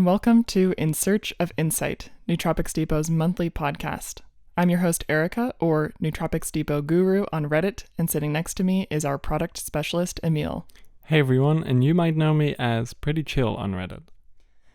welcome to In Search of Insight, Nootropics Depot's monthly podcast. I'm your host, Erica, or Nootropics Depot Guru on Reddit, and sitting next to me is our product specialist, Emil. Hey everyone, and you might know me as Pretty Chill on Reddit.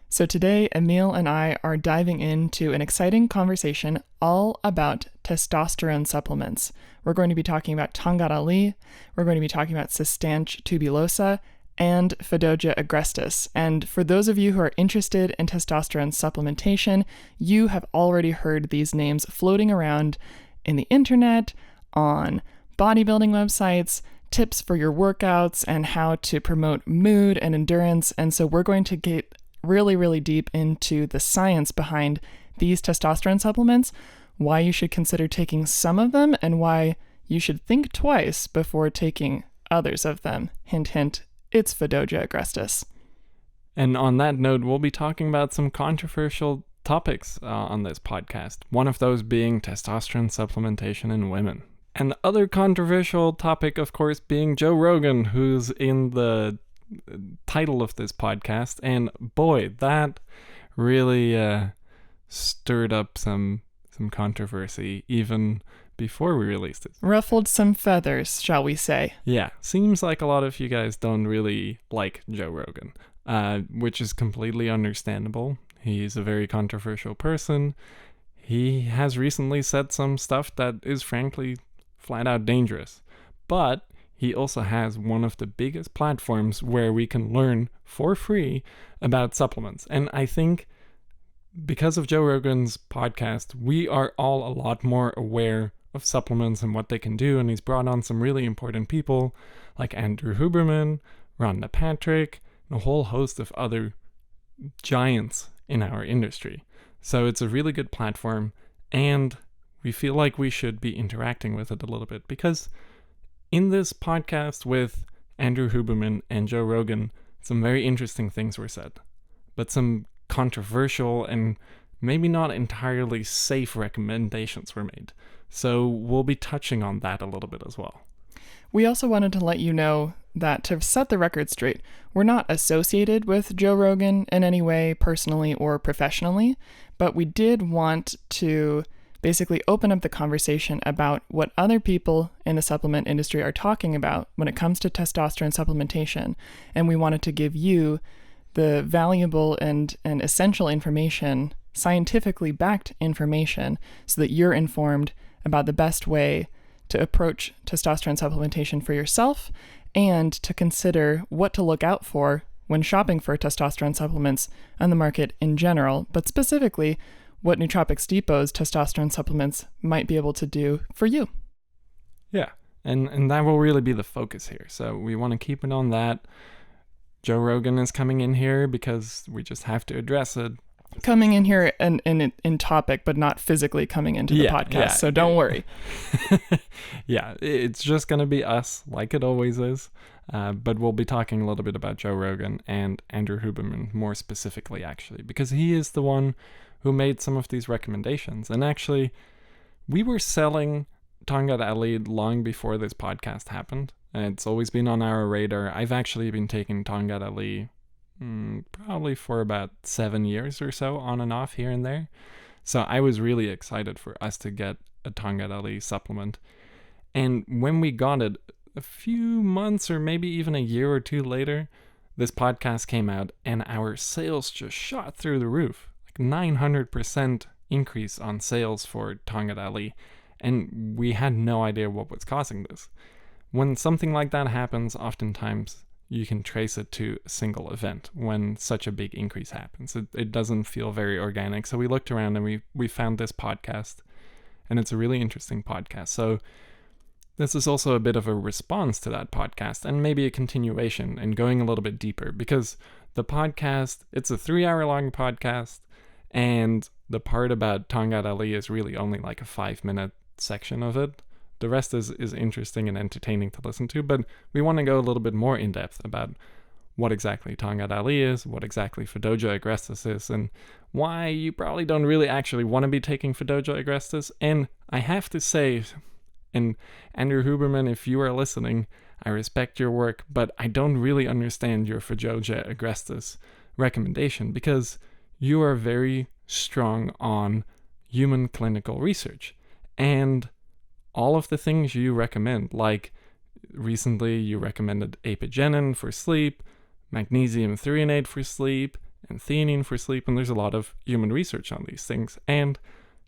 So today, Emil and I are diving into an exciting conversation all about testosterone supplements. We're going to be talking about Tongkat Ali, we're going to be talking about Cistanche Tubulosa, and Fadogia Agrestis. And for those of you who are interested in testosterone supplementation, you have already heard these names floating around in the internet, on bodybuilding websites, tips for your workouts, and how to promote mood and endurance. And so we're going to get really deep into the science behind these testosterone supplements, why you should consider taking some of them, and why you should think twice before taking others of them. Hint, hint. It's Fadogia Agrestis. And on that note, we'll be talking about some controversial topics on this podcast. One of those being testosterone supplementation in women. And the other controversial topic, of course, being Joe Rogan, who's in the title of this podcast. And boy, that really stirred up some controversy even before we released it. Ruffled some feathers, shall we say. Yeah, seems like a lot of you guys don't really like Joe Rogan, which is completely understandable. He's a very controversial person. He has recently said some stuff that is frankly flat out dangerous. But he also has one of the biggest platforms where we can learn for free about supplements. And I think because of Joe Rogan's podcast, we are all a lot more aware of supplements and what they can do, and he's brought on some really important people like Andrew Huberman, Rhonda Patrick, and a whole host of other giants in our industry. So it's a really good platform, and we feel like we should be interacting with it a little bit, because in this podcast with Andrew Huberman and Joe Rogan, some very interesting things were said, but some controversial and maybe not entirely safe recommendations were made. So we'll be touching on that a little bit as well. We also wanted to let you know that, to set the record straight, we're not associated with Joe Rogan in any way, personally or professionally, but we did want to basically open up the conversation about what other people in the supplement industry are talking about when it comes to testosterone supplementation. And we wanted to give you the valuable and essential information, scientifically backed information, so that you're informed about the best way to approach testosterone supplementation for yourself, and to consider what to look out for when shopping for testosterone supplements on the market in general, but specifically what Nootropics Depot's testosterone supplements might be able to do for you. Yeah, and that will really be the focus here. So we want to keep it on that. Joe Rogan is coming in here because we just have to address it. Coming in here in topic, but not physically coming into the podcast, so don't worry. Yeah, it's just going to be us, like it always is. But we'll be talking a little bit about Joe Rogan and Andrew Huberman more specifically, actually, because he is the one who made some of these recommendations. And actually, we were selling Tongkat Ali long before this podcast happened. And it's always been on our radar. I've actually been taking Tongkat Ali probably for about 7 years or so, on and off here and there. So I was really excited for us to get a Tongkat Ali supplement. And when we got it, a few months or maybe even a year or two later, this podcast came out and our sales just shot through the roof. Like 900% increase on sales for Tongkat Ali. And we had no idea what was causing this. When something like that happens, oftentimes you can trace it to a single event when such a big increase happens. It doesn't feel very organic. So we looked around and we found this podcast, and it's a really interesting podcast. So this is also a bit of a response to that podcast, and maybe a continuation and going a little bit deeper, because the podcast, it's a 3-hour-long podcast, and the part about Tongkat Ali is really only like a 5-minute section of it. The rest is interesting and entertaining to listen to, but we want to go a little bit more in depth about what exactly Tongkat Ali is, what exactly Fadogia Agrestis is, and why you probably don't really actually want to be taking Fadogia Agrestis. And I have to say, and Andrew Huberman, if you are listening, I respect your work, but I don't really understand your Fadogia Agrestis recommendation, because you are very strong on human clinical research. And all of the things you recommend, like recently you recommended Apigenin for sleep, magnesium threonate for sleep, and theanine for sleep, and there's a lot of human research on these things, and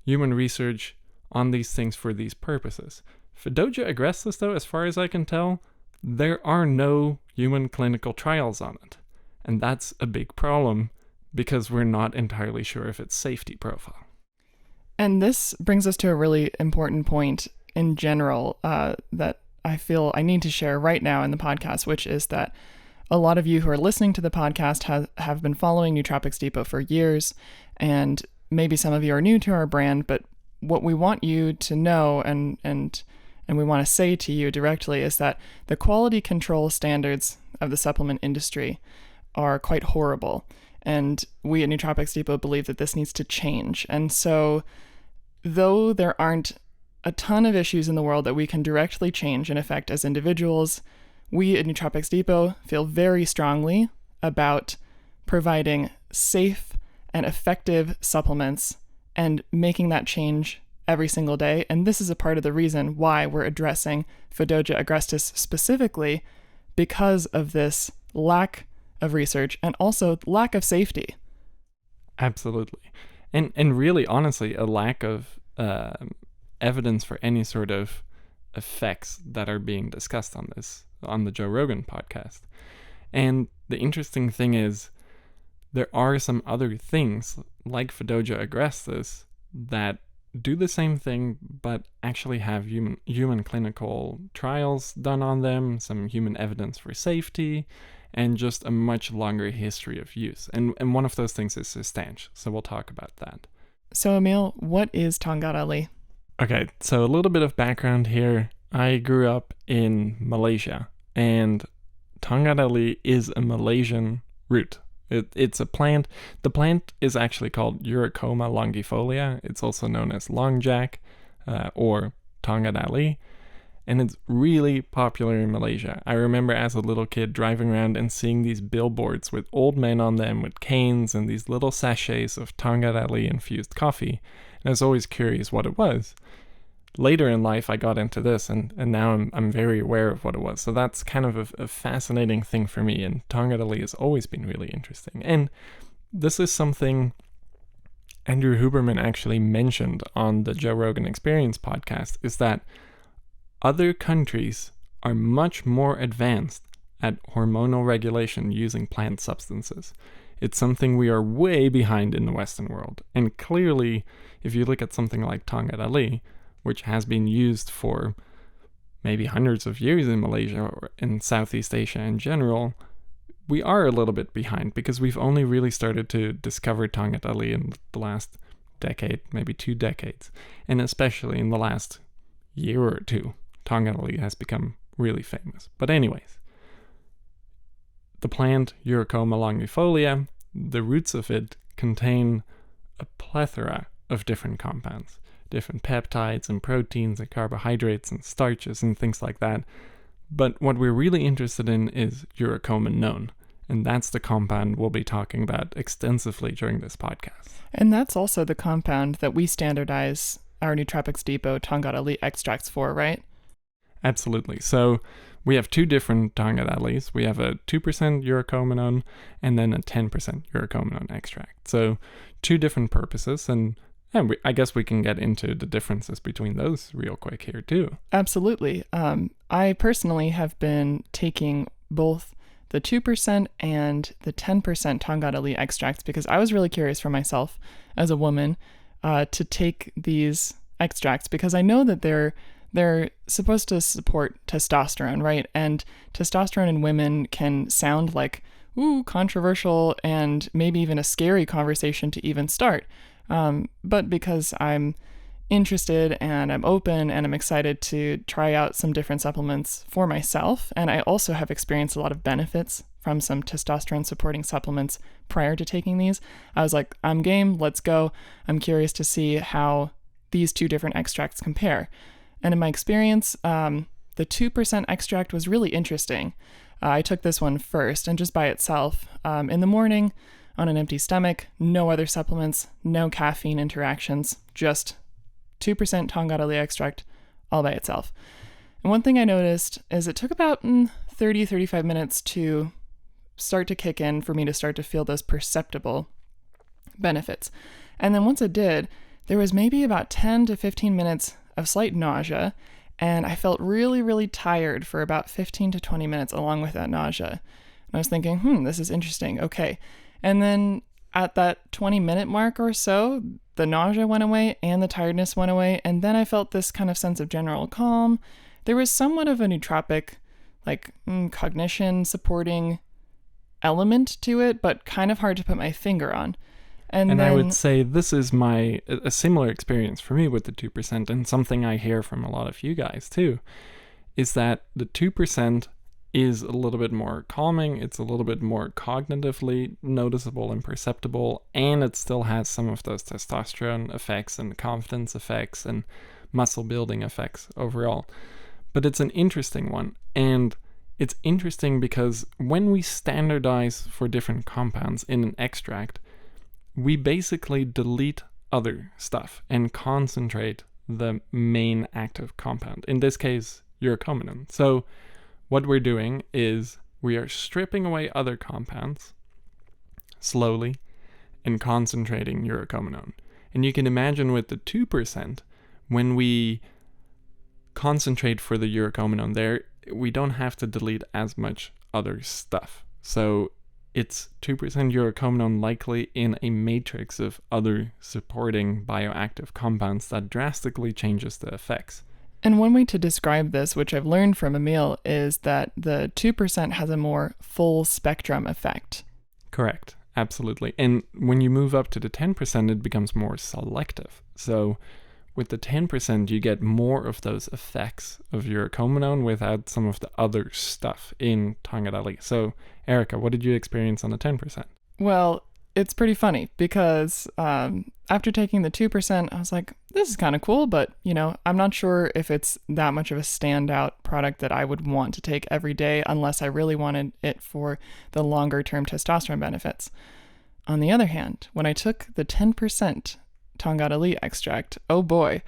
human research on these things for these purposes. Fadogia Agrestis, though, as far as I can tell, there are no human clinical trials on it. And that's a big problem because we're not entirely sure of its safety profile. And this brings us to a really important point in general that I feel I need to share right now in the podcast, which is that a lot of you who are listening to the podcast have been following Nootropics Depot for years, and maybe some of you are new to our brand, but what we want you to know and we want to say to you directly is that the quality control standards of the supplement industry are quite horrible. And we at Nootropics Depot believe that this needs to change. And so, though there aren't a ton of issues in the world that we can directly change and affect as individuals, we at Nootropics Depot feel very strongly about providing safe and effective supplements and making that change every single day. And this is a part of the reason why we're addressing Fadogia Agrestis specifically, because of this lack of research and also lack of safety. Absolutely. And really, honestly, a lack of evidence for any sort of effects that are being discussed on the Joe Rogan podcast. And the interesting thing is, there are some other things like Fadogia Agrestis that do the same thing, but actually have human clinical trials done on them, some human evidence for safety, and just a much longer history of use. And one of those things is Cistanche, so we'll talk about that. So Emil, what is Tongkat Ali? Okay, so a little bit of background here. I grew up in Malaysia, and Tongkat Ali is a Malaysian root. It's a plant. The plant is actually called Eurycoma longifolia. It's also known as longjack or Tongkat Ali. And it's really popular in Malaysia. I remember as a little kid driving around and seeing these billboards with old men on them with canes and these little sachets of Tongkat Ali infused coffee. And I was always curious what it was. Later in life, I got into this, and now I'm very aware of what it was. So that's kind of a fascinating thing for me, and Tongkat Ali has always been really interesting. And this is something Andrew Huberman actually mentioned on the Joe Rogan Experience podcast, is that other countries are much more advanced at hormonal regulation using plant substances. It's something we are way behind in the Western world. And clearly, if you look at something like Tongkat Ali, which has been used for maybe hundreds of years in Malaysia or in Southeast Asia in general, we are a little bit behind because we've only really started to discover Tongkat Ali in the last decade, maybe 2 decades. And especially in the last year or two, Tongkat Ali has become really famous. But anyways, the plant Eurycoma longifolia, the roots of it contain a plethora of different compounds. Different peptides and proteins and carbohydrates and starches and things like that. But what we're really interested in is Eurycomanone, and that's the compound we'll be talking about extensively during this podcast. And that's also the compound that we standardize our Nootropics Depot Tongkat Ali extracts for, right? Absolutely. So we have 2 different Tongkat Alis. We have a 2% Eurycomanone and then a 10% Eurycomanone extract. So 2 different purposes, and I guess we can get into the differences between those real quick here too. Absolutely. I personally have been taking both the 2% and the 10% Tongkat Ali extracts because I was really curious for myself as a woman to take these extracts because I know that they're supposed to support testosterone, right? And testosterone in women can sound like, controversial and maybe even a scary conversation to even start. But because I'm interested and I'm open and I'm excited to try out some different supplements for myself, and I also have experienced a lot of benefits from some testosterone supporting supplements prior to taking these, I was like, I'm game, let's go. I'm curious to see how these 2 different extracts compare. And in my experience, the 2% extract was really interesting. I took this one first, and just by itself, in the morning, on an empty stomach, no other supplements, no caffeine interactions, just 2% Tongkat Ali extract all by itself. And one thing I noticed is it took about 30-35 minutes to start to kick in for me to start to feel those perceptible benefits. And then once it did, there was maybe about 10 to 15 minutes of slight nausea, and I felt really, really tired for about 15 to 20 minutes along with that nausea. And I was thinking, this is interesting. Okay. And then at that 20-minute mark or so, the nausea went away and the tiredness went away, and then I felt this kind of sense of general calm. There was somewhat of a nootropic, cognition supporting element to it, but kind of hard to put my finger on. And then, I would say this is a similar experience for me with the 2%, and something I hear from a lot of you guys too, is that the 2% is a little bit more calming, it's a little bit more cognitively noticeable and perceptible, and it still has some of those testosterone effects and confidence effects and muscle building effects overall. But it's an interesting one, and it's interesting because when we standardize for different compounds in an extract, we basically delete other stuff and concentrate the main active compound, in this case, Eurycomanone. So what we're doing is we are stripping away other compounds slowly and concentrating Eurycomanone. And you can imagine with the 2%, when we concentrate for the Eurycomanone there, we don't have to delete as much other stuff. So it's 2% Eurycomanone likely in a matrix of other supporting bioactive compounds that drastically changes the effects. And one way to describe this, which I've learned from Emil, is that the 2% has a more full spectrum effect. Correct, absolutely. And when you move up to the 10%, it becomes more selective. So with the 10%, you get more of those effects of Eurycomanone without some of the other stuff in Tongkat Ali. So, Erica, what did you experience on the 10%? Well, it's pretty funny because after taking the 2%, I was like, this is kind of cool, but, I'm not sure if it's that much of a standout product that I would want to take every day unless I really wanted it for the longer-term testosterone benefits. On the other hand, when I took the 10% Tongkat Ali extract, oh boy,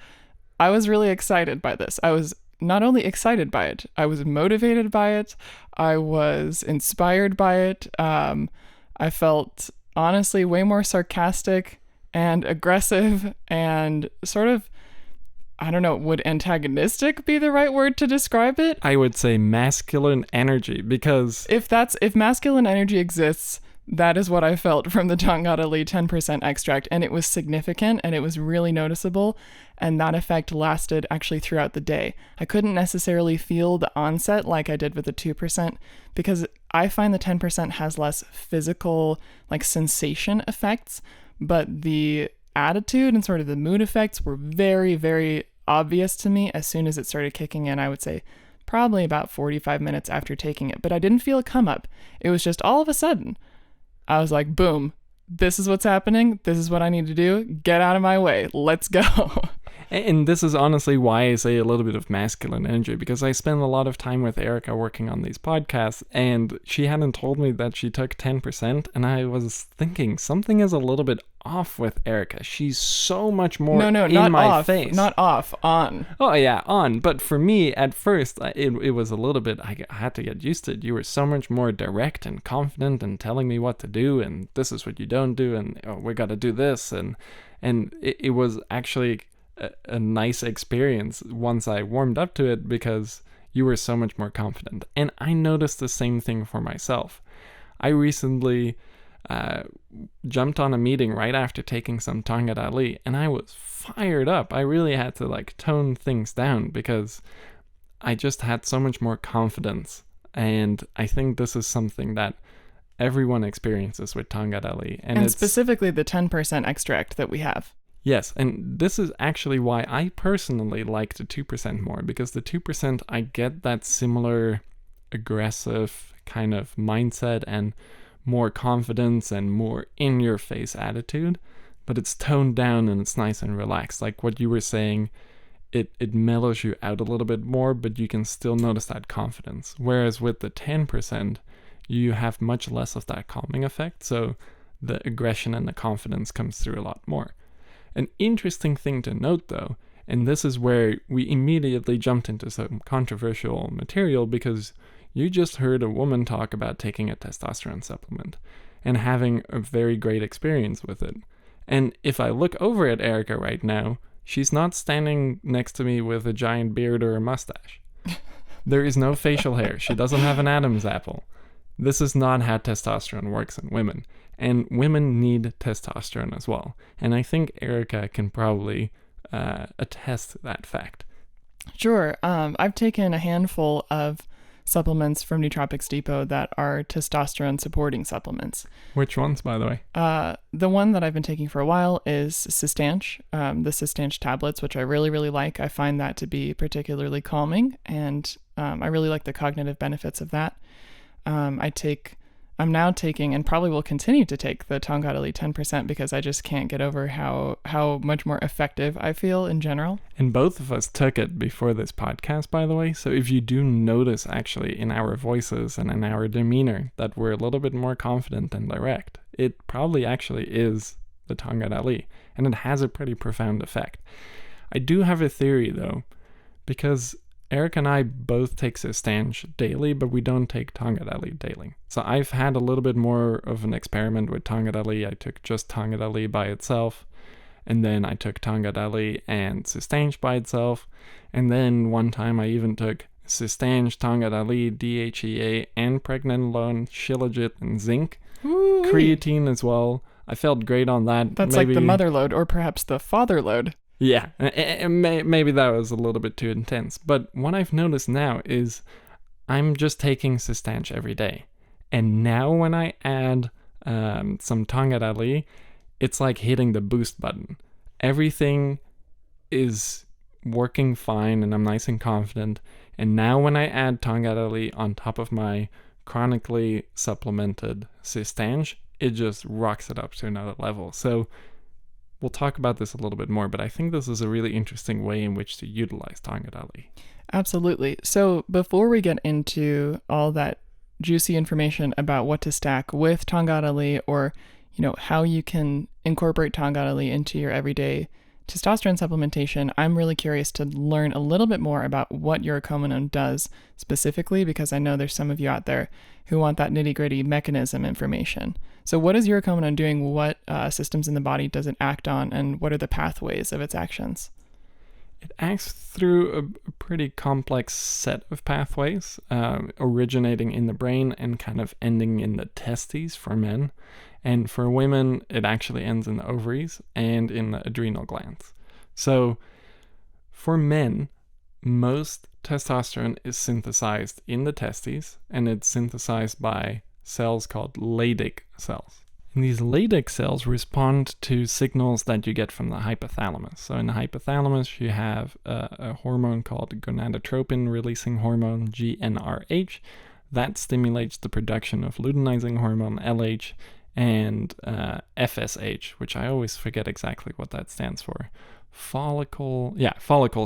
I was really excited by this. I was not only excited by it, I was motivated by it, I was inspired by it, I felt honestly way more sarcastic and aggressive and sort of, I don't know, would antagonistic be the right word to describe it? I would say masculine energy, because if masculine energy exists, that is what I felt from the Tongkat Ali 10% extract, and it was significant and it was really noticeable, and that effect lasted actually throughout the day. I couldn't necessarily feel the onset like I did with the 2% because I find the 10% has less physical sensation effects, but the attitude and sort of the mood effects were very, very obvious to me as soon as it started kicking in. I would say probably about 45 minutes after taking it, but I didn't feel a come up. It was just all of a sudden I was like, boom, this is what's happening. This is what I need to do. Get out of my way. Let's go. And this is honestly why I say a little bit of masculine energy, because I spend a lot of time with Erica working on these podcasts, and she hadn't told me that she took 10%, and I was thinking something is a little bit off with Erica. She's so much more in not my off, face. Not off, on. Oh yeah, on. But for me, at first, it was a little bit, I had to get used to it. You were so much more direct and confident and telling me what to do, and this is what you don't do, and we got to do this, and it was actually a nice experience once I warmed up to it because you were so much more confident. And I noticed the same thing for myself. I recently jumped on a meeting right after taking some Tongkat Ali, and I was fired up. I really had to tone things down because I just had so much more confidence. And I think this is something that everyone experiences with Tongkat Ali. And it's specifically the 10% extract that we have. Yes, and this is actually why I personally like the 2% more, because the 2% I get that similar aggressive kind of mindset and more confidence and more in-your-face attitude, but it's toned down and it's nice and relaxed. Like what you were saying, it mellows you out a little bit more, but you can still notice that confidence. Whereas with the 10%, you have much less of that calming effect, so the aggression and the confidence comes through a lot more. An interesting thing to note though, and this is where we immediately jumped into some controversial material, because you just heard a woman talk about taking a testosterone supplement and having a very great experience with it. And if I look over at Erica right now, she's not standing next to me with a giant beard or a mustache. There is no facial hair. She doesn't have an Adam's apple. This is not how testosterone works in women. And women need testosterone as well. And I think Erica can probably attest to that fact. Sure. I've taken a handful of supplements from Nootropics Depot that are testosterone supporting supplements. Which ones, by the way? The one that I've been taking for a while is Cistanche, the Cistanche tablets, which I really, really like. I find that to be particularly calming, and I really like the cognitive benefits of that. I'm now taking, and probably will continue to take, the Tongkat Ali 10% because I just can't get over how much more effective I feel in general. And both of us took it before this podcast, by the way. So if you do notice actually in our voices and in our demeanor that we're a little bit more confident and direct, it probably actually is the Tongkat Ali, and it has a pretty profound effect. I do have a theory though, because Eric and I both take Cistanche daily, but we don't take Tongkat Ali daily. So I've had a little bit more of an experiment with Tongkat Ali. I took just Tongkat Ali by itself, and then I took Tongkat Ali and Cistanche by itself, and then one time I even took Cistanche, Tongkat Ali, DHEA, and Primavie Shilajit, and zinc. Ooh-wee. Creatine as well. I felt great on that. That's like the mother load, or perhaps the father load. Yeah, maybe that was a little bit too intense. But what I've noticed now is I'm just taking Cistanche every day. And now when I add some Tongkat Ali, it's like hitting the boost button. Everything is working fine and I'm nice and confident. And now when I add Tongkat Ali on top of my chronically supplemented Cistanche, it just rocks it up to another level. So we'll talk about this a little bit more, but I think this is a really interesting way in which to utilize Tongkat Ali. Absolutely. So before we get into all that juicy information about what to stack with Tongkat Ali, or how you can incorporate Tongkat Ali into your everyday testosterone supplementation, I'm really curious to learn a little bit more about what Eurycomanone does specifically, because I know there's some of you out there who want that nitty-gritty mechanism information. So what is Eurycomanone doing? What systems in the body does it act on, and what are the pathways of its actions? It acts through a pretty complex set of pathways, originating in the brain and kind of ending in the testes for men. And for women, it actually ends in the ovaries and in the adrenal glands. So for men, most testosterone is synthesized in the testes, and it's synthesized by cells called Leydig cells. And these Leydig cells respond to signals that you get from the hypothalamus. So in the hypothalamus, you have a hormone called gonadotropin releasing hormone, GnRH, that stimulates the production of luteinizing hormone, LH, and FSH, which I always forget exactly what that stands for. Follicle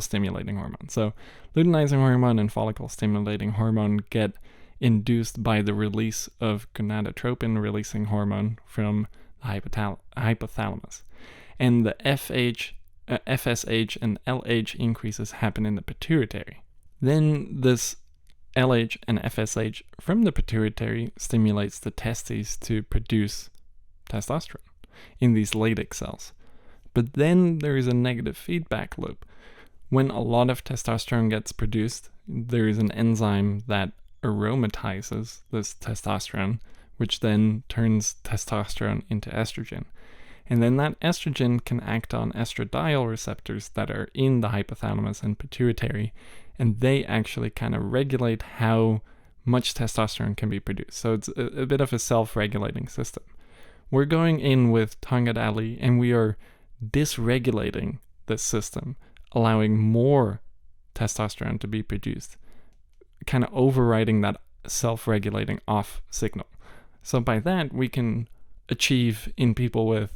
stimulating hormone. So luteinizing hormone and follicle stimulating hormone get induced by the release of gonadotropin releasing hormone from the hypothalamus. And the FSH and LH increases happen in the pituitary. Then this LH and FSH from the pituitary stimulates the testes to produce testosterone in these Leydig cells. But then there is a negative feedback loop. When a lot of testosterone gets produced, there is an enzyme that aromatizes this testosterone, which then turns testosterone into estrogen. And then that estrogen can act on estradiol receptors that are in the hypothalamus and pituitary, and they actually kind of regulate how much testosterone can be produced. So it's a bit of a self-regulating system. We're going in with Tongkat Ali, and we are dysregulating this system, allowing more testosterone to be produced, kind of overriding that self-regulating off signal. So by that, we can achieve in people with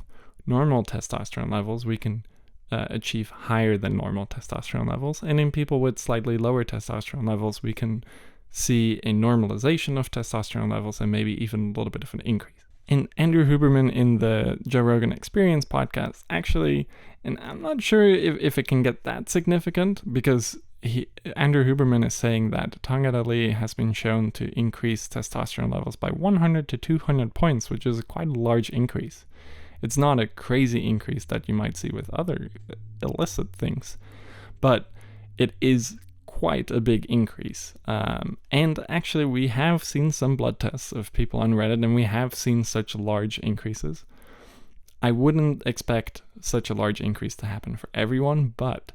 normal testosterone levels, we can achieve higher than normal testosterone levels. And in people with slightly lower testosterone levels, we can see a normalization of testosterone levels and maybe even a little bit of an increase. And Andrew Huberman in the Joe Rogan Experience podcast actually, and I'm not sure if it can get that significant, because Andrew Huberman is saying that Tongkat Ali has been shown to increase testosterone levels by 100 to 200 points, which is quite a large increase. It's not a crazy increase that you might see with other illicit things, but it is quite a big increase. And actually, we have seen some blood tests of people on Reddit, and we have seen such large increases. I wouldn't expect such a large increase to happen for everyone, but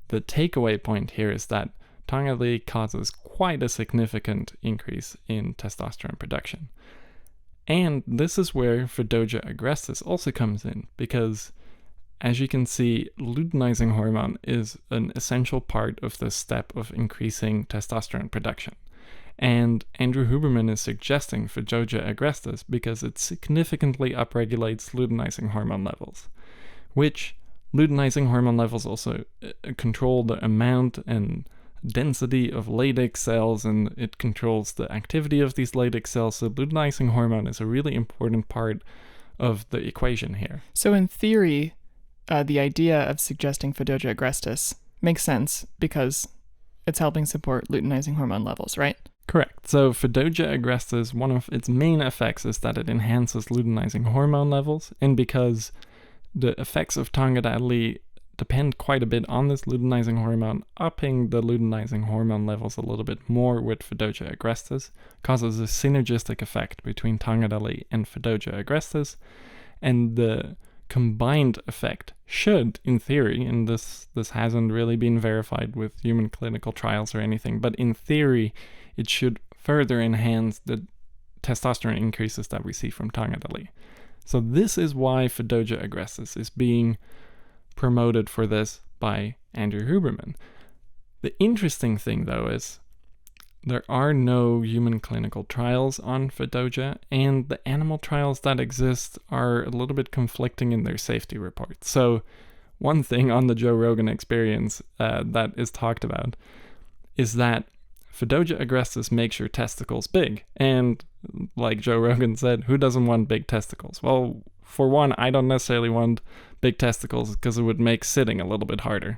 the takeaway point here is that Tongkat Ali causes quite a significant increase in testosterone production. And this is where Fadogia Agrestis also comes in, because as you can see, luteinizing hormone is an essential part of the step of increasing testosterone production. And Andrew Huberman is suggesting Fadogia Agrestis because it significantly upregulates luteinizing hormone levels, which luteinizing hormone levels also control the amount and density of latex cells, and it controls the activity of these latex cells. So luteinizing hormone is a really important part of the equation here. So in theory, the idea of suggesting Fadogia Agrestis makes sense because it's helping support luteinizing hormone levels, right? Correct. So Fadogia Agrestis, one of its main effects is that it enhances luteinizing hormone levels, and because the effects of Tongkat Ali depend quite a bit on this luteinizing hormone, upping the luteinizing hormone levels a little bit more with Fadogia Agrestis causes a synergistic effect between Tongkat Ali and Fadogia Agrestis, and the combined effect should, in theory, and this hasn't really been verified with human clinical trials or anything, but in theory, it should further enhance the testosterone increases that we see from Tongkat Ali. So this is why Fadogia Agrestis is being promoted for this by Andrew Huberman. The interesting thing, though, is there are no human clinical trials on Fadogia, and the animal trials that exist are a little bit conflicting in their safety reports. So one thing on the Joe Rogan Experience that is talked about is that Fadogia Agrestis makes your testicles big. And like Joe Rogan said, who doesn't want big testicles? Well, for one, I don't necessarily want big testicles because it would make sitting a little bit harder.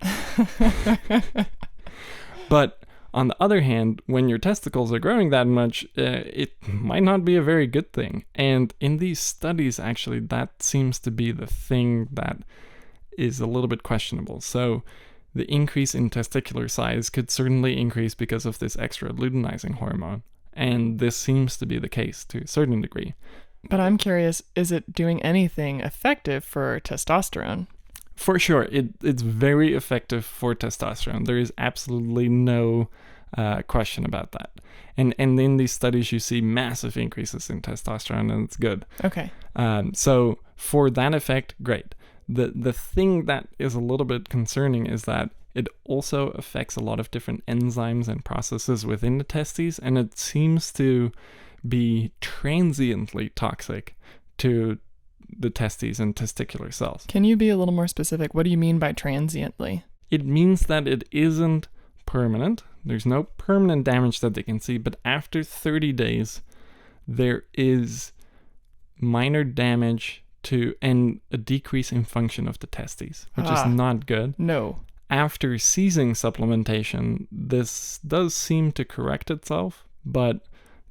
But on the other hand, when your testicles are growing that much, it might not be a very good thing. And in these studies, actually, that seems to be the thing that is a little bit questionable. So the increase in testicular size could certainly increase because of this extra luteinizing hormone. And this seems to be the case to a certain degree. But I'm curious, is it doing anything effective for testosterone? For sure, it's very effective for testosterone. There is absolutely no question about that. And in these studies, you see massive increases in testosterone, and it's good. Okay. So for that effect, great. The thing that is a little bit concerning is that it also affects a lot of different enzymes and processes within the testes, and it seems to be transiently toxic to the testes and testicular cells. Can you be a little more specific? What do you mean by transiently? It means that it isn't permanent. There's no permanent damage that they can see, but after 30 days, there is minor damage to and a decrease in function of the testes, which is not good. No. After ceasing supplementation, this does seem to correct itself, but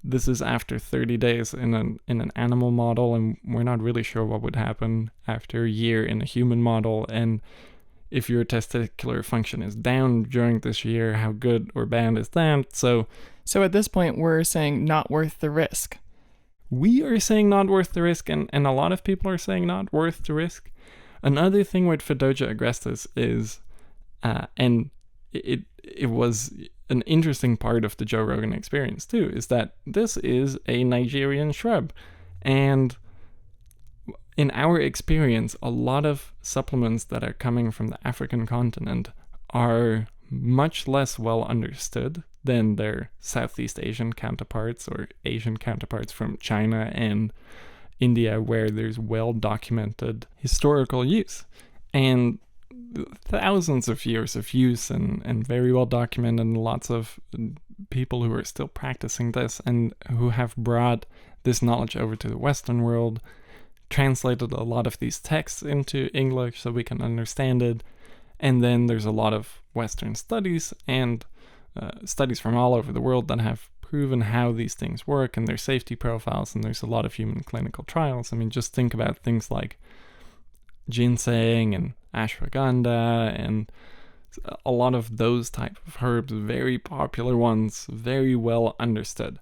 this is after 30 days in an animal model, and we're not really sure what would happen after a year in a human model. And if your testicular function is down during this year, how good or bad is that? So at this point, we're saying not worth the risk. We are saying not worth the risk, and a lot of people are saying not worth the risk. Another thing with Fadogia Agrestis is, and it was an interesting part of the Joe Rogan Experience too, is that this is a Nigerian shrub. And in our experience, a lot of supplements that are coming from the African continent are much less well understood than their Southeast Asian counterparts or Asian counterparts from China and India, where there's well-documented historical use. And thousands of years of use and very well documented, and lots of people who are still practicing this and who have brought this knowledge over to the Western world, translated a lot of these texts into English so we can understand it. And then there's a lot of Western studies and studies from all over the world that have proven how these things work and their safety profiles, and there's a lot of human clinical trials. I mean, just think about things like ginseng and ashwagandha and a lot of those type of herbs, very popular ones, very well understood.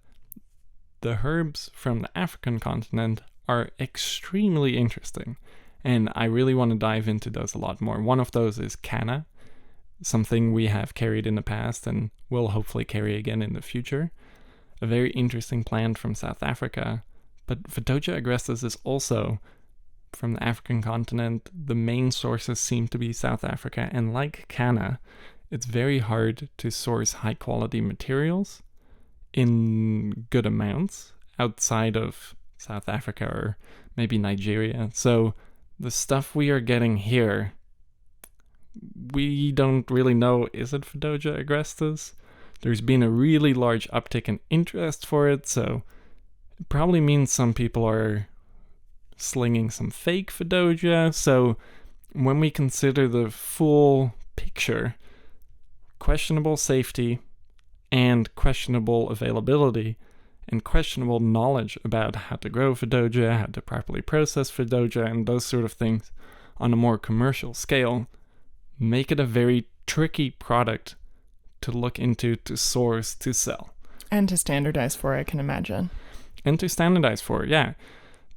The herbs from the African continent are extremely interesting, and I really want to dive into those a lot more. One of those is canna, something we have carried in the past and will hopefully carry again in the future. A very interesting plant from South Africa, but Fadogia agrestis is also from the African continent. The main sources seem to be South Africa, and like canna, it's very hard to source high quality materials in good amounts outside of South Africa or maybe Nigeria. So the stuff we are getting here, we don't really know, is it Fadogia agrestis? There's been a really large uptick in interest for it, so it probably means some people are slinging some fake Fadogia. So when we consider the full picture, questionable safety and questionable availability and questionable knowledge about how to grow Fadogia, how to properly process Fadogia, and those sort of things on a more commercial scale, make it a very tricky product to look into, to source, to sell. And to standardize for, I can imagine. And to standardize for, yeah.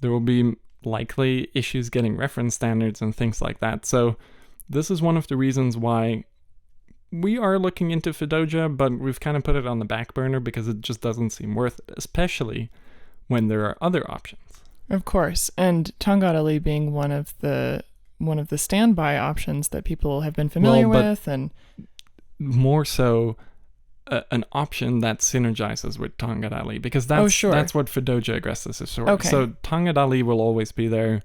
There will be likely issues getting reference standards and things like that. So this is one of the reasons why we are looking into Fadogia, but we've kind of put it on the back burner because it just doesn't seem worth it, especially when there are other options. Of course, and Tongkat Ali being one of the standby options that people have been familiar with, and more so an option that synergizes with Tongkat Ali, because that's what Fadogia agrestis is for. Okay. So Tongkat Ali will always be there.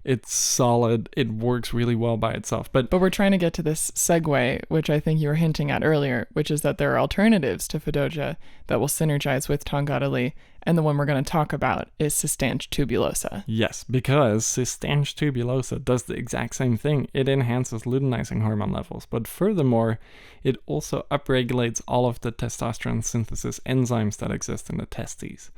It's solid. It works really well by itself. But we're trying to get to this segue, which I think you were hinting at earlier, which is that there are alternatives to Fadogia that will synergize with Tongkat Ali, and the one we're going to talk about is Cistanche Tubulosa. Yes, because Cistanche Tubulosa does the exact same thing. It enhances luteinizing hormone levels, but furthermore, it also upregulates all of the testosterone synthesis enzymes that exist in the testes.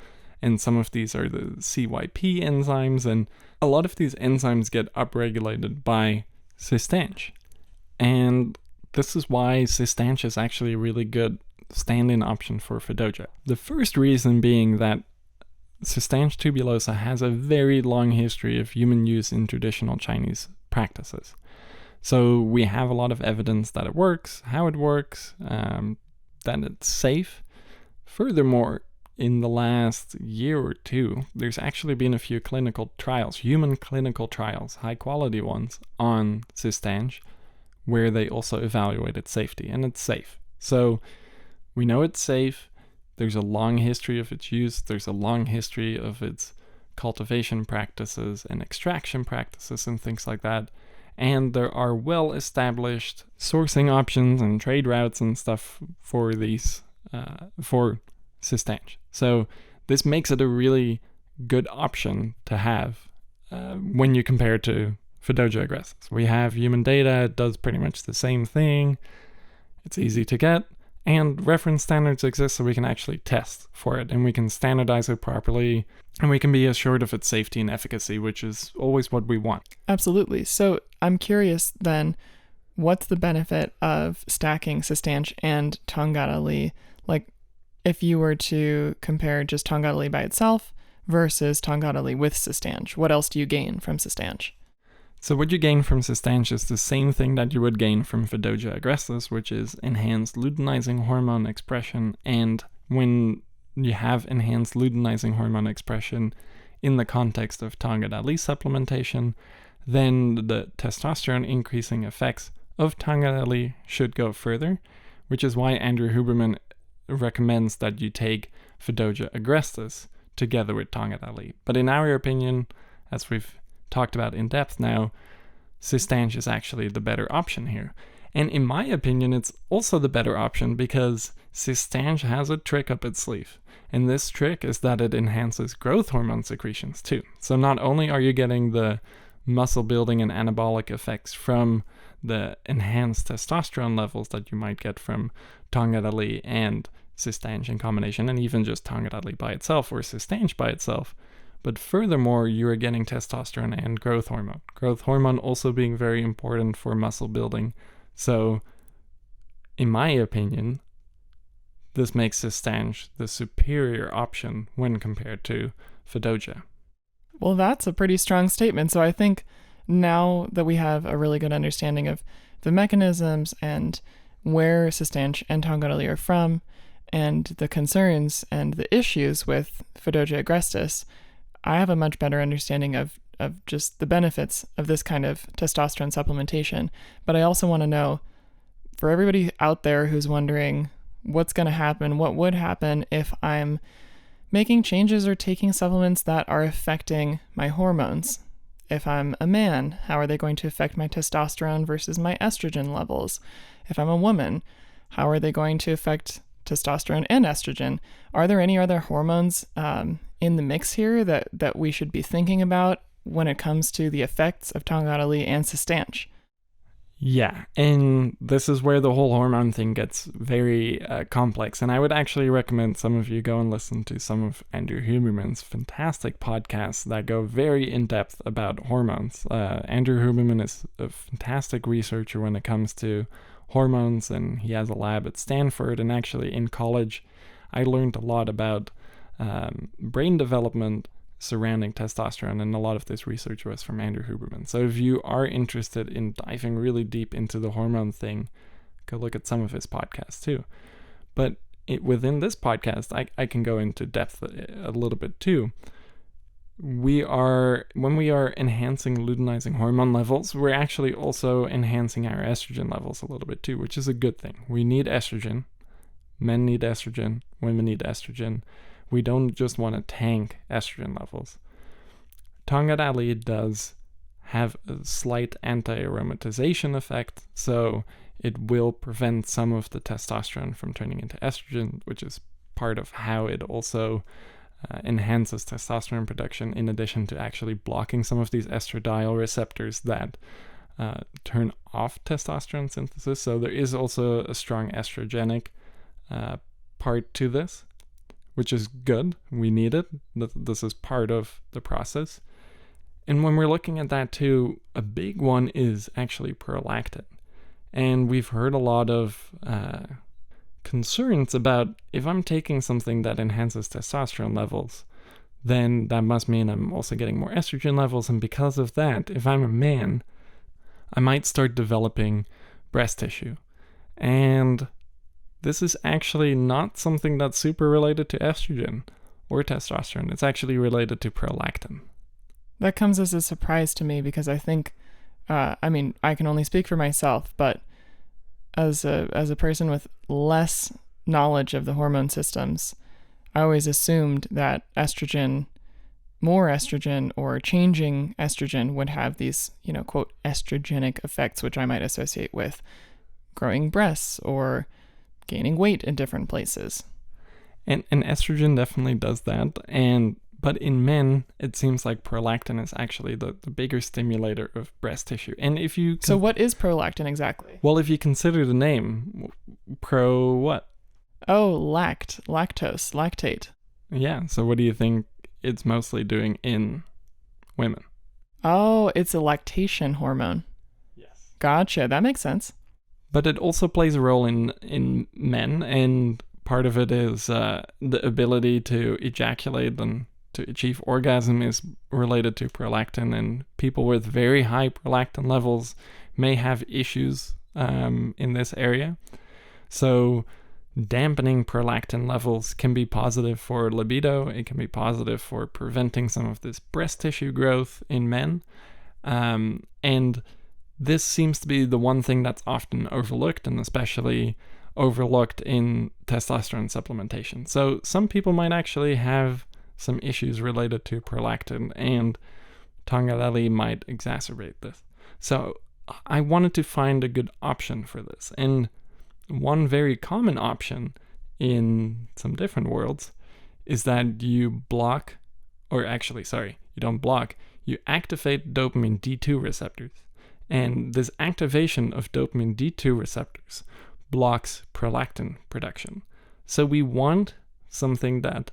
And some of these are the CYP enzymes, and a lot of these enzymes get upregulated by Cistanche. And this is why Cistanche is actually a really good stand-in option for Fadogia. The first reason being that Cistanche Tubulosa has a very long history of human use in traditional Chinese practices. So we have a lot of evidence that it works, how it works, that it's safe. Furthermore, in the last year or two, there's actually been a few clinical trials, human clinical trials, high quality ones, on Cistanche, where they also evaluated safety, and it's safe. So we know it's safe. There's a long history of its use. There's a long history of its cultivation practices and extraction practices and things like that. And there are well-established sourcing options and trade routes and stuff for these, for Cistanche. So this makes it a really good option to have when you compare it to Fadogia agrestis. We have human data, it does pretty much the same thing, it's easy to get, and reference standards exist so we can actually test for it, and we can standardize it properly, and we can be assured of its safety and efficacy, which is always what we want. Absolutely. So I'm curious then, what's the benefit of stacking Cistanche and Tongkat Ali? Like, if you were to compare just Tongkat Ali by itself versus Tongkat Ali with Cistanche, what else do you gain from Cistanche? So what you gain from Cistanche is the same thing that you would gain from Fadogia agrestis, which is enhanced luteinizing hormone expression. And when you have enhanced luteinizing hormone expression in the context of Tongkat Ali supplementation, then the testosterone increasing effects of Tongkat Ali should go further, which is why Andrew Huberman recommends that you take Fadogia agrestis together with Tongkat Ali. But in our opinion, as we've talked about in depth now, Cistanche is actually the better option here. And in my opinion, it's also the better option because Cistanche has a trick up its sleeve. And this trick is that it enhances growth hormone secretions too. So not only are you getting the muscle building and anabolic effects from the enhanced testosterone levels that you might get from Tongkat Ali and Cistanche in combination, and even just Tongkat Ali by itself or Cistanche by itself, but furthermore, you are getting testosterone and growth hormone. Growth hormone also being very important for muscle building. So, in my opinion, this makes Cistanche the superior option when compared to Fadogia. Well, that's a pretty strong statement. So I think now that we have a really good understanding of the mechanisms and where Cistanche and Tongkat Ali are from, and the concerns and the issues with Fadogia Agrestis, I have a much better understanding of just the benefits of this kind of testosterone supplementation. But I also want to know, for everybody out there who's wondering what's going to happen, what would happen if I'm making changes or taking supplements that are affecting my hormones. If I'm a man, how are they going to affect my testosterone versus my estrogen levels? If I'm a woman, how are they going to affect testosterone and estrogen? Are there any other hormones in the mix here that we should be thinking about when it comes to the effects of Tongkat Ali and Cistanche? Yeah, and this is where the whole hormone thing gets very complex, and I would actually recommend some of you go and listen to some of Andrew Huberman's fantastic podcasts that go very in-depth about hormones. Andrew Huberman is a fantastic researcher when it comes to hormones, and he has a lab at Stanford, and actually in college I learned a lot about brain development surrounding testosterone, and a lot of this research was from Andrew Huberman. So if you are interested in diving really deep into the hormone thing, go look at some of his podcasts too. But within this podcast, I can go into depth a little bit too. When we are enhancing luteinizing hormone levels, we're actually also enhancing our estrogen levels a little bit too, which is a good thing. We need estrogen. Men need estrogen. Women need estrogen. We don't just want to tank estrogen levels. Tongkat Ali does have a slight anti-aromatization effect, so it will prevent some of the testosterone from turning into estrogen, which is part of how it also enhances testosterone production, in addition to actually blocking some of these estradiol receptors that turn off testosterone synthesis. So there is also a strong estrogenic part to this, which is good. We need it. This is part of the process. And when we're looking at that too, a big one is actually prolactin. And we've heard a lot of concerns about, if I'm taking something that enhances testosterone levels, then that must mean I'm also getting more estrogen levels. And because of that, if I'm a man, I might start developing breast tissue. And this is actually not something that's super related to estrogen or testosterone. It's actually related to prolactin. That comes as a surprise to me because I think, I can only speak for myself, but as a person with less knowledge of the hormone systems, I always assumed that more estrogen or changing estrogen would have these, quote, estrogenic effects, which I might associate with growing breasts or gaining weight in different places. And estrogen definitely does that. But in men, it seems like prolactin is actually the bigger stimulator of breast tissue. And if you... So what is prolactin exactly? Well, if you consider the name, what? Oh, lactose, lactate. Yeah, so what do you think it's mostly doing in women? Oh, it's a lactation hormone. Yes. Gotcha, that makes sense. But it also plays a role in men, and part of it is the ability to ejaculate and to achieve orgasm is related to prolactin, and people with very high prolactin levels may have issues in this area. So dampening prolactin levels can be positive for libido. It can be positive for preventing some of this breast tissue growth in men. And this seems to be the one thing that's often overlooked, and especially overlooked in testosterone supplementation. So some people might actually have some issues related to prolactin, and Tongkat Ali might exacerbate this. So I wanted to find a good option for this. And one very common option in some different worlds is that you don't block, you activate dopamine D2 receptors. And this activation of dopamine D2 receptors blocks prolactin production. So we want something that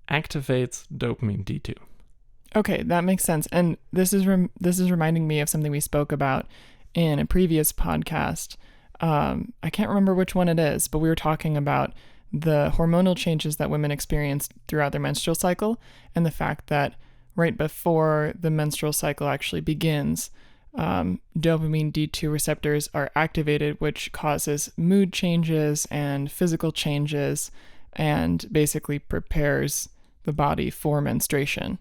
activates dopamine D2. Okay, that makes sense. And this is reminding me of something we spoke about in a previous podcast. I can't remember which one it is, but we were talking about the hormonal changes that women experience throughout their menstrual cycle and the fact that right before the menstrual cycle actually begins, dopamine D2 receptors are activated, which causes mood changes and physical changes and basically prepares the body for menstruation.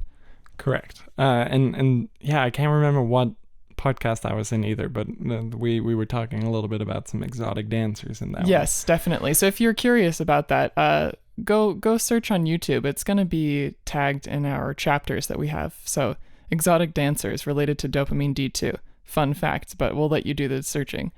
Correct. And yeah, I can't remember what podcast I was in either, but we were talking a little bit about some exotic dancers in that. Yes, definitely. So if you're curious about that, go search on YouTube. It's going to be tagged in our chapters that we have. So exotic dancers related to dopamine D2. Fun facts, but we'll let you do the searching.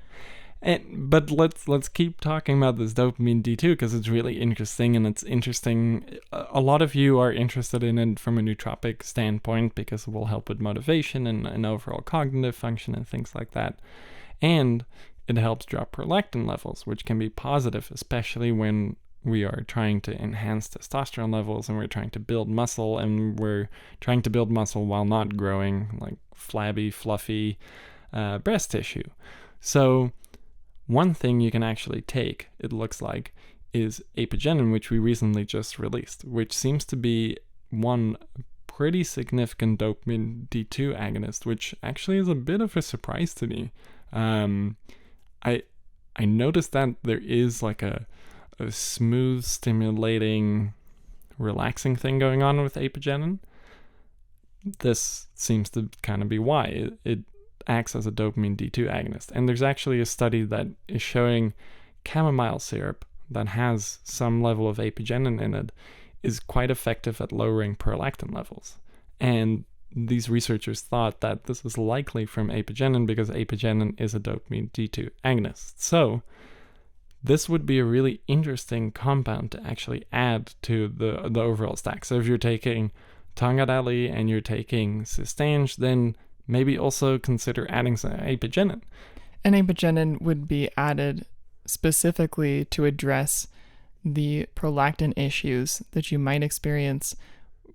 But let's keep talking about this dopamine D2 because it's really interesting, and it's interesting. A lot of you are interested in it from a nootropic standpoint because it will help with motivation and overall cognitive function and things like that. And it helps drop prolactin levels, which can be positive, especially when we are trying to enhance testosterone levels and we're trying to build muscle, and we're trying to build muscle while not growing like flabby, fluffy breast tissue. So one thing you can actually take, it looks like, is Apigenin, which we recently just released, which seems to be one pretty significant dopamine D2 agonist, which actually is a bit of a surprise to me. I noticed that there is like a smooth, stimulating, relaxing thing going on with Apigenin. This seems to kind of be why. It acts as a dopamine D2 agonist. And there's actually a study that is showing chamomile syrup that has some level of Apigenin in it is quite effective at lowering prolactin levels. And these researchers thought that this was likely from Apigenin because Apigenin is a dopamine D2 agonist. So this would be a really interesting compound to actually add to the overall stack. So if you're taking Tongkat Ali and you're taking Cistanche, then maybe also consider adding some Apigenin. And Apigenin would be added specifically to address the prolactin issues that you might experience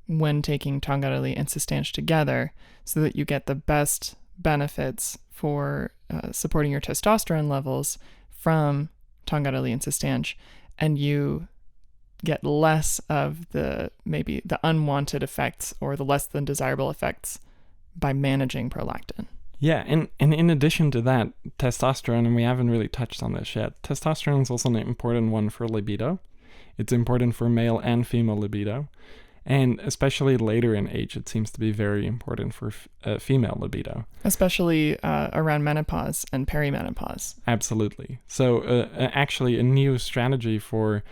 when taking Tongkat Ali and Cistanche together, so that you get the best benefits for supporting your testosterone levels from Tongkat Ali and Cistanche, and you get less of the unwanted effects or the less than desirable effects by managing prolactin. Yeah, and in addition to that, testosterone, and we haven't really touched on this yet, testosterone is also an important one for libido. It's important for male and female libido, and especially later in age, it seems to be very important for female libido. Especially around menopause and perimenopause. Absolutely. So actually a new strategy for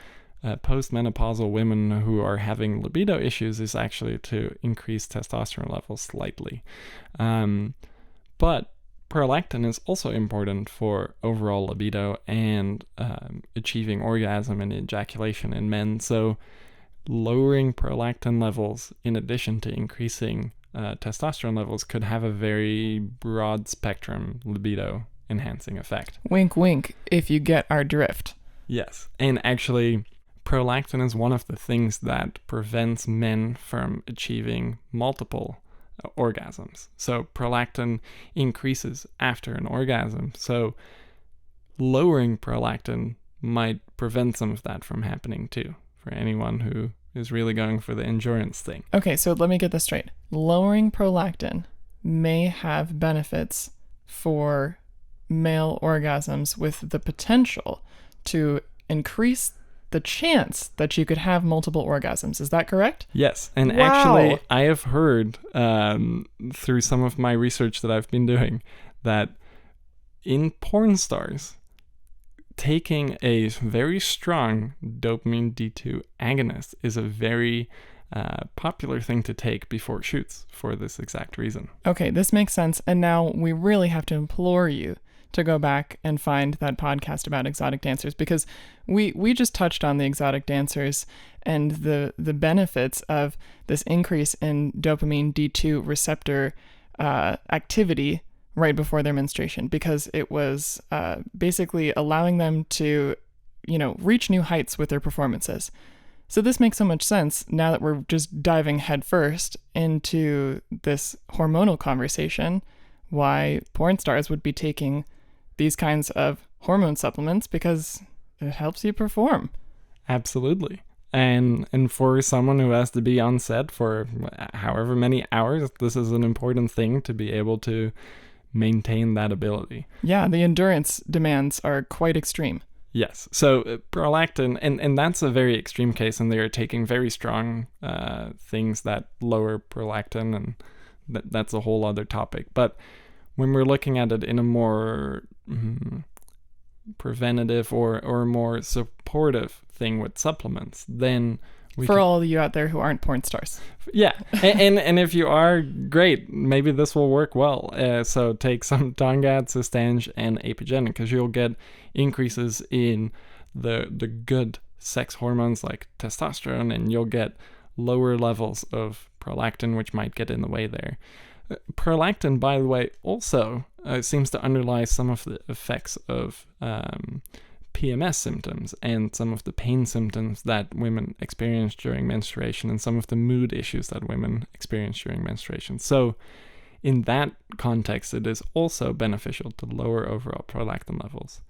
post-menopausal women who are having libido issues is actually to increase testosterone levels slightly. But prolactin is also important for overall libido and achieving orgasm and ejaculation in men. So lowering prolactin levels in addition to increasing testosterone levels could have a very broad spectrum libido enhancing effect. Wink, wink, if you get our drift. Yes, and actually prolactin is one of the things that prevents men from achieving multiple orgasms. So prolactin increases after an orgasm. So lowering prolactin might prevent some of that from happening too, for anyone who is really going for the endurance thing. Okay, so let me get this straight. Lowering prolactin may have benefits for male orgasms with the potential to increase the chance that you could have multiple orgasms. Is that correct? Yes. And wow. Actually, I have heard through some of my research that I've been doing that in porn stars, taking a very strong dopamine D2 agonist is a very popular thing to take before shoots for this exact reason. Okay, this makes sense. And now we really have to implore you to go back and find that podcast about exotic dancers, because we just touched on the exotic dancers and the benefits of this increase in dopamine D2 receptor activity right before their menstruation, because it was basically allowing them to, reach new heights with their performances. So this makes so much sense now that we're just diving headfirst into this hormonal conversation, why porn stars would be taking these kinds of hormone supplements, because it helps you perform. Absolutely. And for someone who has to be on set for however many hours, this is an important thing to be able to maintain that ability. Yeah, the endurance demands are quite extreme. Yes. So prolactin, and that's a very extreme case, and they are taking very strong things that lower prolactin, and that's a whole other topic. But when we're looking at it in a more preventative or more supportive thing with supplements, then for all of you out there who aren't porn stars. Yeah. and if you are, great, maybe this will work well. So take some Tongkat, Cistanche, and Apigenin, because you'll get increases in the good sex hormones like testosterone, and you'll get lower levels of prolactin, which might get in the way there. Prolactin, by the way, also seems to underlie some of the effects of PMS symptoms and some of the pain symptoms that women experience during menstruation, and some of the mood issues that women experience during menstruation. So in that context, it is also beneficial to lower overall prolactin levels.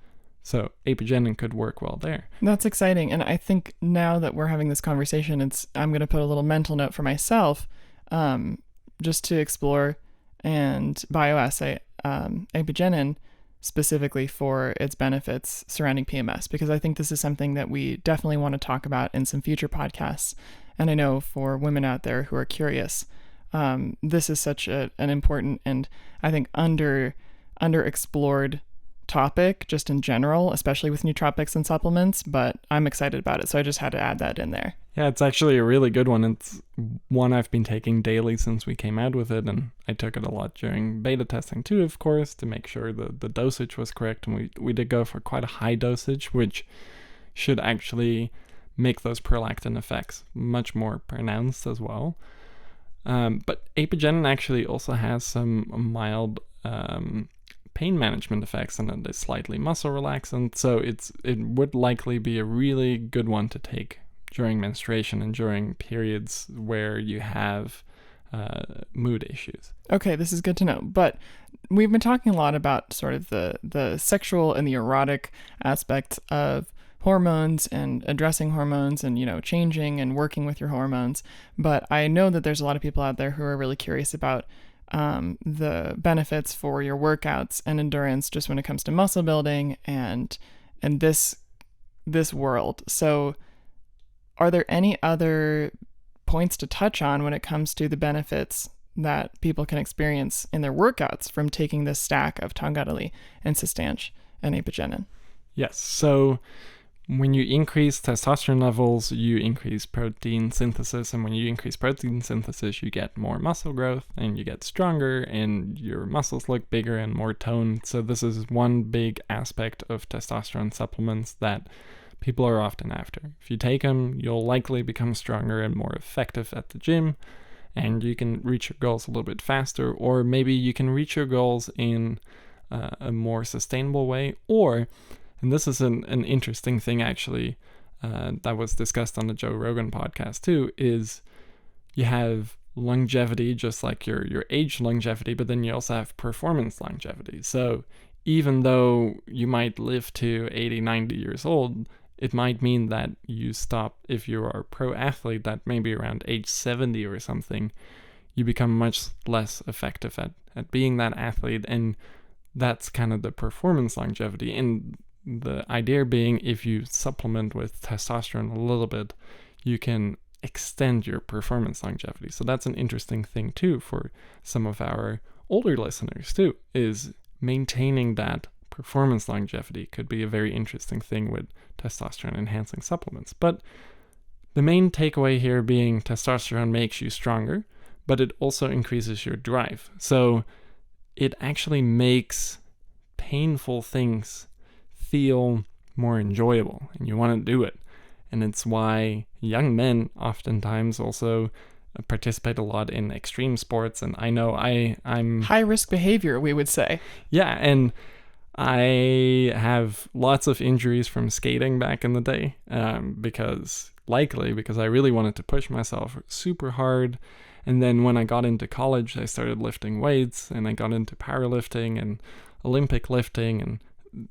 So Apigenin could work well there. That's exciting. And I think now that we're having this conversation, I'm going to put a little mental note for myself, just to explore and bioassay Apigenin specifically for its benefits surrounding PMS, because I think this is something that we definitely want to talk about in some future podcasts. And I know for women out there who are curious, this is such an important and I think underexplored topic just in general, especially with nootropics and supplements, but I'm excited about it. So I just had to add that in there. Yeah, it's actually a really good one. It's one I've been taking daily since we came out with it, and I took it a lot during beta testing too, of course, to make sure the dosage was correct. And we did go for quite a high dosage, which should actually make those prolactin effects much more pronounced as well. But Apigenin actually also has some mild pain management effects, and it is slightly muscle relaxant, so it would likely be a really good one to take during menstruation and during periods where you have mood issues. Okay, this is good to know. But we've been talking a lot about sort of the sexual and the erotic aspects of hormones and addressing hormones and, changing and working with your hormones. But I know that there's a lot of people out there who are really curious about the benefits for your workouts and endurance just when it comes to muscle building and this world. So are there any other points to touch on when it comes to the benefits that people can experience in their workouts from taking this stack of Tongkat Ali and Cistanche and Apigenin? Yes. So when you increase testosterone levels, you increase protein synthesis, and when you increase protein synthesis, you get more muscle growth, and you get stronger, and your muscles look bigger and more toned. So this is one big aspect of testosterone supplements that people are often after. If you take them, you'll likely become stronger and more effective at the gym, and you can reach your goals a little bit faster, or maybe you can reach your goals in a more sustainable way, or, and this is an interesting thing actually that was discussed on the Joe Rogan podcast too, is you have longevity, just like your age longevity, but then you also have performance longevity. So even though you might live to 80, 90 years old, it might mean that you stop, if you are a pro athlete, that maybe around age 70 or something, you become much less effective at being that athlete. And that's kind of the performance longevity. And the idea being, if you supplement with testosterone a little bit, you can extend your performance longevity. So that's an interesting thing too for some of our older listeners too, is maintaining that performance longevity could be a very interesting thing with testosterone enhancing supplements. But the main takeaway here being testosterone makes you stronger, but it also increases your drive. So it actually makes painful things feel more enjoyable and you want to do it. And it's why young men oftentimes also participate a lot in extreme sports. And I know I'm high risk behavior, we would say. Yeah, and I have lots of injuries from skating back in the day, because I really wanted to push myself super hard. And then when I got into college, I started lifting weights, and I got into powerlifting and Olympic lifting and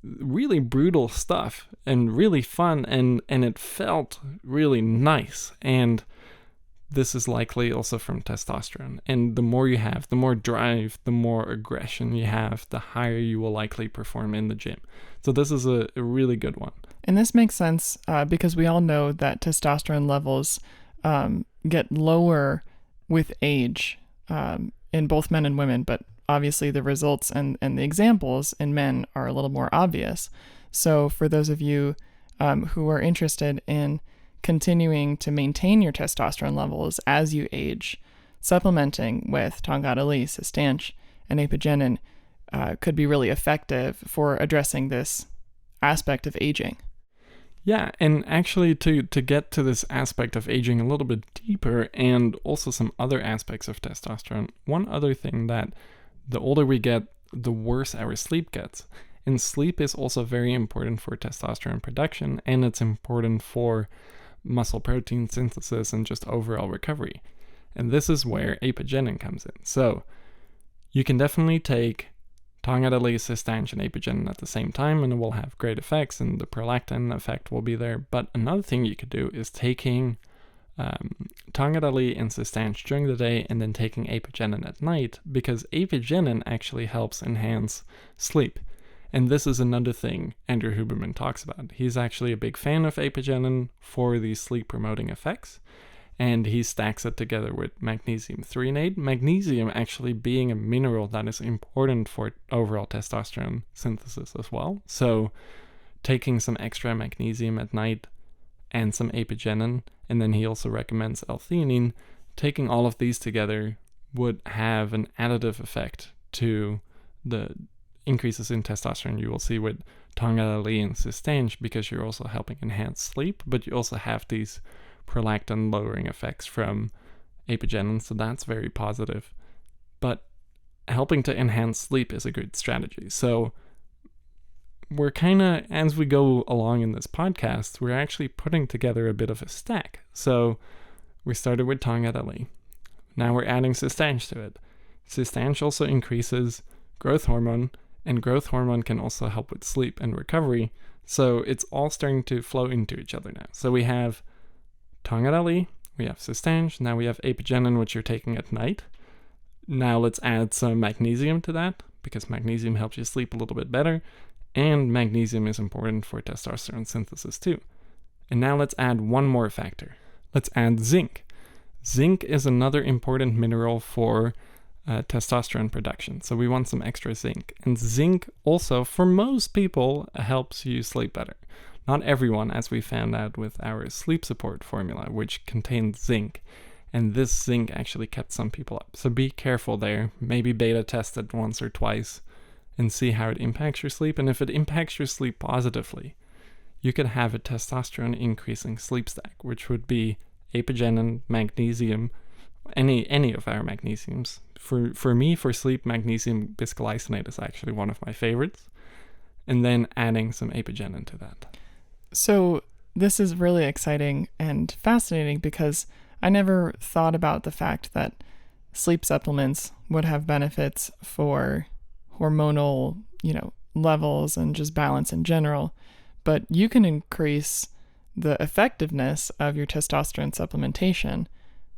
really brutal stuff and really fun, and it felt really nice. And this is likely also from testosterone. And the more you have, the more drive, the more aggression you have, the higher you will likely perform in the gym. So this is a really good one. And this makes sense because we all know that testosterone levels get lower with age in both men and women, but obviously the results and the examples in men are a little more obvious. So for those of you who are interested in continuing to maintain your testosterone levels as you age, supplementing with Tongkat Ali, Cistanche, and Apigenin could be really effective for addressing this aspect of aging. Yeah, and actually to get to this aspect of aging a little bit deeper, and also some other aspects of testosterone, one other thing that the older we get, the worse our sleep gets. And sleep is also very important for testosterone production, and it's important for muscle protein synthesis and just overall recovery. And this is where Apigenin comes in. So you can definitely take Tongkat Ali, Cistanche, and Apigenin at the same time, and it will have great effects, and the Prolactin effect will be there. But another thing you could do is taking Tongkat Ali and Cistanche during the day and then taking Apigenin at night, because Apigenin actually helps enhance sleep. And this is another thing Andrew Huberman talks about. He's actually a big fan of Apigenin for these sleep-promoting effects, and he stacks it together with magnesium threonate. Magnesium actually being a mineral that is important for overall testosterone synthesis as well. So taking some extra magnesium at night and some Apigenin, and then he also recommends L-theanine, taking all of these together would have an additive effect to the increases in testosterone you will see with Tongkat Ali and Cistanche, because you're also helping enhance sleep, but you also have these prolactin lowering effects from Apigenin, so that's very positive. But helping to enhance sleep is a good strategy. So we're kind of, as we go along in this podcast, we're actually putting together a bit of a stack. So we started with Tongkat Ali. Now we're adding Cistanche to it. Cistanche also increases growth hormone, and growth hormone can also help with sleep and recovery. So it's all starting to flow into each other now. So we have Tongkat Ali, we have Cistanche, now we have Apigenin, which you're taking at night. Now let's add some magnesium to that, because magnesium helps you sleep a little bit better, and magnesium is important for testosterone synthesis too. And now let's add one more factor. Let's add zinc. Zinc is another important mineral for testosterone production, so we want some extra zinc. And zinc also, for most people, helps you sleep better. Not everyone, as we found out with our sleep support formula, which contains zinc. And this zinc actually kept some people up. So be careful there. Maybe beta test it once or twice and see how it impacts your sleep. And if it impacts your sleep positively, you could have a testosterone increasing sleep stack, which would be Apigenin, magnesium, any of our magnesiums. For me, for sleep, magnesium bisglycinate is actually one of my favorites. And then adding some Apigenin to that. So this is really exciting and fascinating, because I never thought about the fact that sleep supplements would have benefits for hormonal, levels and just balance in general. But you can increase the effectiveness of your testosterone supplementation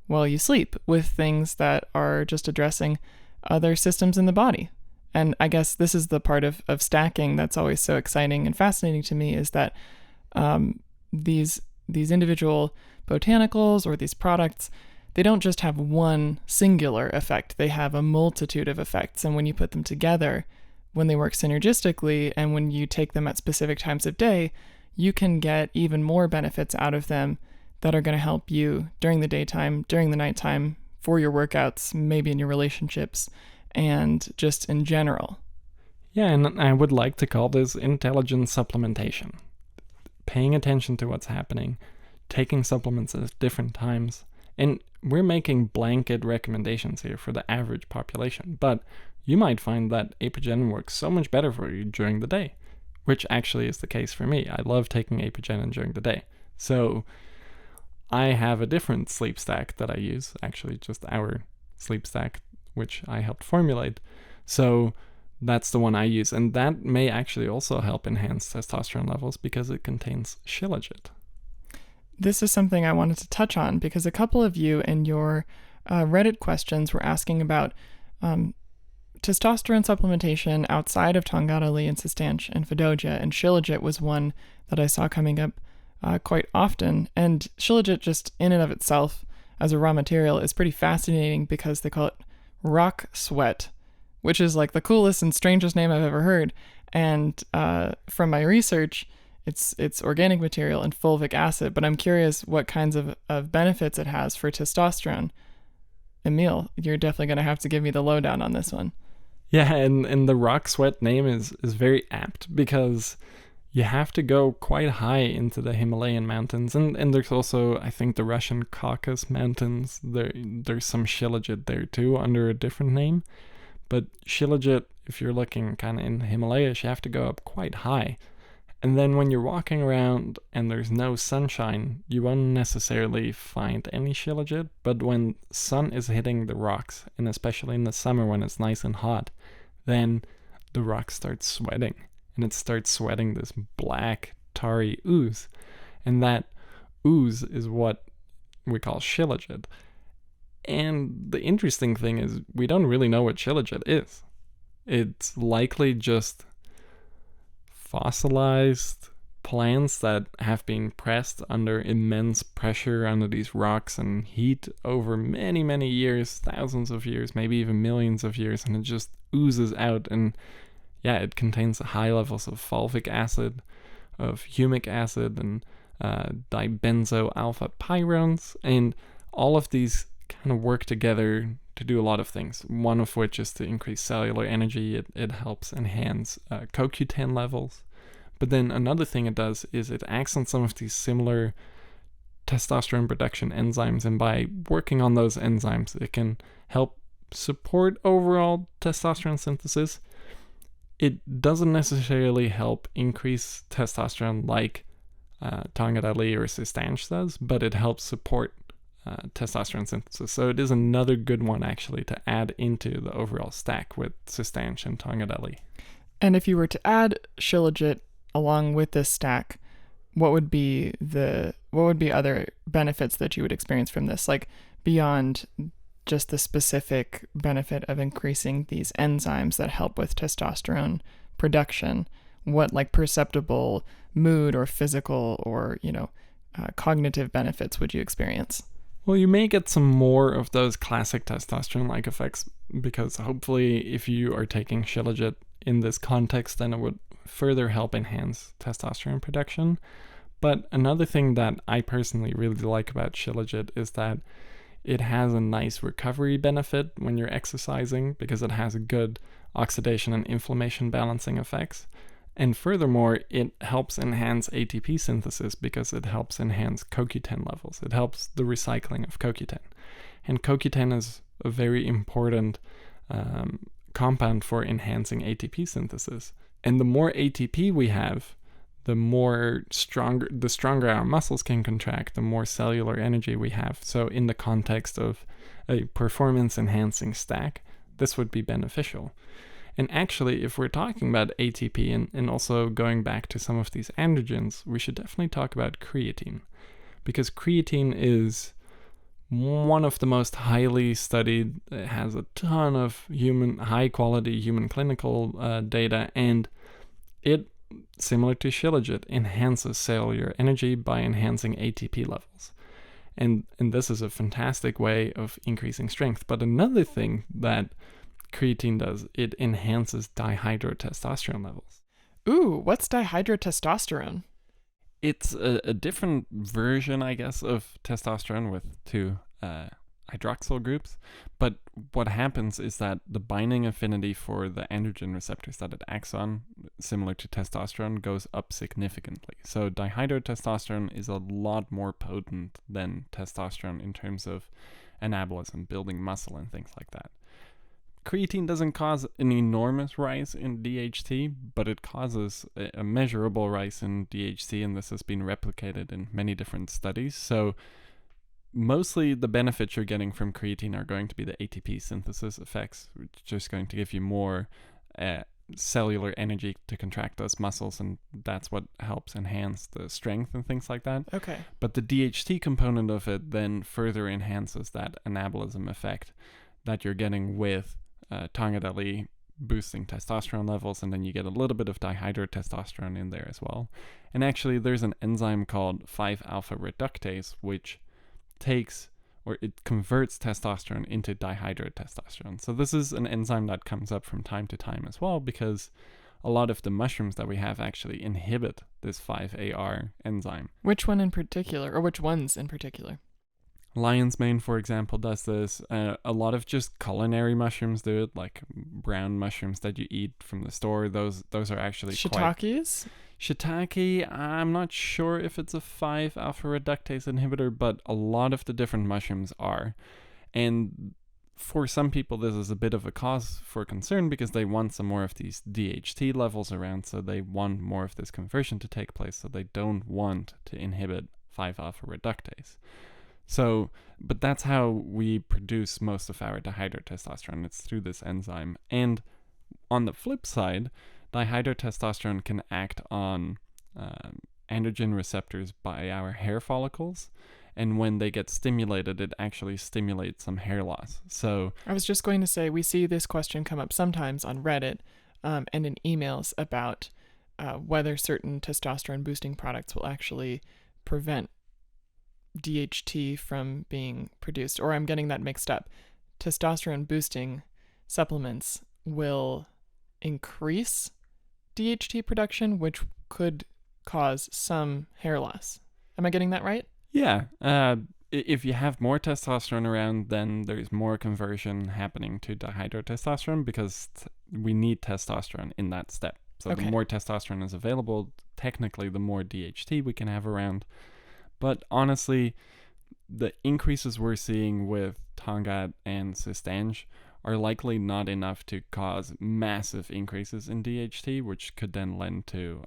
while you sleep with things that are just addressing other systems in the body. And I guess this is the part of stacking that's always so exciting and fascinating to me, is that these individual botanicals or these products, they don't just have one singular effect. They have a multitude of effects. And when you put them together, when they work synergistically, and when you take them at specific times of day, you can get even more benefits out of them that are going to help you during the daytime, during the nighttime, for your workouts, maybe in your relationships, and just in general. Yeah, and I would like to call this intelligent supplementation. Paying attention to what's happening, taking supplements at different times, and we're making blanket recommendations here for the average population, but you might find that Apigenin works so much better for you during the day, which actually is the case for me. I love taking Apigenin during the day. So I have a different sleep stack that I use, actually just our sleep stack, which I helped formulate. So that's the one I use, and that may actually also help enhance testosterone levels because it contains Shilajit. This is something I wanted to touch on because a couple of you in your Reddit questions were asking about testosterone supplementation outside of Tongkat Ali and Cistanche and Fadogia, and Shilajit was one that I saw coming up quite often. And Shilajit just in and of itself as a raw material is pretty fascinating because they call it rock sweat, which is like the coolest and strangest name I've ever heard. And from my research, it's organic material and fulvic acid, but I'm curious what kinds of benefits it has for testosterone. Emil, you're definitely going to have to give me the lowdown on this one. Yeah, and the rock sweat name is very apt because you have to go quite high into the Himalayan mountains, and there's also, I think, the Russian Caucasus mountains. There's some Shilajit there too under a different name. But Shilajit, if you're looking kind of in the Himalayas, you have to go up quite high. And then when you're walking around and there's no sunshine, you won't necessarily find any Shilajit. But when sun is hitting the rocks, and especially in the summer when it's nice and hot, then the rock starts sweating. And it starts sweating this black, tarry ooze. And that ooze is what we call Shilajit. And the interesting thing is we don't really know what Shilajit is. It's likely just fossilized plants that have been pressed under immense pressure under these rocks and heat over many, many years, thousands of years, maybe even millions of years, and it just oozes out. And yeah, it contains high levels of fulvic acid, of humic acid, and dibenzo alpha pyrones, and all of these kind of work together to do a lot of things, one of which is to increase cellular energy. It helps enhance CoQ10 levels. But then another thing it does is it acts on some of these similar testosterone production enzymes, and by working on those enzymes, it can help support overall testosterone synthesis. It doesn't necessarily help increase testosterone like Tongkat Ali or Cistanche does, but it helps support testosterone synthesis. So it is another good one actually to add into the overall stack with Cistanche and Tongkat Ali. And if you were to add Shilajit along with this stack, what would be other benefits that you would experience from this, like beyond just the specific benefit of increasing these enzymes that help with testosterone production? What like perceptible mood or physical or cognitive benefits would you experience? Well, you may get some more of those classic testosterone-like effects because hopefully if you are taking Shilajit in this context, then it would further help enhance testosterone production. But another thing that I personally really like about Shilajit is that it has a nice recovery benefit when you're exercising because it has a good oxidation and inflammation balancing effects. And furthermore, it helps enhance ATP synthesis because it helps enhance CoQ10 levels. It helps the recycling of CoQ10. And CoQ10 is a very important compound for enhancing ATP synthesis. And the more ATP we have, the stronger our muscles can contract, the more cellular energy we have. So in the context of a performance-enhancing stack, this would be beneficial. And actually, if we're talking about ATP and also going back to some of these androgens, we should definitely talk about creatine. Because creatine is one of the most highly studied. It has a ton of high-quality human clinical data, and it, similar to Shilajit, enhances cellular energy by enhancing ATP levels. And this is a fantastic way of increasing strength. But another thing that creatine does, it enhances dihydrotestosterone levels. Ooh, what's dihydrotestosterone? It's a different version, I guess, of testosterone with two hydroxyl groups. But what happens is that the binding affinity for the androgen receptors that it acts on, similar to testosterone, goes up significantly. So dihydrotestosterone is a lot more potent than testosterone in terms of anabolism, building muscle and things like that. Creatine doesn't cause an enormous rise in DHT, but it causes a measurable rise in DHT, and this has been replicated in many different studies. So mostly the benefits you're getting from creatine are going to be the ATP synthesis effects, which is just going to give you more cellular energy to contract those muscles, and that's what helps enhance the strength and things like that. Okay. But the DHT component of it then further enhances that anabolism effect that you're getting with Tongkat Ali boosting testosterone levels, and then you get a little bit of dihydrotestosterone in there as well. And actually there's an enzyme called 5-alpha reductase which it converts testosterone into dihydrotestosterone. So this is an enzyme that comes up from time to time as well, because a lot of the mushrooms that we have actually inhibit this 5-AR enzyme. Which one in particular, or which ones in particular? Lion's mane, for example, does this. A lot of just culinary mushrooms do it, like brown mushrooms that you eat from the store. Those are actually Shiitakes? Shiitake, I'm not sure if it's a 5-alpha reductase inhibitor, but a lot of the different mushrooms are. And for some people, this is a bit of a cause for concern because they want some more of these DHT levels around, so they want more of this conversion to take place, so they don't want to inhibit 5-alpha reductase. So, but that's how we produce most of our dihydrotestosterone. It's through this enzyme. And on the flip side, dihydrotestosterone can act on androgen receptors by our hair follicles. And when they get stimulated, it actually stimulates some hair loss. So I was just going to say, we see this question come up sometimes on Reddit and in emails about whether certain testosterone boosting products will actually prevent DHT from being produced, or I'm getting that mixed up. Testosterone boosting supplements will increase DHT production, which could cause some hair loss. Am I getting that right? Yeah. If you have more testosterone around, then there's more conversion happening to dihydrotestosterone because we need testosterone in that step. So Okay. The more testosterone is available, technically the more DHT we can have around. But honestly, the increases we're seeing with Tongkat and Cistanche are likely not enough to cause massive increases in DHT, which could then lend to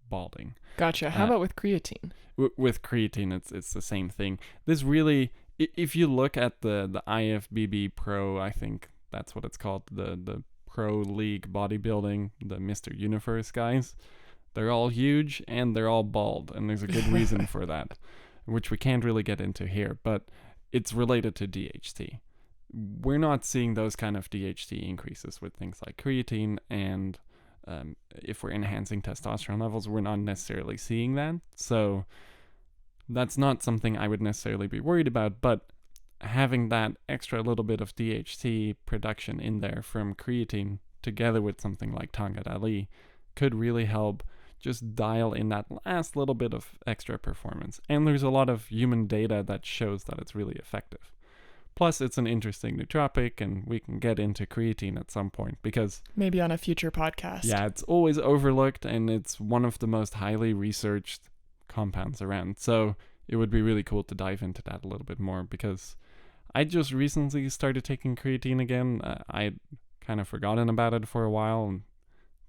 balding. Gotcha. How about with creatine? With creatine, it's the same thing. This really, if you look at the IFBB Pro, I think that's what it's called, the Pro League bodybuilding, the Mr. Universe guys, they're all huge and they're all bald, and there's a good reason for that, which we can't really get into here, but it's related to DHT. We're not seeing those kind of DHT increases with things like creatine, and if we're enhancing testosterone levels, we're not necessarily seeing that. So that's not something I would necessarily be worried about, but having that extra little bit of DHT production in there from creatine together with something like Tongkat Ali could really help just dial in that last little bit of extra performance. And there's a lot of human data that shows that it's really effective. Plus, it's an interesting nootropic, and we can get into creatine at some point because Maybe on a future podcast. yeah, it's always overlooked, and it's one of the most highly researched compounds around. So it would be really cool to dive into that a little bit more because I just recently started taking creatine again. I'd kind of forgotten about it for a while, and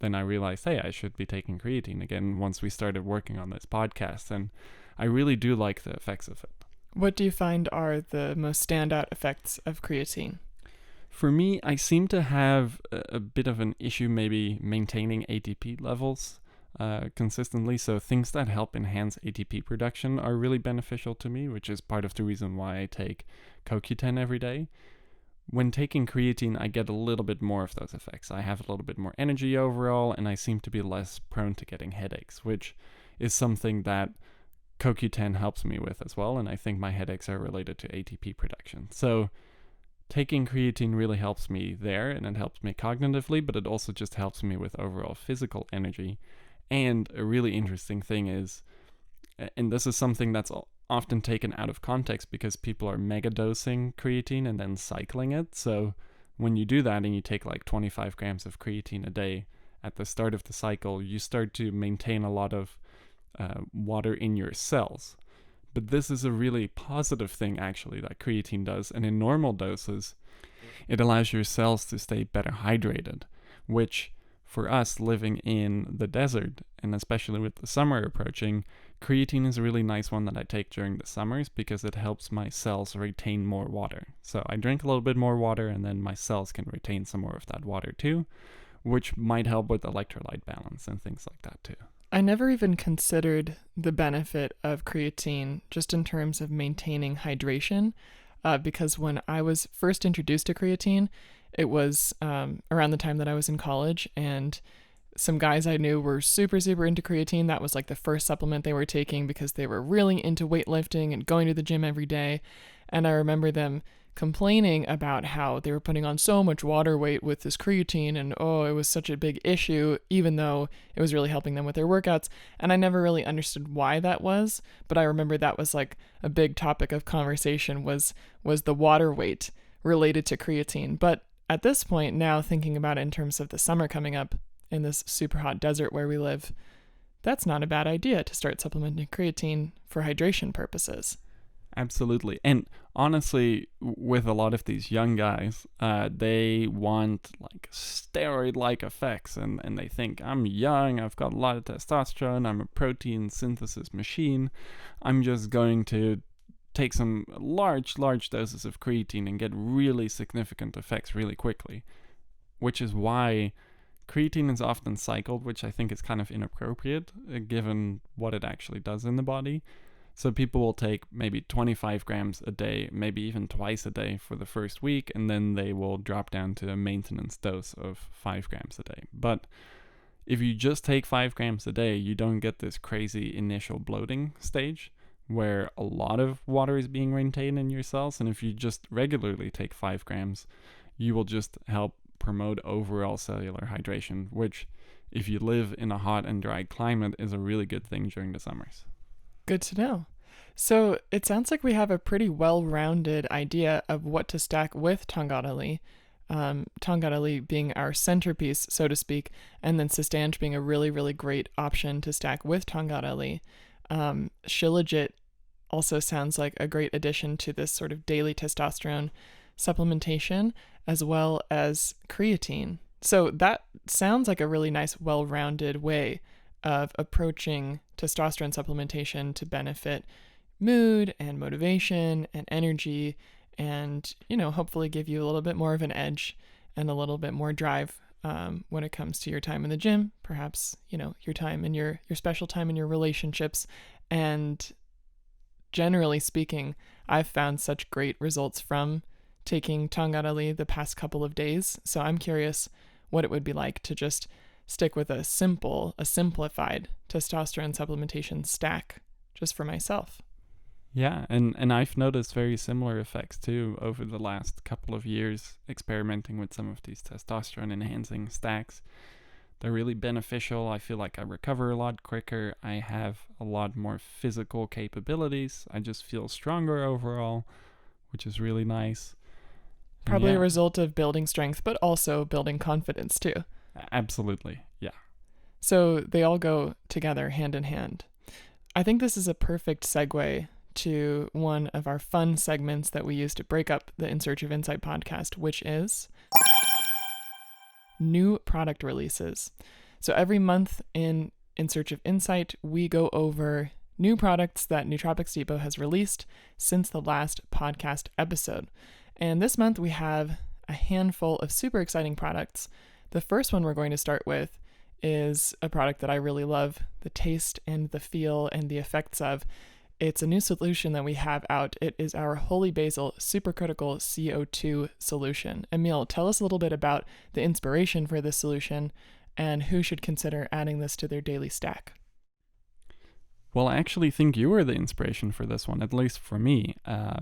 then I realized, hey, I should be taking creatine again once we started working on this podcast, and I really do like the effects of it. What do you find are the most standout effects of creatine? For me, I seem to have a bit of an issue maybe maintaining ATP levels consistently, so things that help enhance ATP production are really beneficial to me, which is part of the reason why I take CoQ10 every day. When taking creatine, I get a little bit more of those effects. I have a little bit more energy overall, and I seem to be less prone to getting headaches, which is something that CoQ10 helps me with as well, and I think my headaches are related to ATP production. So taking creatine really helps me there, and it helps me cognitively, but it also just helps me with overall physical energy. And a really interesting thing is, and this is something that's often taken out of context because people are mega dosing creatine and then cycling it. So when you do that and you take like 25 grams of creatine a day at the start of the cycle, you start to maintain a lot of water in your cells. But this is a really positive thing, actually, that creatine does. And in normal doses, it allows your cells to stay better hydrated, which for us living in the desert, and especially with the summer approaching, creatine is a really nice one that I take during the summers because it helps my cells retain more water. So I drink a little bit more water, and then my cells can retain some more of that water too, which might help with electrolyte balance and things like that too. I never even considered the benefit of creatine just in terms of maintaining hydration, because when I was first introduced to creatine, it was around the time that I was in college, and some guys I knew were super, super into creatine. That was like the first supplement they were taking because they were really into weightlifting and going to the gym every day. And I remember them complaining about how they were putting on so much water weight with this creatine, and it was such a big issue, even though it was really helping them with their workouts. And I never really understood why that was, but I remember that was like a big topic of conversation was the water weight related to creatine. But at this point now, thinking about it in terms of the summer coming up in this super hot desert where we live, that's not a bad idea to start supplementing creatine for hydration purposes. Absolutely. And honestly, with a lot of these young guys, they want like steroid-like effects, and they think, I'm young, I've got a lot of testosterone, I'm a protein synthesis machine, I'm just going to take some large doses of creatine and get really significant effects really quickly, which is why creatine is often cycled, which I think is kind of inappropriate given what it actually does in the body. So people will take maybe 25 grams a day, maybe even twice a day for the first week, and then they will drop down to a maintenance dose of 5 grams a day. But if you just take 5 grams a day, you don't get this crazy initial bloating stage where a lot of water is being retained in your cells. And if you just regularly take 5 grams, you will just help promote overall cellular hydration, which, if you live in a hot and dry climate, is a really good thing during the summers. Good to know. So it sounds like we have a pretty well-rounded idea of what to stack with Tongkat Ali. Tongkat Ali being our centerpiece, so to speak, and then Cistanche being a really, really great option to stack with Tongkat Ali. Shilajit also sounds like a great addition to this sort of daily testosterone supplementation, as well as creatine. So that sounds like a really nice, well-rounded way of approaching testosterone supplementation to benefit mood and motivation and energy, and, hopefully give you a little bit more of an edge and a little bit more drive when it comes to your time in the gym, perhaps, your time in your special time in your relationships. And generally speaking, I've found such great results from taking Tongkat Ali the past couple of days. So I'm curious what it would be like to just stick with a simplified testosterone supplementation stack just for myself. Yeah, and I've noticed very similar effects too over the last couple of years experimenting with some of these testosterone enhancing stacks. They're really beneficial. I feel like I recover a lot quicker. I have a lot more physical capabilities. I just feel stronger overall, which is really nice. Probably a result of building strength, but also building confidence too. Absolutely, yeah. So they all go together hand in hand. I think this is a perfect segue to one of our fun segments that we use to break up the In Search of Insight podcast, which is new product releases. So every month in Search of Insight, we go over new products that Nootropics Depot has released since the last podcast episode. And this month we have a handful of super exciting products. The first one we're going to start with is a product that I really love, the taste and the feel and the effects of. It's a new solution that we have out. It is our Holy Basil Supercritical CO2 solution. Emil, tell us a little bit about the inspiration for this solution and who should consider adding this to their daily stack. Well, I actually think you were the inspiration for this one, at least for me. A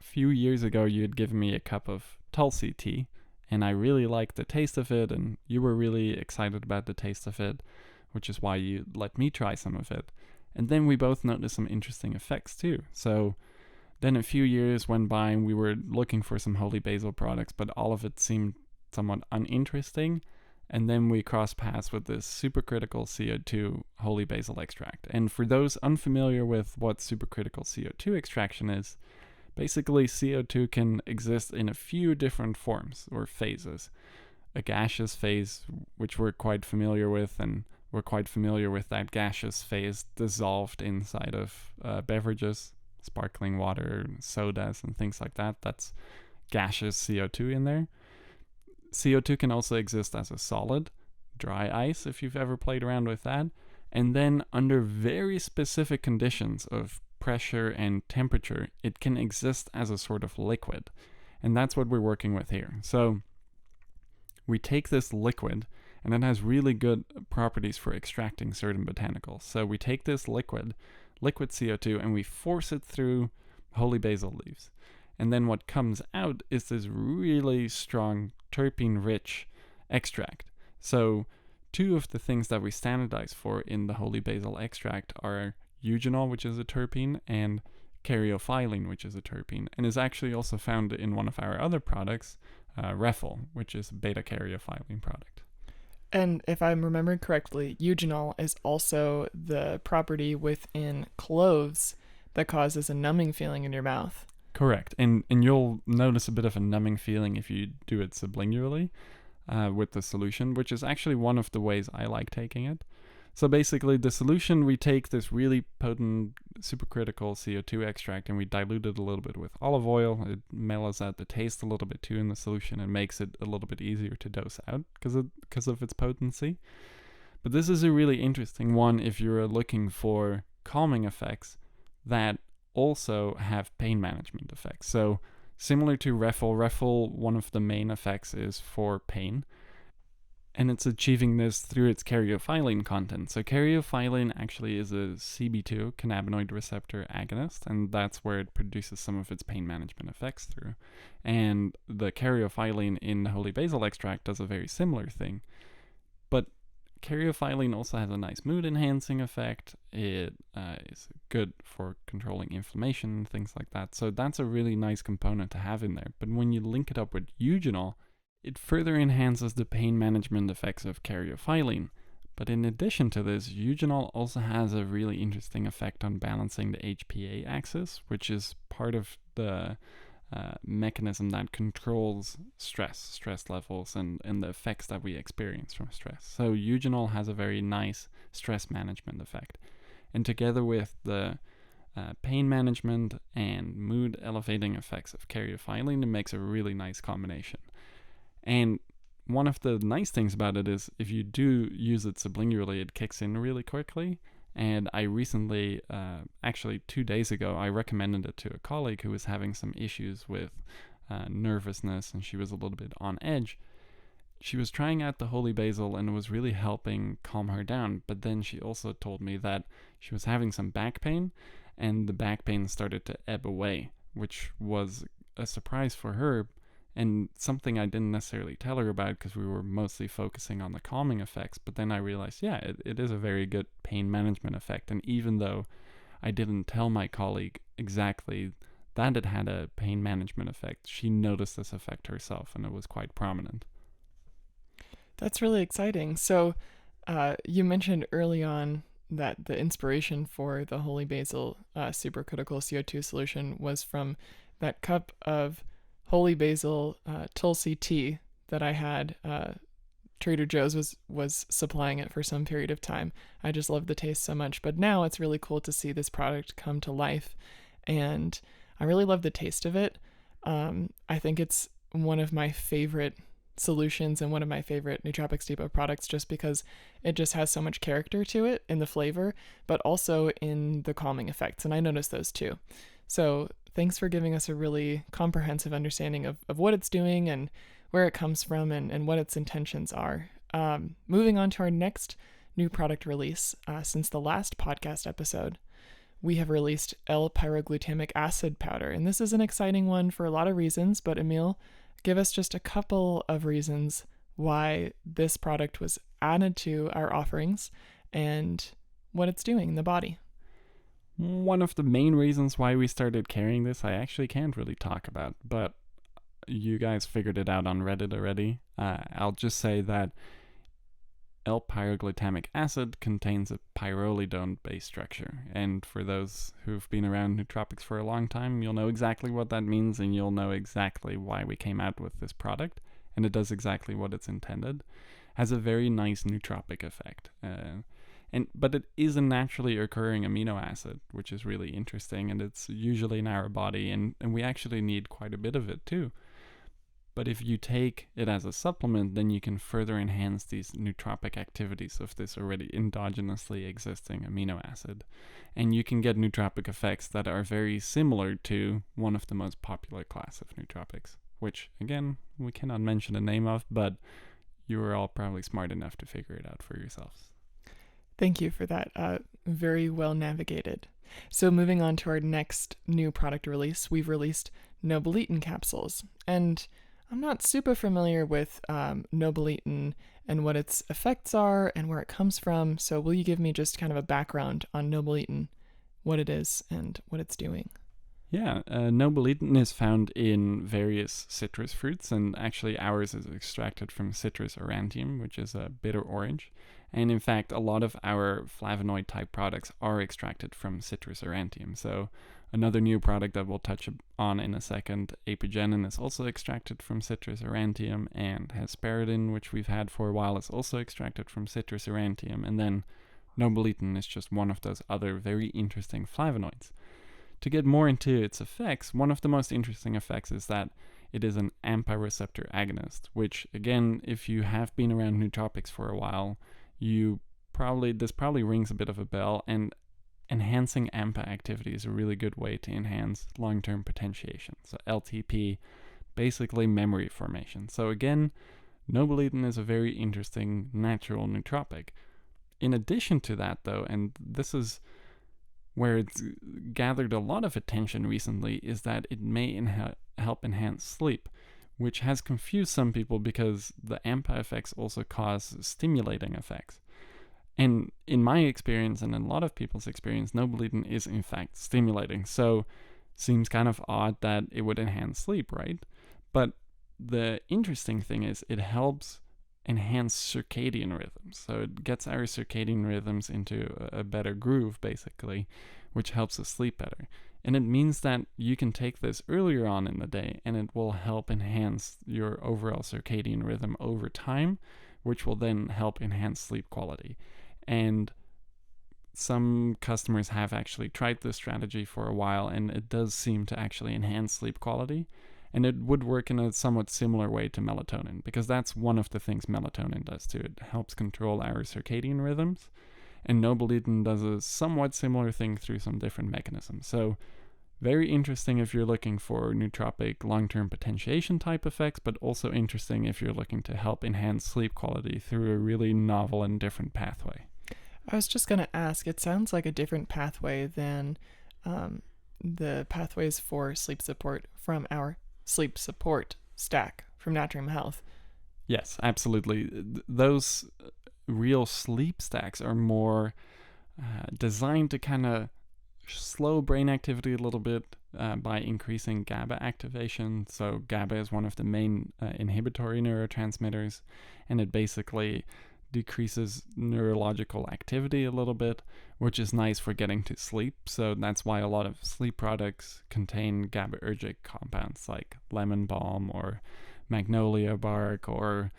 few years ago, you had given me a cup of Tulsi tea, and I really liked the taste of it, and you were really excited about the taste of it, which is why you let me try some of it. And then we both noticed some interesting effects too. So then a few years went by and we were looking for some holy basil products, but all of it seemed somewhat uninteresting. And then we crossed paths with this supercritical CO2 holy basil extract. And for those unfamiliar with what supercritical CO2 extraction is, basically CO2 can exist in a few different forms or phases. A gaseous phase, which we're quite familiar with, and we're quite familiar with that gaseous phase dissolved inside of beverages, sparkling water, sodas, and things like that. That's gaseous CO2 in there. CO2 can also exist as a solid, dry ice, if you've ever played around with that. And then under very specific conditions of pressure and temperature, it can exist as a sort of liquid. And that's what we're working with here. So we take this liquid, and it has really good properties for extracting certain botanicals. So we take this liquid CO2, and we force it through holy basil leaves. And then what comes out is this really strong terpene-rich extract. So two of the things that we standardize for in the holy basil extract are eugenol, which is a terpene, and caryophyllene, which is a terpene, and is actually also found in one of our other products, Refel, which is a beta-caryophyllene product. And if I'm remembering correctly, eugenol is also the property within cloves that causes a numbing feeling in your mouth. Correct. And you'll notice a bit of a numbing feeling if you do it sublingually with the solution, which is actually one of the ways I like taking it. So basically, the solution, we take this really potent supercritical CO2 extract and we dilute it a little bit with olive oil. It mellows out the taste a little bit too in the solution and makes it a little bit easier to dose out because of its potency. But this is a really interesting one if you're looking for calming effects that also have pain management effects. So similar to Refel, one of the main effects is for pain. And it's achieving this through its caryophyllene content. So caryophyllene actually is a CB2, cannabinoid receptor agonist, and that's where it produces some of its pain management effects through. And the caryophyllene in the holy basil extract does a very similar thing. But caryophyllene also has a nice mood-enhancing effect. It is good for controlling inflammation and things like that. So that's a really nice component to have in there. But when you link it up with eugenol, it further enhances the pain management effects of caryophyllene. But in addition to this, eugenol also has a really interesting effect on balancing the HPA axis, which is part of the mechanism that controls stress levels, and the effects that we experience from stress. So eugenol has a very nice stress management effect. And together with the pain management and mood elevating effects of caryophyllene, it makes a really nice combination. And one of the nice things about it is if you do use it sublingually, it kicks in really quickly. And I recently, actually 2 days ago, I recommended it to a colleague who was having some issues with nervousness, and she was a little bit on edge. She was trying out the holy basil and it was really helping calm her down. But then she also told me that she was having some back pain, and the back pain started to ebb away, which was a surprise for her. And something I didn't necessarily tell her about because we were mostly focusing on the calming effects. But then I realized, yeah, it is a very good pain management effect. And even though I didn't tell my colleague exactly that it had a pain management effect, she noticed this effect herself, and it was quite prominent. That's really exciting. So you mentioned early on that the inspiration for the holy basil supercritical CO2 solution was from that cup of holy basil Tulsi tea that I had. Trader Joe's was supplying it for some period of time. I just love the taste so much. But now it's really cool to see this product come to life, and I really love the taste of it. I think it's one of my favorite solutions and one of my favorite Nootropics Depot products, just because it just has so much character to it in the flavor, but also in the calming effects. And I noticed those too. So thanks for giving us a really comprehensive understanding of what it's doing and where it comes from and what its intentions are. Moving on to our next new product release. Since the last podcast episode, we have released L-pyroglutamic acid powder. And this is an exciting one for a lot of reasons, but Emil, give us just a couple of reasons why this product was added to our offerings and what it's doing in the body. One of the main reasons why we started carrying this, I actually can't really talk about, but you guys figured it out on Reddit already. I'll just say that L-pyroglutamic acid contains a pyrrolidone-based structure, and for those who've been around nootropics for a long time, you'll know exactly what that means, and you'll know exactly why we came out with this product, and it does exactly what it's intended. Has a very nice nootropic effect, but it is a naturally occurring amino acid, which is really interesting, and it's usually in our body, and we actually need quite a bit of it too. But if you take it as a supplement, then you can further enhance these nootropic activities of this already endogenously existing amino acid. And you can get nootropic effects that are very similar to one of the most popular class of nootropics, which, again, we cannot mention the name of, but you are all probably smart enough to figure it out for yourselves. Thank you for that. Very well navigated. So moving on to our next new product release, we've released Nobiletin capsules. And I'm not super familiar with Nobiletin and what its effects are and where it comes from. So will you give me just kind of a background on Nobiletin, what it is and what it's doing? Yeah, Nobiletin is found in various citrus fruits, and actually ours is extracted from Citrus aurantium, which is a bitter orange. And in fact, a lot of our flavonoid-type products are extracted from Citrus aurantium. So another new product that we'll touch on in a second, Apigenin, is also extracted from Citrus aurantium, and hesperidin, which we've had for a while, is also extracted from Citrus aurantium. And then Nobiletin is just one of those other very interesting flavonoids. To get more into its effects, one of the most interesting effects is that it is an AMPA receptor agonist, which, again, if you have been around nootropics for a while, this probably rings a bit of a bell, and enhancing AMPA activity is a really good way to enhance long-term potentiation. So LTP, basically memory formation. So again, Nobiletin is a very interesting natural nootropic. In addition to that, though, and this is where it's gathered a lot of attention recently, is that it may help enhance sleep, which has confused some people because the AMPA effects also cause stimulating effects. And in my experience, and in a lot of people's experience, Nobiletin is in fact stimulating. So seems kind of odd that it would enhance sleep, right? But the interesting thing is it helps enhance circadian rhythms. So it gets our circadian rhythms into a better groove, basically, which helps us sleep better. And it means that you can take this earlier on in the day, and it will help enhance your overall circadian rhythm over time, which will then help enhance sleep quality. And some customers have actually tried this strategy for a while, and it does seem to actually enhance sleep quality. And it would work in a somewhat similar way to melatonin, because that's one of the things melatonin does too. It helps control our circadian rhythms, and Nobiletin does a somewhat similar thing through some different mechanisms. So very interesting if you're looking for nootropic long-term potentiation type effects, but also interesting if you're looking to help enhance sleep quality through a really novel and different pathway. I was just going to ask, it sounds like a different pathway than the pathways for sleep support from our sleep support stack from Natrium Health. Yes, absolutely. Those real sleep stacks are more designed to kind of slow brain activity a little bit by increasing GABA activation. So GABA is one of the main inhibitory neurotransmitters, and it basically decreases neurological activity a little bit, which is nice for getting to sleep. So that's why a lot of sleep products contain GABAergic compounds like lemon balm or magnolia bark or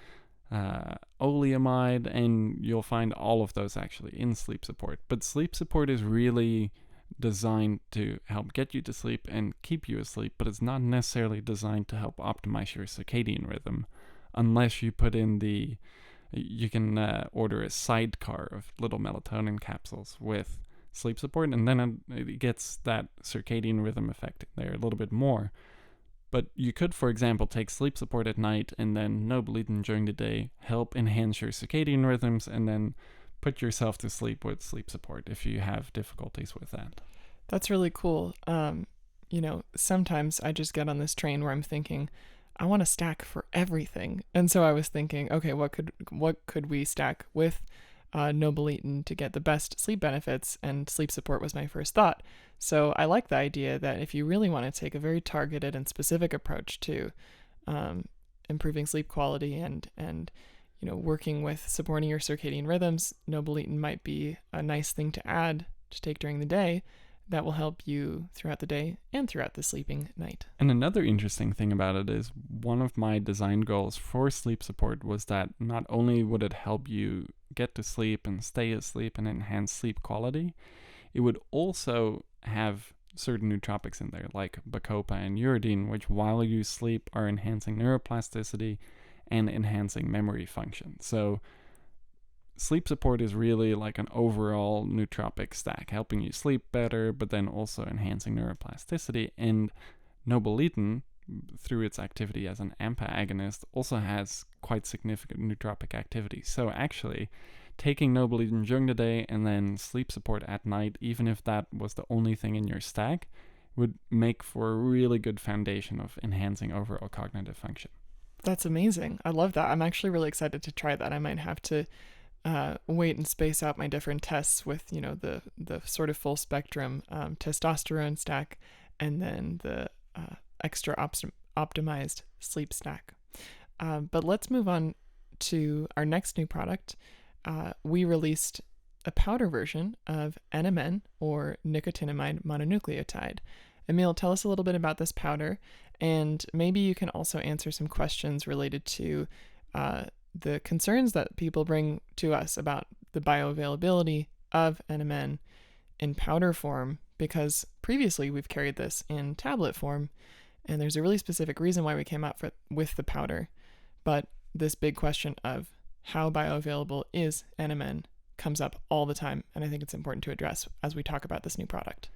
oleamide, and you'll find all of those actually in sleep support. But sleep support is really designed to help get you to sleep and keep you asleep, but it's not necessarily designed to help optimize your circadian rhythm, unless you put in you can order a sidecar of little melatonin capsules with sleep support, and then it gets that circadian rhythm effect there a little bit more. But you could, for example, take sleep support at night and then Nobiletin during the day, help enhance your circadian rhythms, and then put yourself to sleep with sleep support if you have difficulties with that. That's really cool. Sometimes I just get on this train where I'm thinking, I want to stack for everything. And so I was thinking, okay, what could we stack with Nobiletin to get the best sleep benefits, and sleep support was my first thought. So I like the idea that if you really want to take a very targeted and specific approach to improving sleep quality and working with supporting your circadian rhythms, Nobiletin might be a nice thing to add to take during the day that will help you throughout the day and throughout the sleeping night. And another interesting thing about it is one of my design goals for sleep support was that not only would it help you get to sleep and stay asleep and enhance sleep quality, it would also have certain nootropics in there like bacopa and uridine, which while you sleep are enhancing neuroplasticity and enhancing memory function. So sleep support is really like an overall nootropic stack, helping you sleep better, but then also enhancing neuroplasticity. And Nobiletin, through its activity as an AMPA agonist, also has quite significant nootropic activity. So actually, taking Nobiletin during the day and then sleep support at night, even if that was the only thing in your stack, would make for a really good foundation of enhancing overall cognitive function. That's amazing. I love that. I'm actually really excited to try that. I might have to wait and space out my different tests with, the sort of full spectrum testosterone stack and then the extra optimized sleep stack. But let's move on to our next new product. We released a powder version of NMN, or nicotinamide mononucleotide. Emil, tell us a little bit about this powder, and maybe you can also answer some questions related to the concerns that people bring to us about the bioavailability of NMN in powder form, because previously we've carried this in tablet form, and there's a really specific reason why we came out with the powder. But this big question of how bioavailable is NMN comes up all the time, and I think it's important to address as we talk about this new product.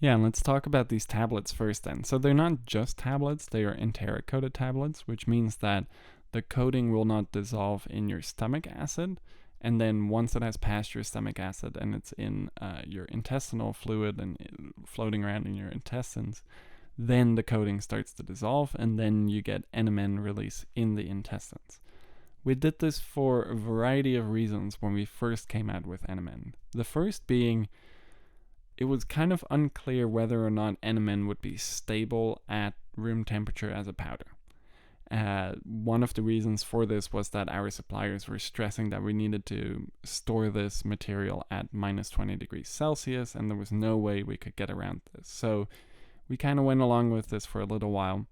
Yeah, and let's talk about these tablets first then. So they're not just tablets, they are enteric-coated tablets, which means that the coating will not dissolve in your stomach acid, and then once it has passed your stomach acid and it's in your intestinal fluid and floating around in your intestines, then the coating starts to dissolve, and then you get NMN release in the intestines. We did this for a variety of reasons when we first came out with NMN. The first being, it was kind of unclear whether or not NMN would be stable at room temperature as a powder. One of the reasons for this was that our suppliers were stressing that we needed to store this material at minus 20 degrees Celsius, and there was no way we could get around this. So we kind of went along with this for a little while.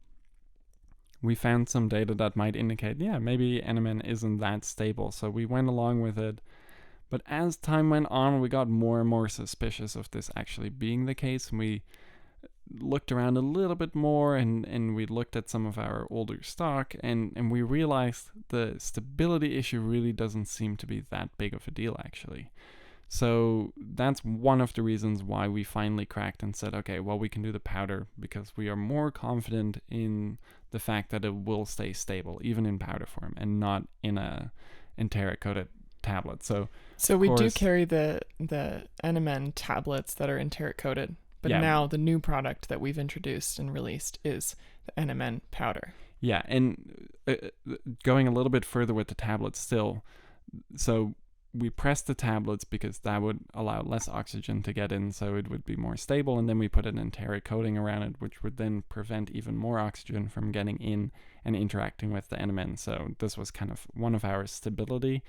We found some data that might indicate, maybe NMN isn't that stable, so we went along with it. But as time went on, we got more and more suspicious of this actually being the case, and we looked around a little bit more, and we looked at some of our older stock, and we realized the stability issue really doesn't seem to be that big of a deal, actually. So that's one of the reasons why we finally cracked and said, okay, well, we can do the powder because we are more confident in the fact that it will stay stable, even in powder form, and not in a enteric-coated tablet. So we do carry the NMN tablets that are enteric-coated, but now the new product that we've introduced and released is the NMN powder. Yeah, and going a little bit further with the tablets still, so we pressed the tablets because that would allow less oxygen to get in, so it would be more stable, and then we put an enteric coating around it, which would then prevent even more oxygen from getting in and interacting with the NMN. So this was kind of one of our stability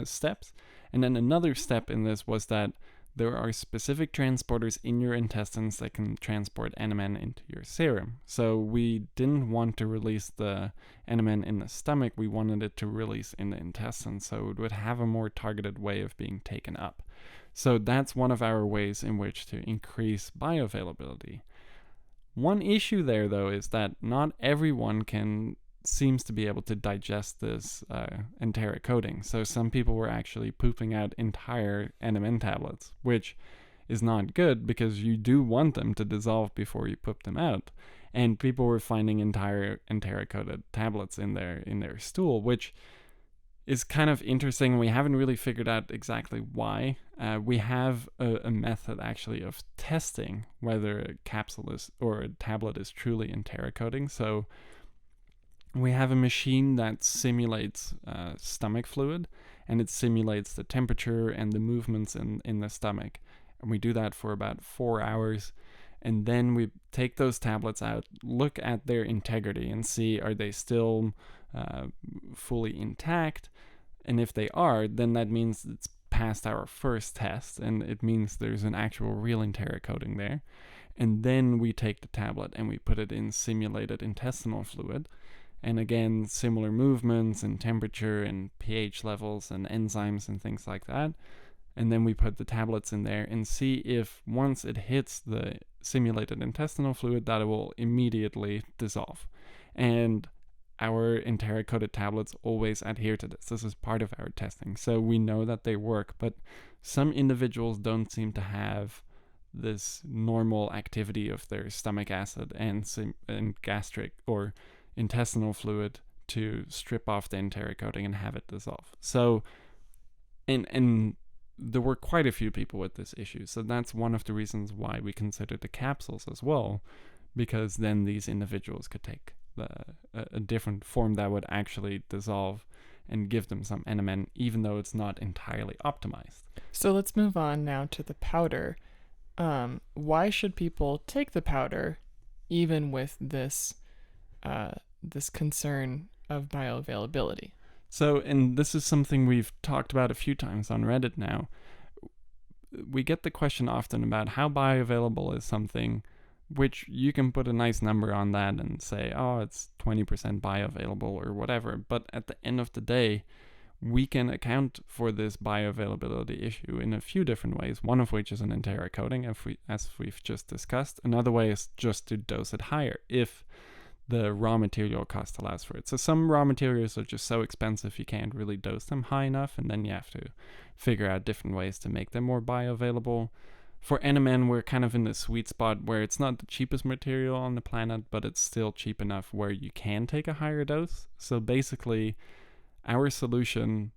steps. And then another step in this was that there are specific transporters in your intestines that can transport NMN into your serum. So we didn't want to release the NMN in the stomach, we wanted it to release in the intestines, so it would have a more targeted way of being taken up. So that's one of our ways in which to increase bioavailability. One issue there, though, is that not everyone seems to be able to digest this enteric coating. So some people were actually pooping out entire NMN tablets, which is not good because you do want them to dissolve before you poop them out. And people were finding entire enteric coated tablets in their stool, which is kind of interesting. We haven't really figured out exactly why. We have a method actually of testing whether a capsule is or a tablet is truly enteric coating. So we have a machine that simulates stomach fluid, and it simulates the temperature and the movements in the stomach. And we do that for about 4 hours. And then we take those tablets out, look at their integrity, and see, are they still fully intact? And if they are, then that means it's past our first test, and it means there's an actual real enteric coating there. And then we take the tablet and we put it in simulated intestinal fluid. And again, similar movements and temperature and pH levels and enzymes and things like that. And then we put the tablets in there and see if once it hits the simulated intestinal fluid that it will immediately dissolve. And our enteric coated tablets always adhere to this. This is part of our testing. So we know that they work, but some individuals don't seem to have this normal activity of their stomach acid and gastric or intestinal fluid to strip off the enteric coating and have it dissolve. So, and there were quite a few people with this issue. So that's one of the reasons why we considered the capsules as well, because then these individuals could take a different form that would actually dissolve and give them some NMN, even though it's not entirely optimized. So let's move on now to the powder. Why should people take the powder, even with this this concern of bioavailability? So, and this is something we've talked about a few times on Reddit now. We get the question often about how bioavailable is something, which you can put a nice number on that and say, oh, it's 20% bioavailable or whatever. But at the end of the day, we can account for this bioavailability issue in a few different ways, one of which is an enteric coating, as we've just discussed. Another way is just to dose it higher if the raw material cost allows for it. So some raw materials are just so expensive you can't really dose them high enough, and then you have to figure out different ways to make them more bioavailable. For NMN, we're kind of in the sweet spot where it's not the cheapest material on the planet, but it's still cheap enough where you can take a higher dose. So basically, our first solution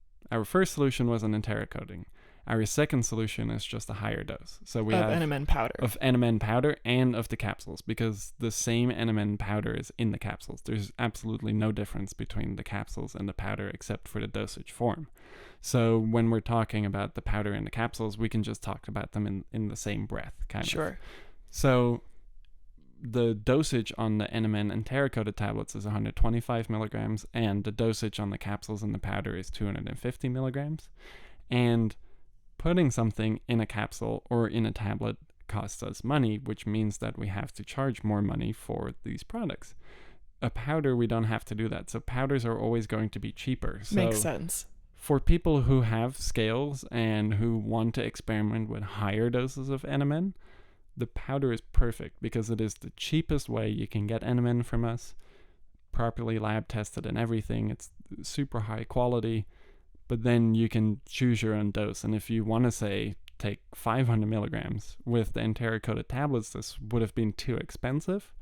was an enteric coating. Our second solution is just a higher dose. So we have NMN powder. Of NMN powder and of the capsules, because the same NMN powder is in the capsules. There's absolutely no difference between the capsules and the powder except for the dosage form. So when we're talking about the powder and the capsules, we can just talk about them in the same breath, kind of. Sure. So the dosage on the NMN enteric coated tablets is 125 milligrams, and the dosage on the capsules and the powder is 250 milligrams. And putting something in a capsule or in a tablet costs us money, which means that we have to charge more money for these products. A powder, we don't have to do that. So powders are always going to be cheaper. So makes sense. For people who have scales and who want to experiment with higher doses of NMN, the powder is perfect because it is the cheapest way you can get NMN from us, properly lab tested and everything. It's super high quality. But then you can choose your own dose. And if you want to say take 500 milligrams with the enteric coated tablets, this would have been too expensive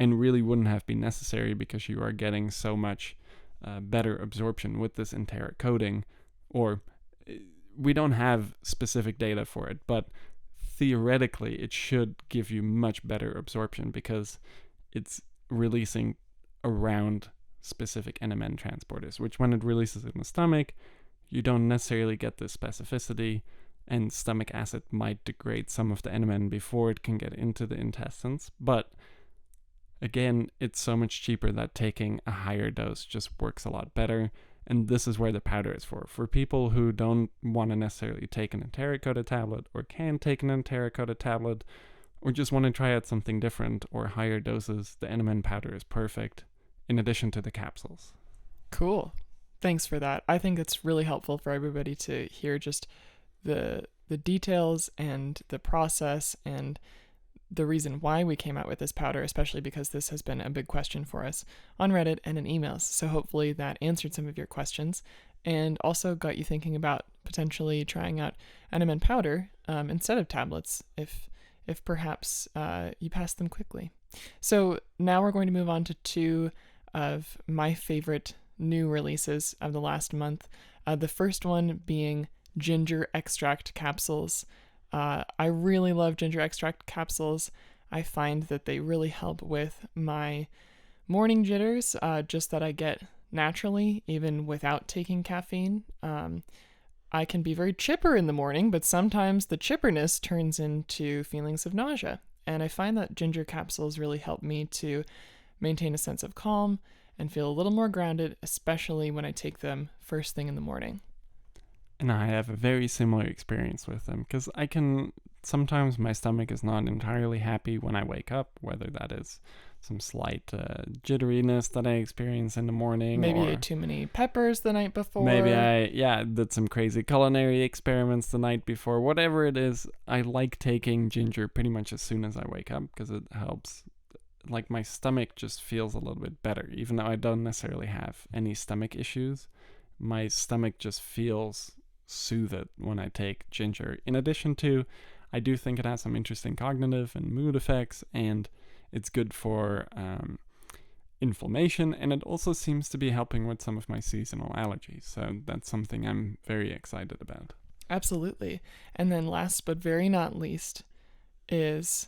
and really wouldn't have been necessary because you are getting so much better absorption with this enteric coating. Or we don't have specific data for it, but theoretically it should give you much better absorption because it's releasing around specific NMN transporters, which when it releases in the stomach, you don't necessarily get the specificity, and stomach acid might degrade some of the NMN before it can get into the intestines. But again, it's so much cheaper that taking a higher dose just works a lot better. And this is where the powder is for. For people who don't want to necessarily take an enteric coated tablet, or can take an enteric coated tablet, or just want to try out something different or higher doses, the NMN powder is perfect, in addition to the capsules. Cool. Thanks for that. I think it's really helpful for everybody to hear just the details and the process and the reason why we came out with this powder, especially because this has been a big question for us on Reddit and in emails. So hopefully that answered some of your questions and also got you thinking about potentially trying out NMN powder instead of tablets if perhaps you pass them quickly. So now we're going to move on to two of my favorite new releases of the last month. The first one being ginger extract capsules. I really love ginger extract capsules. I find that they really help with my morning jitters, just that I get naturally, even without taking caffeine. I can be very chipper in the morning, but sometimes the chipperness turns into feelings of nausea. And I find that ginger capsules really help me to maintain a sense of calm and feel a little more grounded, especially when I take them first thing in the morning. And I have a very similar experience with them because sometimes my stomach is not entirely happy when I wake up, whether that is some slight jitteriness that I experience in the morning. Maybe you ate too many peppers the night before. Maybe I did some crazy culinary experiments the night before. Whatever it is, I like taking ginger pretty much as soon as I wake up because it helps. Like my stomach just feels a little bit better. Even though I don't necessarily have any stomach issues, my stomach just feels soothed when I take ginger. In addition to, I do think it has some interesting cognitive and mood effects, and it's good for inflammation, and it also seems to be helping with some of my seasonal allergies. So that's something I'm very excited about. Absolutely. And then last but very not least is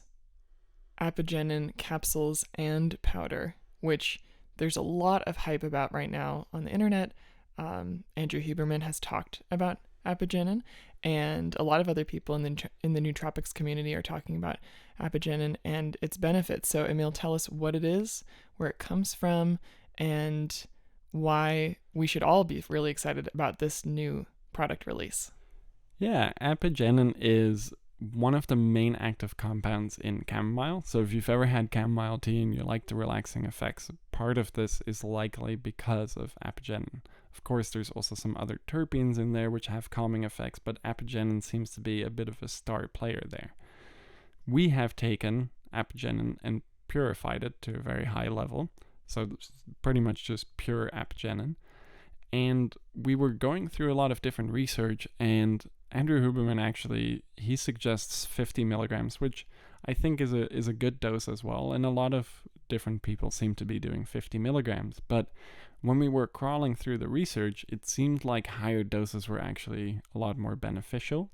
Apigenin capsules and powder, which there's a lot of hype about right now on the internet. Andrew Huberman has talked about Apigenin, and a lot of other people in the nootropics community are talking about Apigenin and its benefits. So Emil, tell us what it is, where it comes from, and why we should all be really excited about this new product release. Yeah, Apigenin is one of the main active compounds in chamomile. So if you've ever had chamomile tea and you like the relaxing effects, part of this is likely because of Apigenin. Of course, there's also some other terpenes in there which have calming effects, but Apigenin seems to be a bit of a star player there. We have taken Apigenin and purified it to a very high level, so pretty much just pure Apigenin. And we were going through a lot of different research, and Andrew Huberman actually, he suggests 50 milligrams, which I think is a good dose as well, and a lot of different people seem to be doing 50 milligrams. But when we were crawling through the research, it seemed like higher doses were actually a lot more beneficial,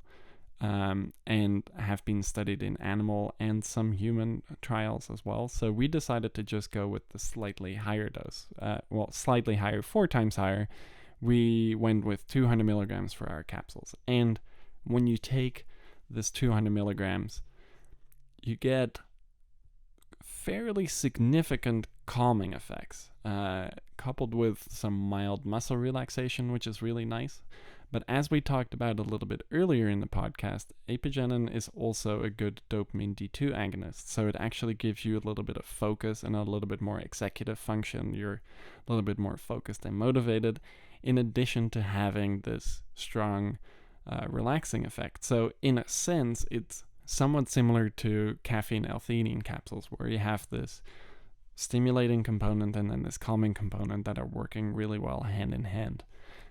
and have been studied in animal and some human trials as well. So we decided to just go with the slightly higher dose. Slightly higher, 4 times higher. We went with 200 milligrams for our capsules. And when you take this 200 milligrams, you get fairly significant calming effects, coupled with some mild muscle relaxation, which is really nice. But as we talked about a little bit earlier in the podcast, Apigenin is also a good dopamine D2 agonist. So it actually gives you a little bit of focus and a little bit more executive function. You're a little bit more focused and motivated, in addition to having this strong relaxing effect. So in a sense, it's somewhat similar to caffeine L-theanine capsules, where you have this stimulating component and then this calming component that are working really well hand in hand.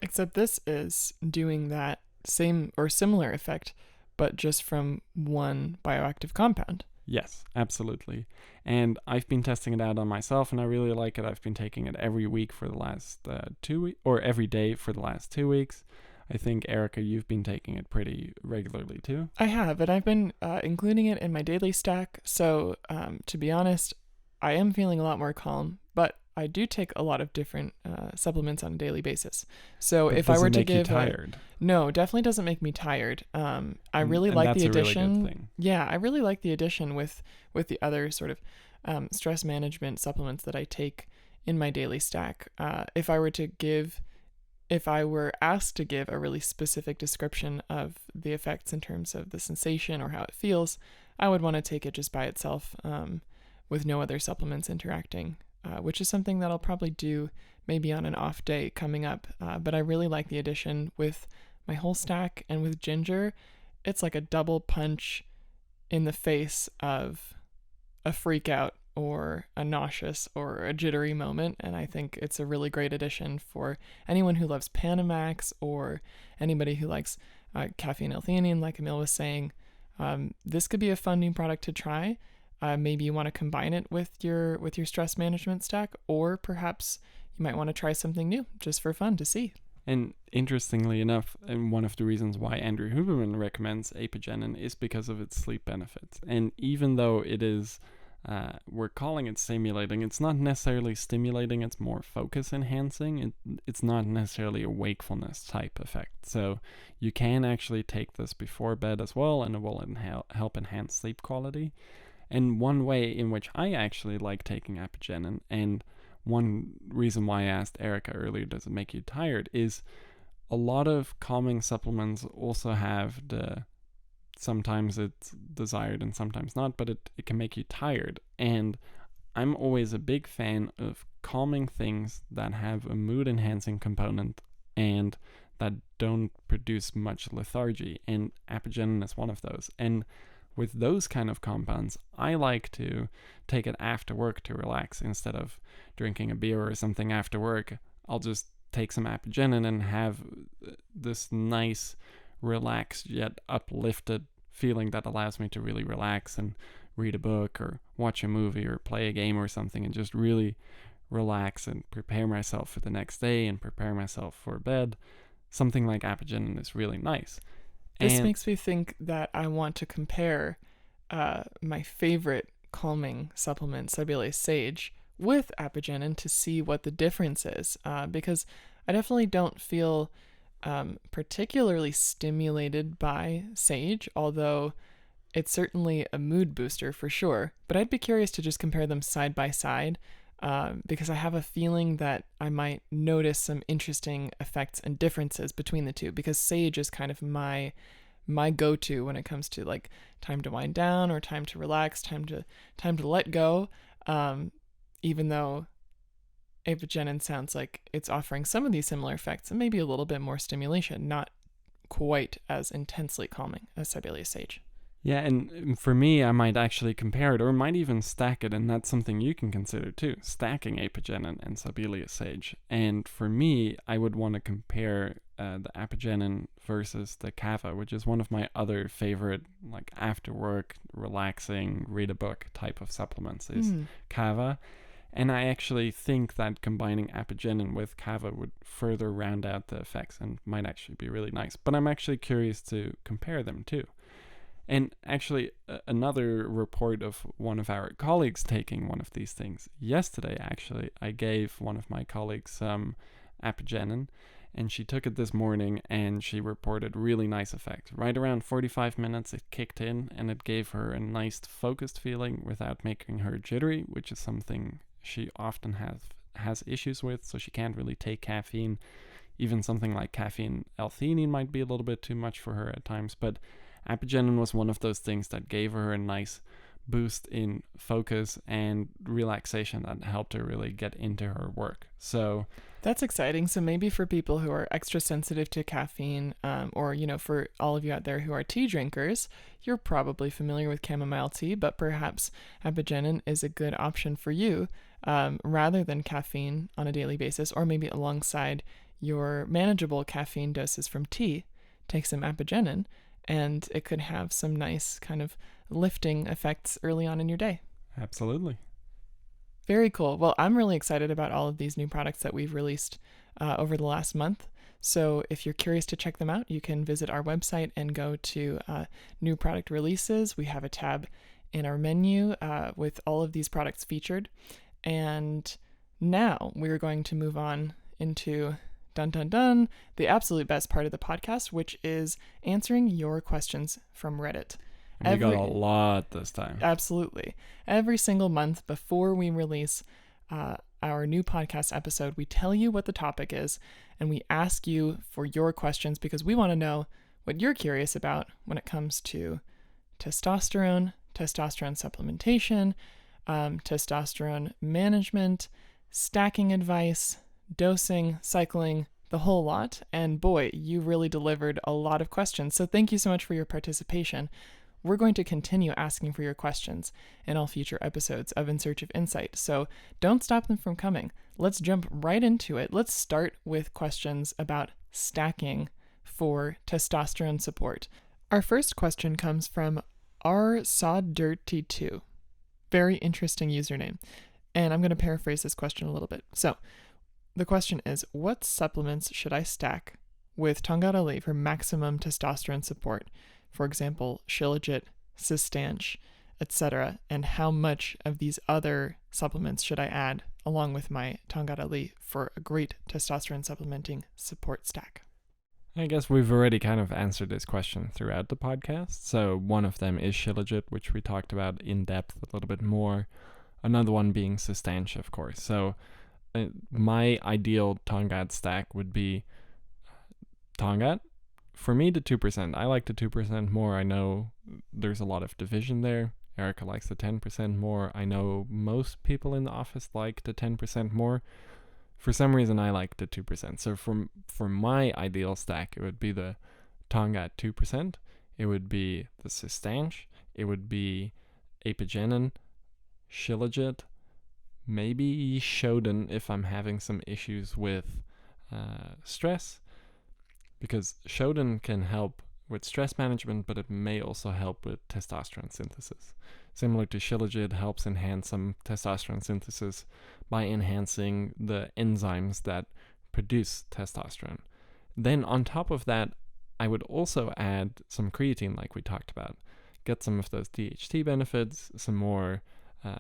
Except this is doing that same or similar effect, but just from one bioactive compound. Yes, absolutely. And I've been testing it out on myself, and I really like it. I've been taking it every week for the last 2 weeks, or every day for the last 2 weeks. I think, Erica, you've been taking it pretty regularly too. I have, and I've been including it in my daily stack. So to be honest, I am feeling a lot more calm, but I do take a lot of different supplements on a daily basis. So But if I were to give, tired? No, definitely doesn't make me tired. I really like the addition. Really good thing. Yeah, I really like the addition with the other sort of stress management supplements that I take in my daily stack. If I were asked to give a really specific description of the effects in terms of the sensation or how it feels, I would want to take it just by itself, with no other supplements interacting. Which is something that I'll probably do maybe on an off day coming up. But I really like the addition with my whole stack, and with ginger, it's like a double punch in the face of a freak out or a nauseous or a jittery moment. And I think it's a really great addition for anyone who loves Panamax or anybody who likes caffeine L-theanine, like Emil was saying. This could be a fun new product to try. Maybe you want to combine it with your stress management stack, or perhaps you might want to try something new just for fun to see. And interestingly enough, and one of the reasons why Andrew Huberman recommends Apigenin is because of its sleep benefits. And even though it is we're calling it stimulating. It's not necessarily stimulating, it's more focus enhancing. It's not necessarily a wakefulness type effect. So you can actually take this before bed as well, and it will help enhance sleep quality. And one way in which I actually like taking Apigenin, and one reason why I asked Erica earlier, does it make you tired, is a lot of calming supplements also have sometimes it's desired and sometimes not, but it can make you tired. And I'm always a big fan of calming things that have a mood enhancing component and that don't produce much lethargy. And Apigenin is one of those. And with those kind of compounds, I like to take it after work to relax. Instead of drinking a beer or something after work, I'll just take some Apigenin and have this nice, relaxed yet uplifted feeling that allows me to really relax and read a book or watch a movie or play a game or something, and just really relax and prepare myself for the next day and prepare myself for bed. Something like Apigenin is really nice. This makes me think that I want to compare my favorite calming supplement, Cellulose Sage, with Apigenin to see what the difference is, because I definitely don't feel particularly stimulated by sage, although it's certainly a mood booster for sure. But I'd be curious to just compare them side by side, because I have a feeling that I might notice some interesting effects and differences between the two, because sage is kind of my go-to when it comes to like time to wind down or time to relax, time to let go, even though Apigenin sounds like it's offering some of these similar effects and maybe a little bit more stimulation, not quite as intensely calming as Cellulose Sage. Yeah, and for me, I might actually compare it, or might even stack it, and that's something you can consider too, stacking Apigenin and Cellulose Sage. And for me, I would want to compare the Apigenin versus the Kava, which is one of my other favorite, like after work, relaxing, read a book type of supplements, is Kava. And I actually think that combining Apigenin with Kava would further round out the effects and might actually be really nice. But I'm actually curious to compare them too. And actually, another report of one of our colleagues taking one of these things. Yesterday, actually, I gave one of my colleagues some Apigenin, and she took it this morning, and she reported really nice effects. Right around 45 minutes, it kicked in, and it gave her a nice focused feeling without making her jittery, which is something she often has issues with, so she can't really take caffeine. Even something like caffeine L-theanine might be a little bit too much for her at times, but Apigenin was one of those things that gave her a nice boost in focus and relaxation that helped her really get into her work. So that's exciting. So maybe for people who are extra sensitive to caffeine, or, you know, for all of you out there who are tea drinkers, you're probably familiar with chamomile tea, but perhaps Apigenin is a good option for you, rather than caffeine on a daily basis, or maybe alongside your manageable caffeine doses from tea. Take some Apigenin, and it could have some nice kind of lifting effects early on in your day. Absolutely. Very cool. Well, I'm really excited about all of these new products that we've released over the last month. So if you're curious to check them out, you can visit our website and go to new product releases. We have a tab in our menu with all of these products featured. And now we're going to move on into the absolute best part of the podcast, which is answering your questions from Reddit. We got a lot this time. Absolutely. Every single month before we release our new podcast episode, we tell you what the topic is, and we ask you for your questions because we want to know what you're curious about when it comes to testosterone, testosterone supplementation, testosterone management, stacking advice, dosing, cycling, the whole lot. And boy, you really delivered a lot of questions. So thank you so much for your participation. We're going to continue asking for your questions in all future episodes of In Search of Insight. So don't stop them from coming. Let's jump right into it. Let's start with questions about stacking for testosterone support. Our first question comes from rsawdirty2. Very interesting username. And I'm going to paraphrase this question a little bit. So the question is, what supplements should I stack with Tongkat Ali for maximum testosterone support? For example, Shilajit, Cistanche, etc.? And how much of these other supplements should I add along with my Tongkat Ali for a great testosterone supplementing support stack? I guess we've already kind of answered this question throughout the podcast. So one of them is Shilajit, which we talked about in depth a little bit more. Another one being Cistanche, of course. So my ideal Tongkat stack would be Tongkat. For me, the 2%. I like the 2% more. I know there's a lot of division there. Erica likes the 10% more. I know most people in the office like the 10% more. For some reason, I like the 2%. So for my ideal stack, it would be the Tongkat 2%. It would be the Cistanche. It would be Apigenin, Shilajit, maybe Shoden if I'm having some issues with stress, because Shoden can help with stress management, but it may also help with testosterone synthesis. Similar to Shilajit, helps enhance some testosterone synthesis by enhancing the enzymes that produce testosterone. Then on top of that, I would also add some creatine like we talked about. Get some of those DHT benefits, some more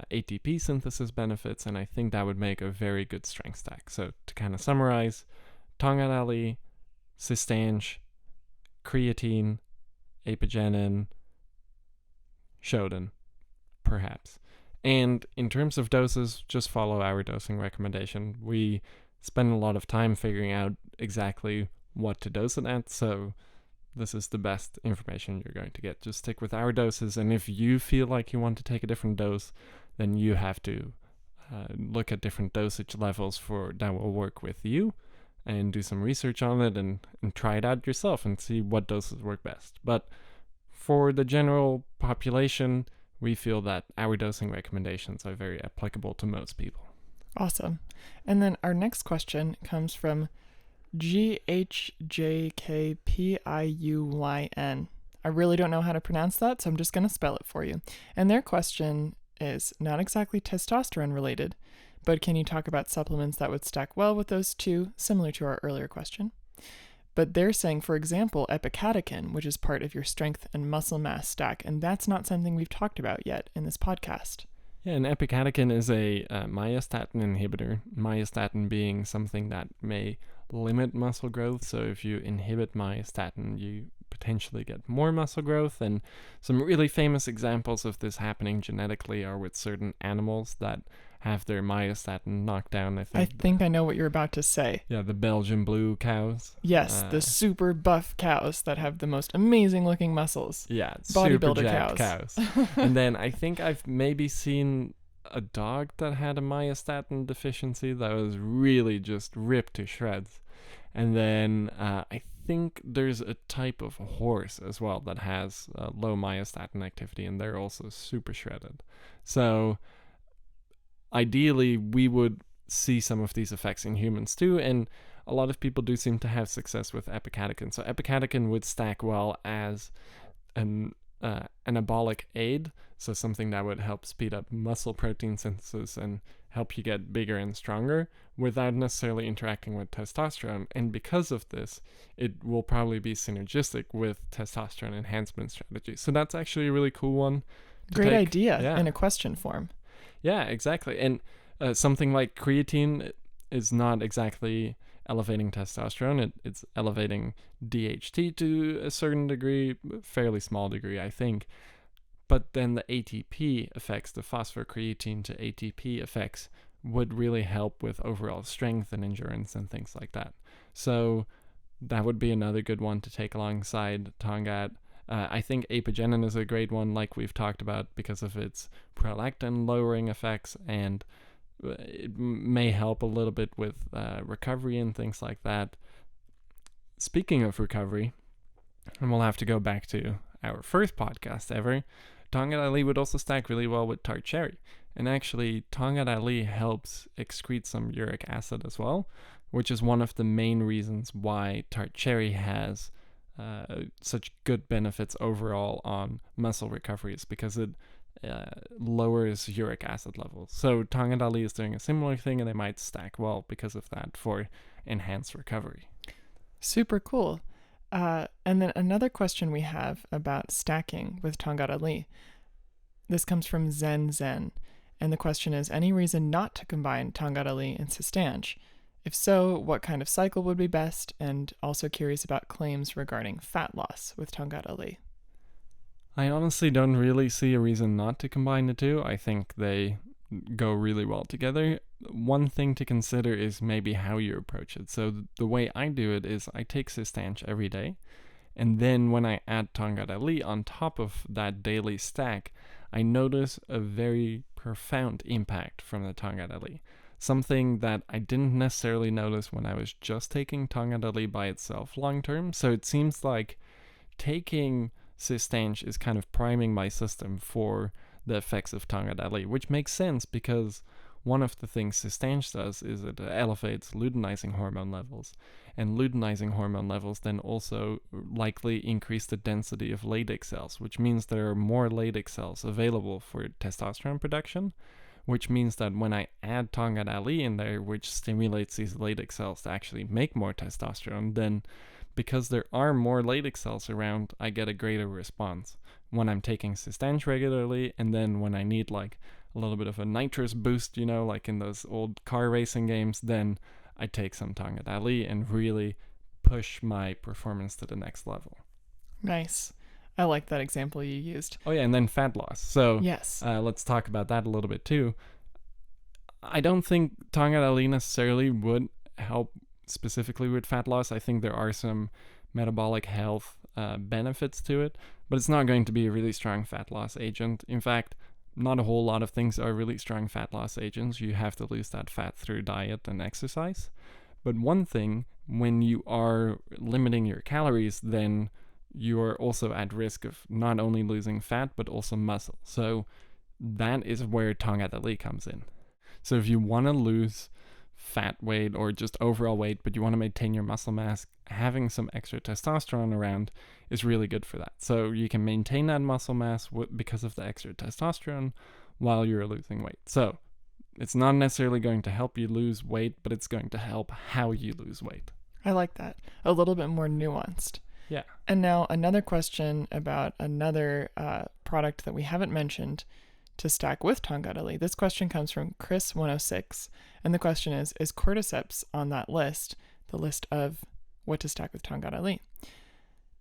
ATP synthesis benefits, and I think that would make a very good strength stack. So to kind of summarize, Tongkat Ali, Cistanche, creatine, Apigenin, Shoden, perhaps. And in terms of doses, just follow our dosing recommendation. We spend a lot of time figuring out exactly what to dose it at, so this is the best information you're going to get. Just stick with our doses, and if you feel like you want to take a different dose, then you have to look at different dosage levels that will work with you, and do some research on it and try it out yourself and see what doses work best. But for the general population, we feel that our dosing recommendations are very applicable to most people. Awesome. And then our next question comes from GHJKPIUYN. I really don't know how to pronounce that, so I'm just going to spell it for you. And their question is not exactly testosterone related, but can you talk about supplements that would stack well with those two, similar to our earlier question? But they're saying, for example, epicatechin, which is part of your strength and muscle mass stack, and that's not something we've talked about yet in this podcast. Yeah, and epicatechin is a myostatin inhibitor. Myostatin being something that may limit muscle growth. So if you inhibit myostatin, you potentially get more muscle growth. And some really famous examples of this happening genetically are with certain animals that have their myostatin knocked down. I think I know what you're about to say. Yeah, the Belgian blue cows. Yes, the super buff cows that have the most amazing looking muscles. Yeah, bodybuilder super jacked cows. And then I think I've maybe seen a dog that had a myostatin deficiency that was really just ripped to shreds. And then I think there's a type of horse as well that has low myostatin activity, and they're also super shredded. So ideally, we would see some of these effects in humans too, and a lot of people do seem to have success with epicatechin. So epicatechin would stack well as an anabolic aid, so something that would help speed up muscle protein synthesis and help you get bigger and stronger without necessarily interacting with testosterone. And because of this, it will probably be synergistic with testosterone enhancement strategies. So that's actually a really cool one. Great idea in a question form. Yeah, exactly. And something like creatine is not exactly elevating testosterone. It's elevating DHT to a certain degree, fairly small degree, I think. But then the ATP effects, the phosphocreatine to ATP effects, would really help with overall strength and endurance and things like that. So that would be another good one to take alongside Tongkat. I think Apigenin is a great one, like we've talked about, because of its prolactin lowering effects, and it may help a little bit with recovery and things like that. Speaking of recovery, and we'll have to go back to our first podcast ever, Tongkat Ali would also stack really well with tart cherry. And actually, Tongkat Ali helps excrete some uric acid as well, which is one of the main reasons why tart cherry has such good benefits overall on muscle recovery, is because it lowers uric acid levels. So Tongkat Ali is doing a similar thing, and they might stack well because of that for enhanced recovery. Super cool. And then another question we have about stacking with Tongkat Ali. This comes from Zen Zen. And the question is, any reason not to combine Tongkat Ali and Cistanche? If so, what kind of cycle would be best? And also curious about claims regarding fat loss with Tongkat Ali. I honestly don't really see a reason not to combine the two. I think they go really well together. One thing to consider is maybe how you approach it. So the way I do it is I take Cistanche every day, and then when I add Tongkat Ali on top of that daily stack, I notice a very profound impact from the Tongkat Ali. Something that I didn't necessarily notice when I was just taking Tongkat Ali by itself long term. So it seems like taking Cistanche is kind of priming my system for the effects of Tongkat Ali, which makes sense because one of the things Cistanche does is it elevates luteinizing hormone levels, and luteinizing hormone levels then also likely increase the density of Leydig cells, which means there are more Leydig cells available for testosterone production, which means that when I add Tongkat Ali in there, which stimulates these Leydig cells to actually make more testosterone, then because there are more Leydig cells around, I get a greater response when I'm taking Cistanche regularly, and then when I need like a little bit of a nitrous boost, you know, like in those old car racing games, then I take some Tongkat Ali and really push my performance to the next level. Nice. I like that example you used. Oh yeah, and then fat loss. So yes, let's talk about that a little bit too. I don't think Tongkat Ali necessarily would help specifically with fat loss. I think there are some metabolic health benefits to it, but it's not going to be a really strong fat loss agent. In fact, not a whole lot of things are really strong fat loss agents. You have to lose that fat through diet and exercise. But one thing, when you are limiting your calories, then you are also at risk of not only losing fat, but also muscle. So that is where Tongkat Ali comes in. So if you want to lose fat weight or just overall weight, but you want to maintain your muscle mass, having some extra testosterone around is really good for that. So you can maintain that muscle mass because of the extra testosterone while you're losing weight. So it's not necessarily going to help you lose weight, but it's going to help how you lose weight. I like that. A little bit more nuanced. Yeah. And now another question about another product that we haven't mentioned to stack with Tongkat Ali. This question comes from Chris106, and the question is cordyceps on that list, the list of what to stack with Tongkat Ali?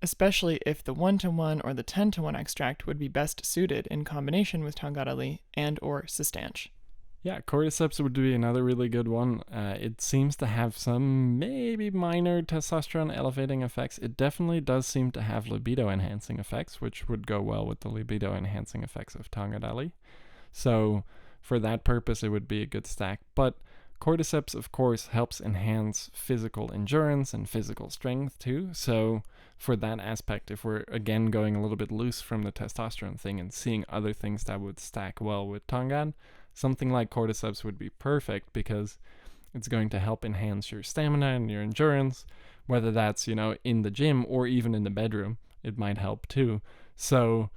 Especially if the 1-to-1 or the 10-to-1 extract would be best suited in combination with Tongkat Ali and or Cistanche. Yeah, cordyceps would be another really good one. It seems to have some maybe minor testosterone elevating effects. It definitely does seem to have libido enhancing effects, which would go well with the libido enhancing effects of Tongkat Ali. So for that purpose, it would be a good stack. But cordyceps, of course, helps enhance physical endurance and physical strength too. So for that aspect, if we're again going a little bit loose from the testosterone thing and seeing other things that would stack well with Tongkat, something like cordyceps would be perfect because it's going to help enhance your stamina and your endurance, whether that's, you know, in the gym or even in the bedroom. It might help too. So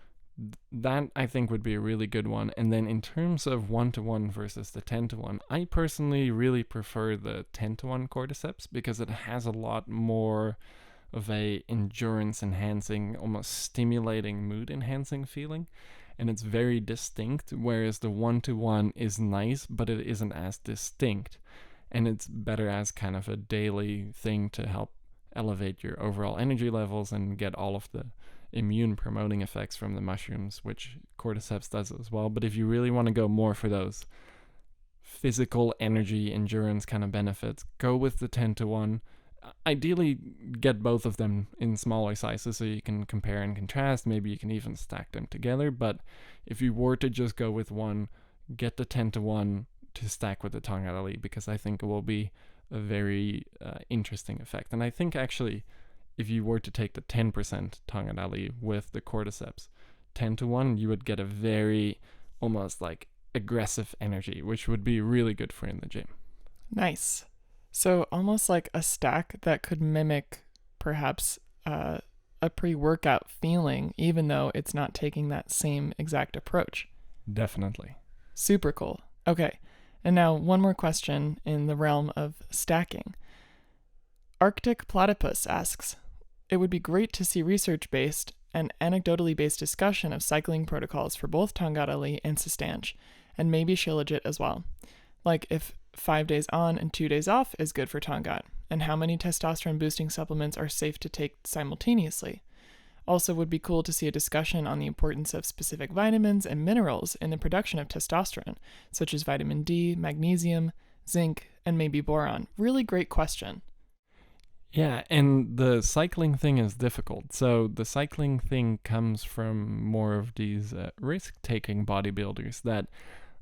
that I think would be a really good one. And then in terms of 1-to-1 versus the 10-to-1, I personally really prefer the 10-to-1 cordyceps because it has a lot more of a endurance enhancing, almost stimulating, mood enhancing feeling. And it's very distinct, whereas the 1-to-1 is nice, but it isn't as distinct. And it's better as kind of a daily thing to help elevate your overall energy levels and get all of the immune promoting effects from the mushrooms, which cordyceps does as well. But if you really want to go more for those physical energy, endurance kind of benefits, go with the 10-to-1. Ideally, get both of them in smaller sizes so you can compare and contrast. Maybe you can even stack them together. But if you were to just go with one, get the 10-to-1 to stack with the Tongkat Ali, because I think it will be a very interesting effect. And I think actually, if you were to take the 10% Tongkat Ali with the cordyceps, 10-to-1, you would get a very almost like aggressive energy, which would be really good for in the gym. Nice. So almost like a stack that could mimic perhaps a pre-workout feeling, even though it's not taking that same exact approach. Definitely. Super cool. Okay. And now one more question in the realm of stacking. Arctic Platypus asks, it would be great to see research-based an anecdotally based discussion of cycling protocols for both Tongkat Ali and Cistanche, and maybe Shilajit as well. Like if 5 days on and 2 days off is good for Tongkat, and how many testosterone boosting supplements are safe to take simultaneously. Also would be cool to see a discussion on the importance of specific vitamins and minerals in the production of testosterone, such as vitamin D, magnesium, zinc, and maybe boron. Really great question. Yeah, and the cycling thing is difficult. So the cycling thing comes from more of these risk-taking bodybuilders that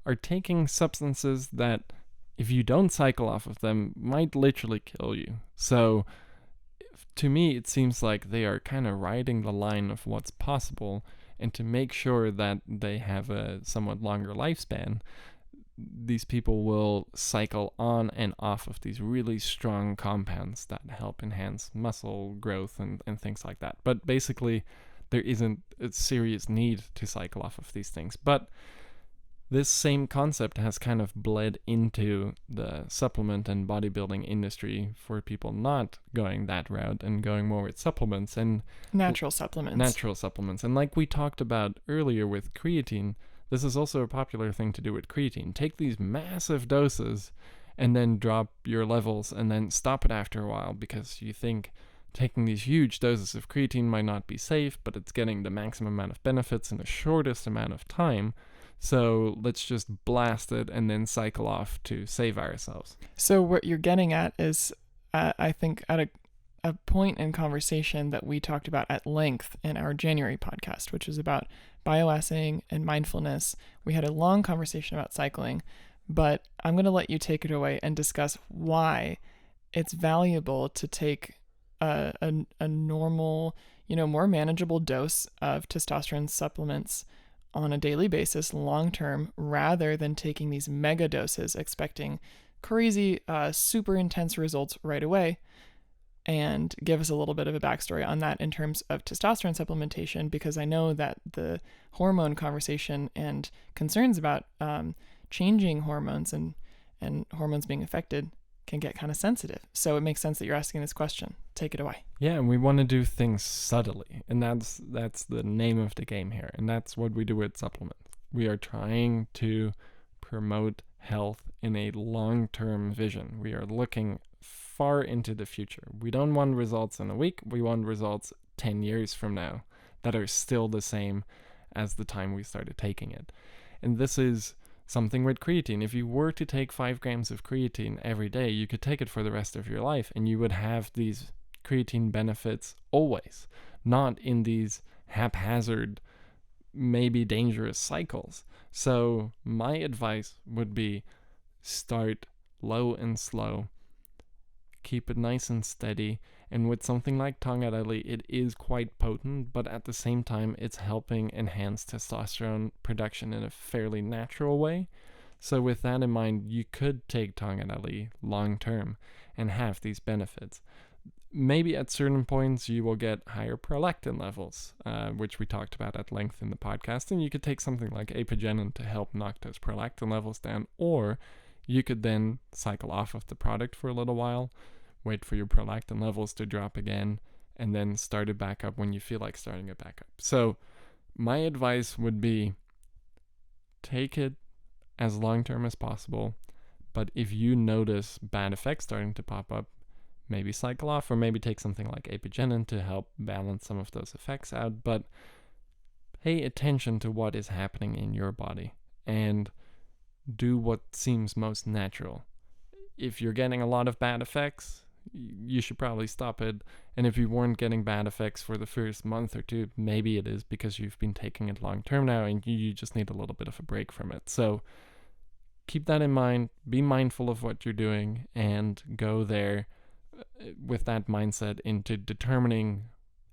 are taking substances that, if you don't cycle off of them, might literally kill you. So to me, it seems like they are kind of riding the line of what's possible, and to make sure that they have a somewhat longer lifespan, these people will cycle on and off of these really strong compounds that help enhance muscle growth and things like that. But basically, there isn't a serious need to cycle off of these things. But this same concept has kind of bled into the supplement and bodybuilding industry for people not going that route and going more with supplements and natural supplements. And like we talked about earlier with creatine, this is also a popular thing to do with creatine. Take these massive doses and then drop your levels and then stop it after a while because you think taking these huge doses of creatine might not be safe, but it's getting the maximum amount of benefits in the shortest amount of time. So let's just blast it and then cycle off to save ourselves. So what you're getting at is, I think, at a point in conversation that we talked about at length in our January podcast, which was about bioassaying and mindfulness. We had a long conversation about cycling, but I'm going to let you take it away and discuss why it's valuable to take a normal, more manageable dose of testosterone supplements on a daily basis long term, rather than taking these mega doses expecting crazy, super intense results right away. And give us a little bit of a backstory on that in terms of testosterone supplementation, because I know that the hormone conversation and concerns about changing hormones and hormones being affected can get kind of sensitive. So it makes sense that you're asking this question. Take it away. Yeah, and we want to do things subtly, and that's the name of the game here, and that's what we do with supplements. We are trying to promote health in a long-term vision. We are looking far into the future. We don't want results in a week. We want results 10 years from now that are still the same as the time we started taking it. And this is something with creatine. If you were to take 5 grams of creatine every day, you could take it for the rest of your life and you would have these creatine benefits always, not in these haphazard, maybe dangerous cycles. So my advice would be start low and slow. Keep it nice and steady, and with something like Tongkat Ali, it is quite potent, but at the same time, it's helping enhance testosterone production in a fairly natural way. So with that in mind, you could take Tongkat Ali long term and have these benefits. Maybe at certain points, you will get higher prolactin levels, which we talked about at length in the podcast, and you could take something like Apigenin to help knock those prolactin levels down, or you could then cycle off of the product for a little while, wait for your prolactin levels to drop again, and then start it back up when you feel like starting it back up. So my advice would be take it as long-term as possible, but if you notice bad effects starting to pop up, maybe cycle off, or maybe take something like Apigenin to help balance some of those effects out, but pay attention to what is happening in your body and do what seems most natural. If you're getting a lot of bad effects, you should probably stop it. And if you weren't getting bad effects for the first month or two, maybe it is because you've been taking it long term now and you just need a little bit of a break from it. So keep that in mind, be mindful of what you're doing, and go there with that mindset into determining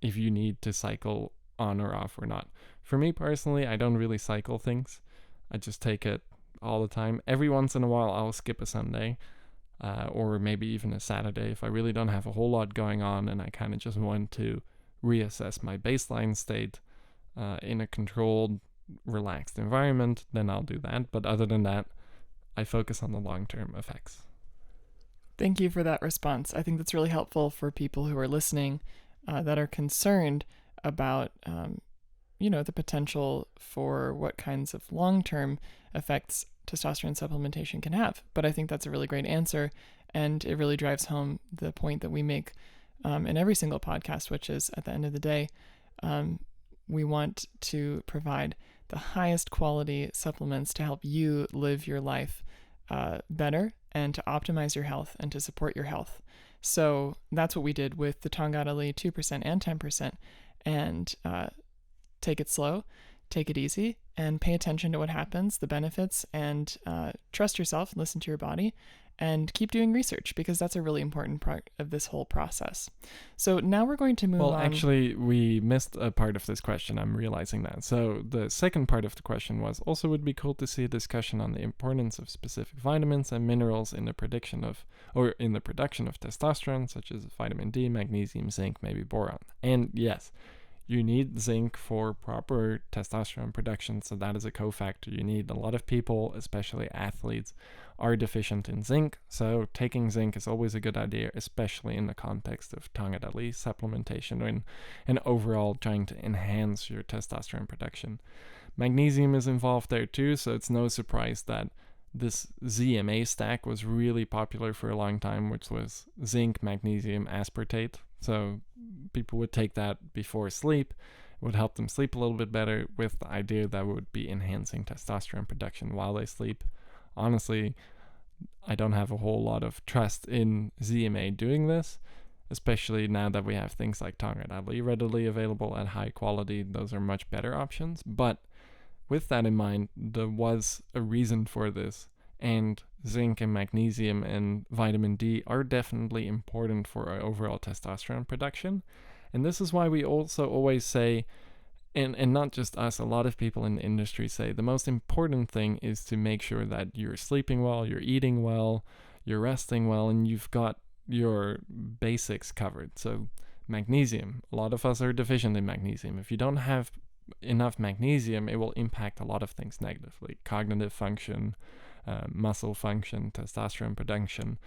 if you need to cycle on or off or not. For me personally, I don't really cycle things. I just take it all the time. Every once in a while, I'll skip a Sunday, or maybe even a Saturday if I really don't have a whole lot going on and I kind of just want to reassess my baseline state in a controlled, relaxed environment, then I'll do that. But other than that, I focus on the long-term effects. Thank you for that response. I think that's really helpful for people who are listening that are concerned about, the potential for what kinds of long-term effects testosterone supplementation can have. But I think that's a really great answer, and it really drives home the point that we make in every single podcast, which is at the end of the day, we want to provide the highest quality supplements to help you live your life better and to optimize your health and to support your health. So that's what we did with the Tongkat Ali 2% and 10%. And take it slow, take it easy, and pay attention to what happens, the benefits, and trust yourself, listen to your body, and keep doing research, because that's a really important part of this whole process. So now we're going to move on. Well, actually, we missed a part of this question. I'm realizing that. So the second part of the question was, also would be cool to see a discussion on the importance of specific vitamins and minerals in the production of testosterone, such as vitamin D, magnesium, zinc, maybe boron. And yes, you need zinc for proper testosterone production, so that is a cofactor. You need a lot of people, especially athletes, are deficient in zinc, so taking zinc is always a good idea, especially in the context of Tongkat Ali supplementation and overall trying to enhance your testosterone production. Magnesium is involved there too, so it's no surprise that this ZMA stack was really popular for a long time, which was zinc, magnesium, aspartate. So people would take that before sleep. It would help them sleep a little bit better, with the idea that it would be enhancing testosterone production while they sleep. Honestly, I don't have a whole lot of trust in ZMA doing this, especially now that we have things like Tongkat Ali readily available at high quality. Those are much better options. But with that in mind, there was a reason for this, and zinc and magnesium and vitamin D are definitely important for our overall testosterone production. And this is why we also always say, and not just us, a lot of people in the industry say the most important thing is to make sure that you're sleeping well, you're eating well, you're resting well, and you've got your basics covered. So magnesium, a lot of us are deficient in magnesium. If you don't have enough magnesium, it will impact a lot of things negatively: cognitive function, muscle function, testosterone production.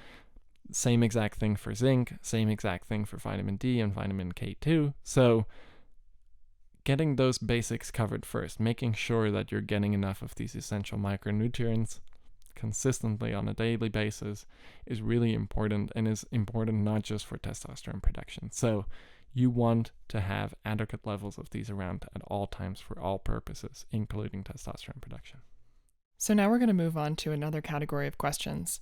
Same exact thing for zinc, same exact thing for vitamin D and vitamin K2. So getting those basics covered first, making sure that you're getting enough of these essential micronutrients consistently on a daily basis is really important, and is important not just for testosterone production. So you want to have adequate levels of these around at all times for all purposes, including testosterone production. So now we're going to move on to another category of questions.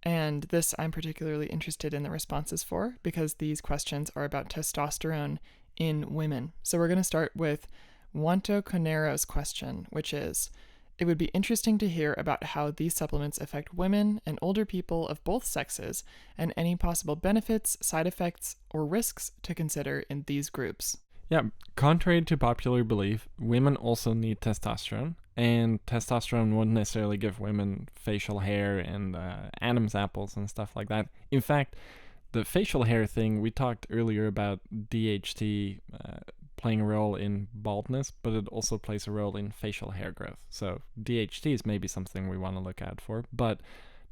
And this I'm particularly interested in the responses for, because these questions are about testosterone in women. So we're going to start with Wanto Conero's question, which is, it would be interesting to hear about how these supplements affect women and older people of both sexes, and any possible benefits, side effects, or risks to consider in these groups. Yeah, contrary to popular belief, women also need testosterone, and testosterone wouldn't necessarily give women facial hair and Adam's apples and stuff like that. In fact, the facial hair thing, we talked earlier about DHT playing a role in baldness, but it also plays a role in facial hair growth. So DHT is maybe something we want to look out for, but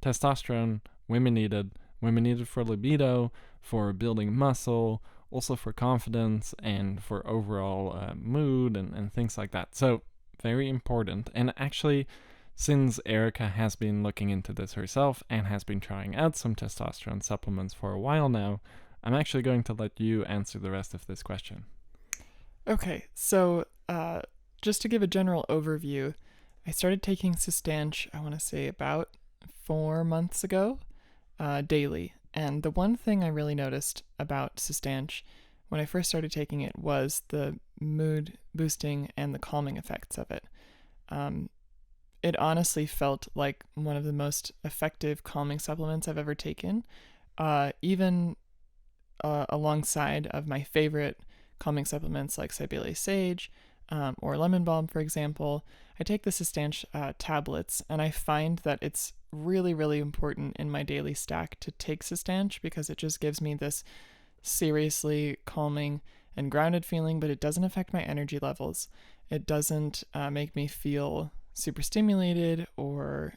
testosterone, women need it for libido, for building muscle, also for confidence, and for overall mood and things like that. So very important. And actually, since Erica has been looking into this herself and has been trying out some testosterone supplements for a while now, I'm actually going to let you answer the rest of this question. Okay, so just to give a general overview, I started taking Cistanche, I want to say about 4 months ago, daily. And the one thing I really noticed about Cistanche when I first started taking it was the mood boosting and the calming effects of it. It honestly felt like one of the most effective calming supplements I've ever taken, even alongside of my favorite calming supplements like Sibelius sage or lemon balm, for example. I take the Cistanche tablets, and I find that it's really, really important in my daily stack to take Cistanche, because it just gives me this seriously calming and grounded feeling, but it doesn't affect my energy levels. It doesn't make me feel super stimulated or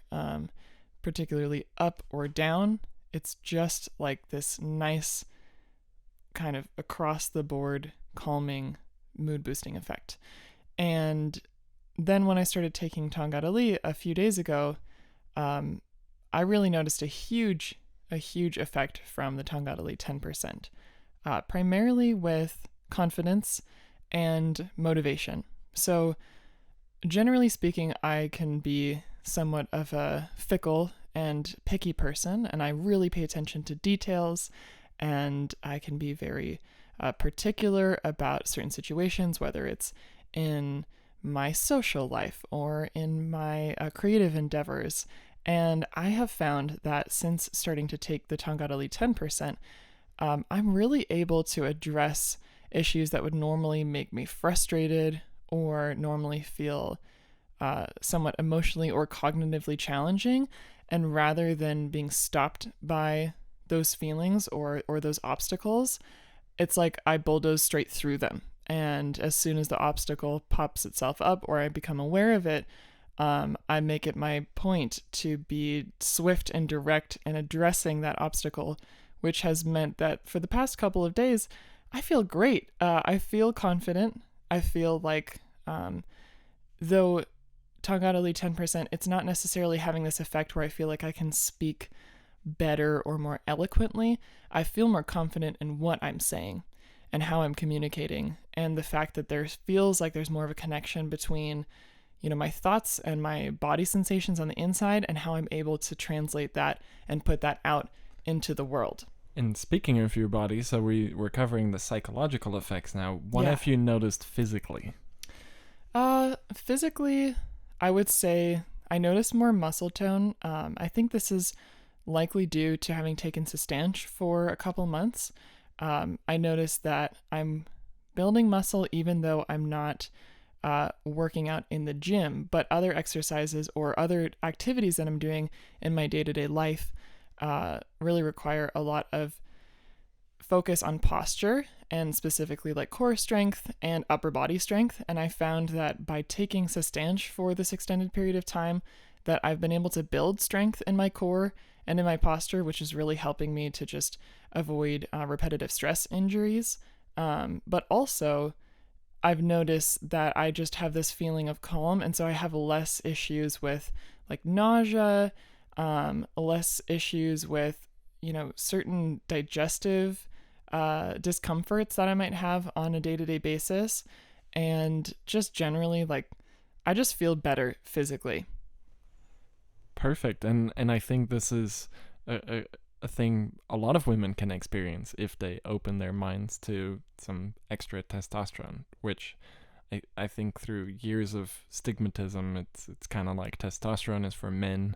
particularly up or down. It's just like this nice kind of across the board calming mood boosting effect. And then when I started taking Tongkat Ali a few days ago, I really noticed a huge effect from the Tongkat Ali 10%, primarily with confidence and motivation. So generally speaking, I can be somewhat of a fickle and picky person, and I really pay attention to details, and I can be very particular about certain situations, whether it's in my social life or in my creative endeavors. And I have found that since starting to take the Tongkat Ali 10%, I'm really able to address issues that would normally make me frustrated or normally feel somewhat emotionally or cognitively challenging. And rather than being stopped by those feelings or those obstacles, it's like I bulldoze straight through them. And as soon as the obstacle pops itself up or I become aware of it, I make it my point to be swift and direct in addressing that obstacle, which has meant that for the past couple of days, I feel great. I feel confident. I feel like, though Tongkat Ali 10%, it's not necessarily having this effect where I feel like I can speak better or more eloquently. I feel more confident in what I'm saying and how I'm communicating, and the fact that there feels like there's more of a connection between, my thoughts and my body sensations on the inside and how I'm able to translate that and put that out into the world. And speaking of your body, so we're covering the psychological effects now. What have you noticed physically? Physically, I would say I noticed more muscle tone. I think this is likely due to having taken Cistanche for a couple months. I noticed that I'm building muscle even though I'm not working out in the gym, but other exercises or other activities that I'm doing in my day-to-day life really require a lot of focus on posture and specifically like core strength and upper body strength. And I found that by taking Cistanche for this extended period of time, that I've been able to build strength in my core and in my posture, which is really helping me to just avoid repetitive stress injuries. But also, I've noticed that I just have this feeling of calm, and so I have less issues with like nausea, less issues with, certain digestive discomforts that I might have on a day-to-day basis, and just generally, like, I just feel better physically. Perfect. And I think this is a thing a lot of women can experience if they open their minds to some extra testosterone, which I think through years of stigmatism, it's kind of like testosterone is for men,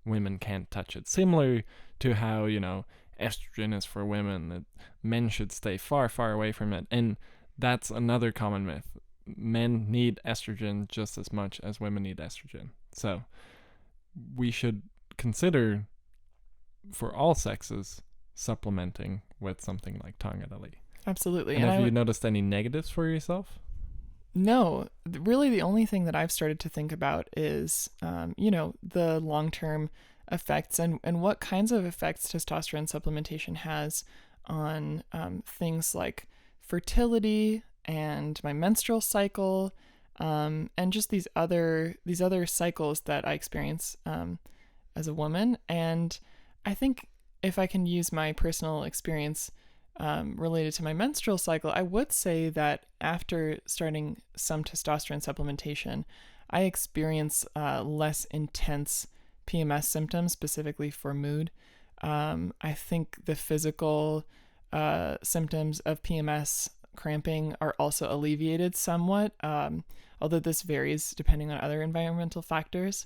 women can't touch it. Similar to how, estrogen is for women, that men should stay far, far away from it. And that's another common myth. Men need estrogen just as much as women need estrogen. So we should consider, for all sexes, supplementing with something like Tongkat Ali. Absolutely. And have you noticed any negatives for yourself? No, really the only thing that I've started to think about is, the long-term effects and what kinds of effects testosterone supplementation has on things like fertility and my menstrual cycle, and just these other cycles that I experience as a woman. And I think if I can use my personal experience related to my menstrual cycle, I would say that after starting some testosterone supplementation, I experience less intense PMS symptoms, specifically for mood. I think the physical symptoms of PMS cramping are also alleviated somewhat, although this varies depending on other environmental factors.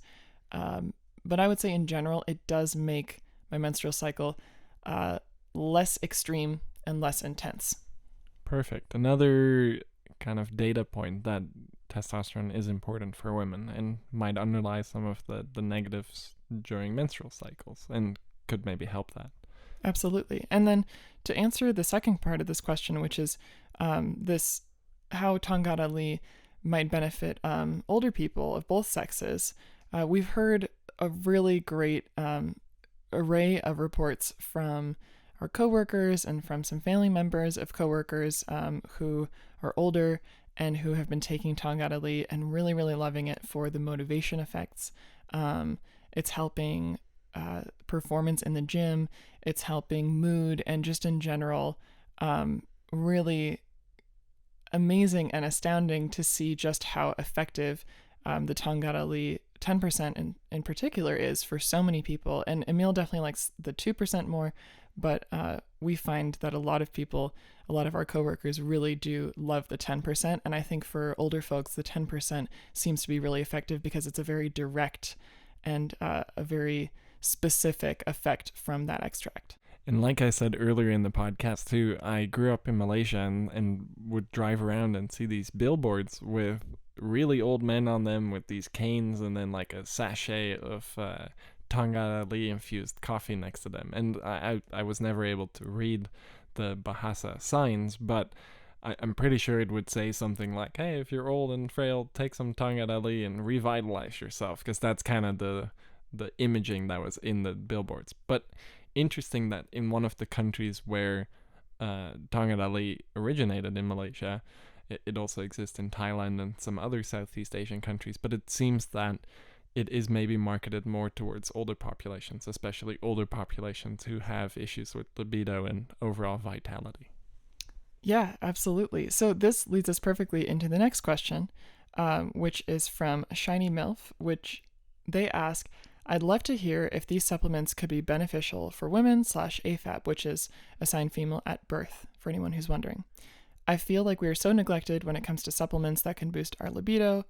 But I would say in general, it does make my menstrual cycle less extreme and less intense. Perfect. Another kind of data point that testosterone is important for women and might underlie some of the negatives during menstrual cycles and could maybe help that. Absolutely. And then to answer the second part of this question, which is how Tongkat Ali might benefit older people of both sexes, we've heard a really great array of reports from our coworkers and from some family members of coworkers who are older and who have been taking Tongkat Ali and really, really loving it for the motivation effects. It's helping performance in the gym. It's helping mood and just in general, really amazing and astounding to see just how effective the Tongkat Ali 10% in particular is for so many people. And Emil definitely likes the 2% more, but we find that a lot of people, a lot of our coworkers really do love the 10%. And I think for older folks, the 10% seems to be really effective because it's a very direct and a very specific effect from that extract. And like I said earlier in the podcast too, I grew up in Malaysia and would drive around and see these billboards with really old men on them with these canes and then like a sachet of Tongkat Ali infused coffee next to them. And I was never able to read the Bahasa signs, but I'm pretty sure it would say something like, hey, if you're old and frail, take some Tongkat Ali and revitalize yourself, because that's kind of the imaging that was in the billboards. But interesting that in one of the countries where Tongkat Ali originated in Malaysia, it also exists in Thailand and some other Southeast Asian countries, but it seems that it is maybe marketed more towards older populations, especially older populations who have issues with libido and overall vitality. Yeah, absolutely. So this leads us perfectly into the next question, which is from Shiny MILF, which they ask, I'd love to hear if these supplements could be beneficial for women /AFAB, which is assigned female at birth, for anyone who's wondering. I feel like we are so neglected when it comes to supplements that can boost our libido,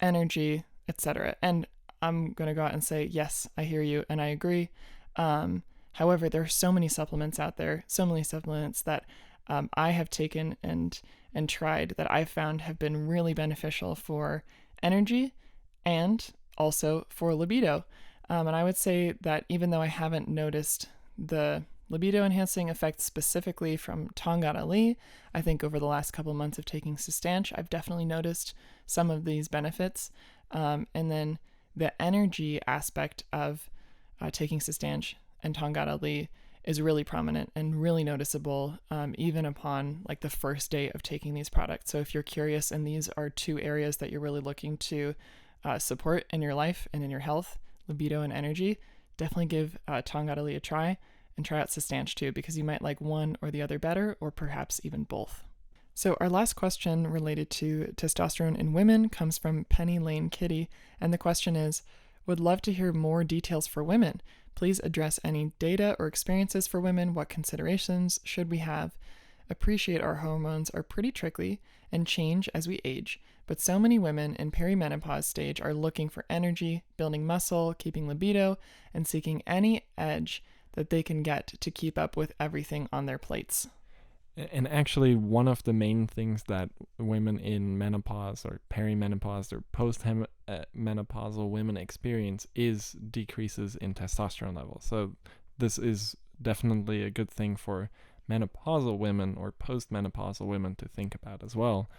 energy, etc. And I'm going to go out and say, yes, I hear you and I agree. However, there are so many supplements out there, so many supplements that I have taken and tried that I've found have been really beneficial for energy and also for libido. And I would say that even though I haven't noticed the libido enhancing effects specifically from Tongkat Ali, I think over the last couple months of taking Cistanche, I've definitely noticed some of these benefits. And then the energy aspect of taking Cistanche and Tongkat Ali is really prominent and really noticeable, even upon like the first day of taking these products. So if you're curious and these are two areas that you're really looking to support in your life and in your health, libido and energy, definitely give Tongkat Ali a try and try out Cistanche too, because you might like one or the other better, or perhaps even both. So our last question related to testosterone in women comes from Penny Lane Kitty, and the question is, would love to hear more details for women. Please address any data or experiences for women. What considerations should we have? Appreciate our hormones are pretty tricky and change as we age, but so many women in perimenopause stage are looking for energy, building muscle, keeping libido, and seeking any edge that they can get to keep up with everything on their plates. And actually, one of the main things that women in menopause or perimenopause or post-menopausal women experience is decreases in testosterone levels. So this is definitely a good thing for menopausal women or post-menopausal women to think about as well,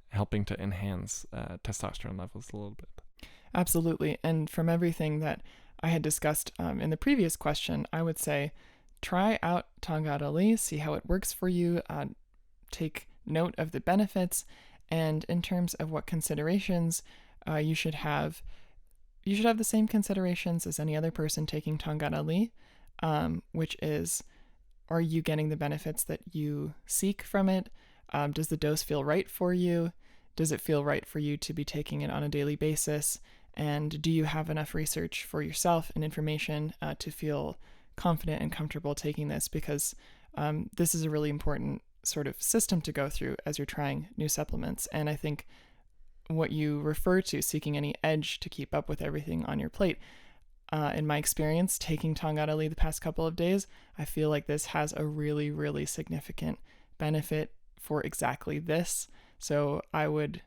helping to enhance testosterone levels a little bit. Absolutely. And from everything that I had discussed in the previous question, I would say try out Tongkat Ali, see how it works for you, take note of the benefits, and in terms of what considerations you should have the same considerations as any other person taking Tongkat Ali, which is, are you getting the benefits that you seek from it? Does the dose feel right for you? Does it feel right for you to be taking it on a daily basis? And do you have enough research for yourself and information to feel confident and comfortable taking this? Because this is a really important sort of system to go through as you're trying new supplements. And I think what you refer to, seeking any edge to keep up with everything on your plate, in my experience, taking Tongkat Ali the past couple of days, I feel like this has a really, really significant benefit for exactly this. So I would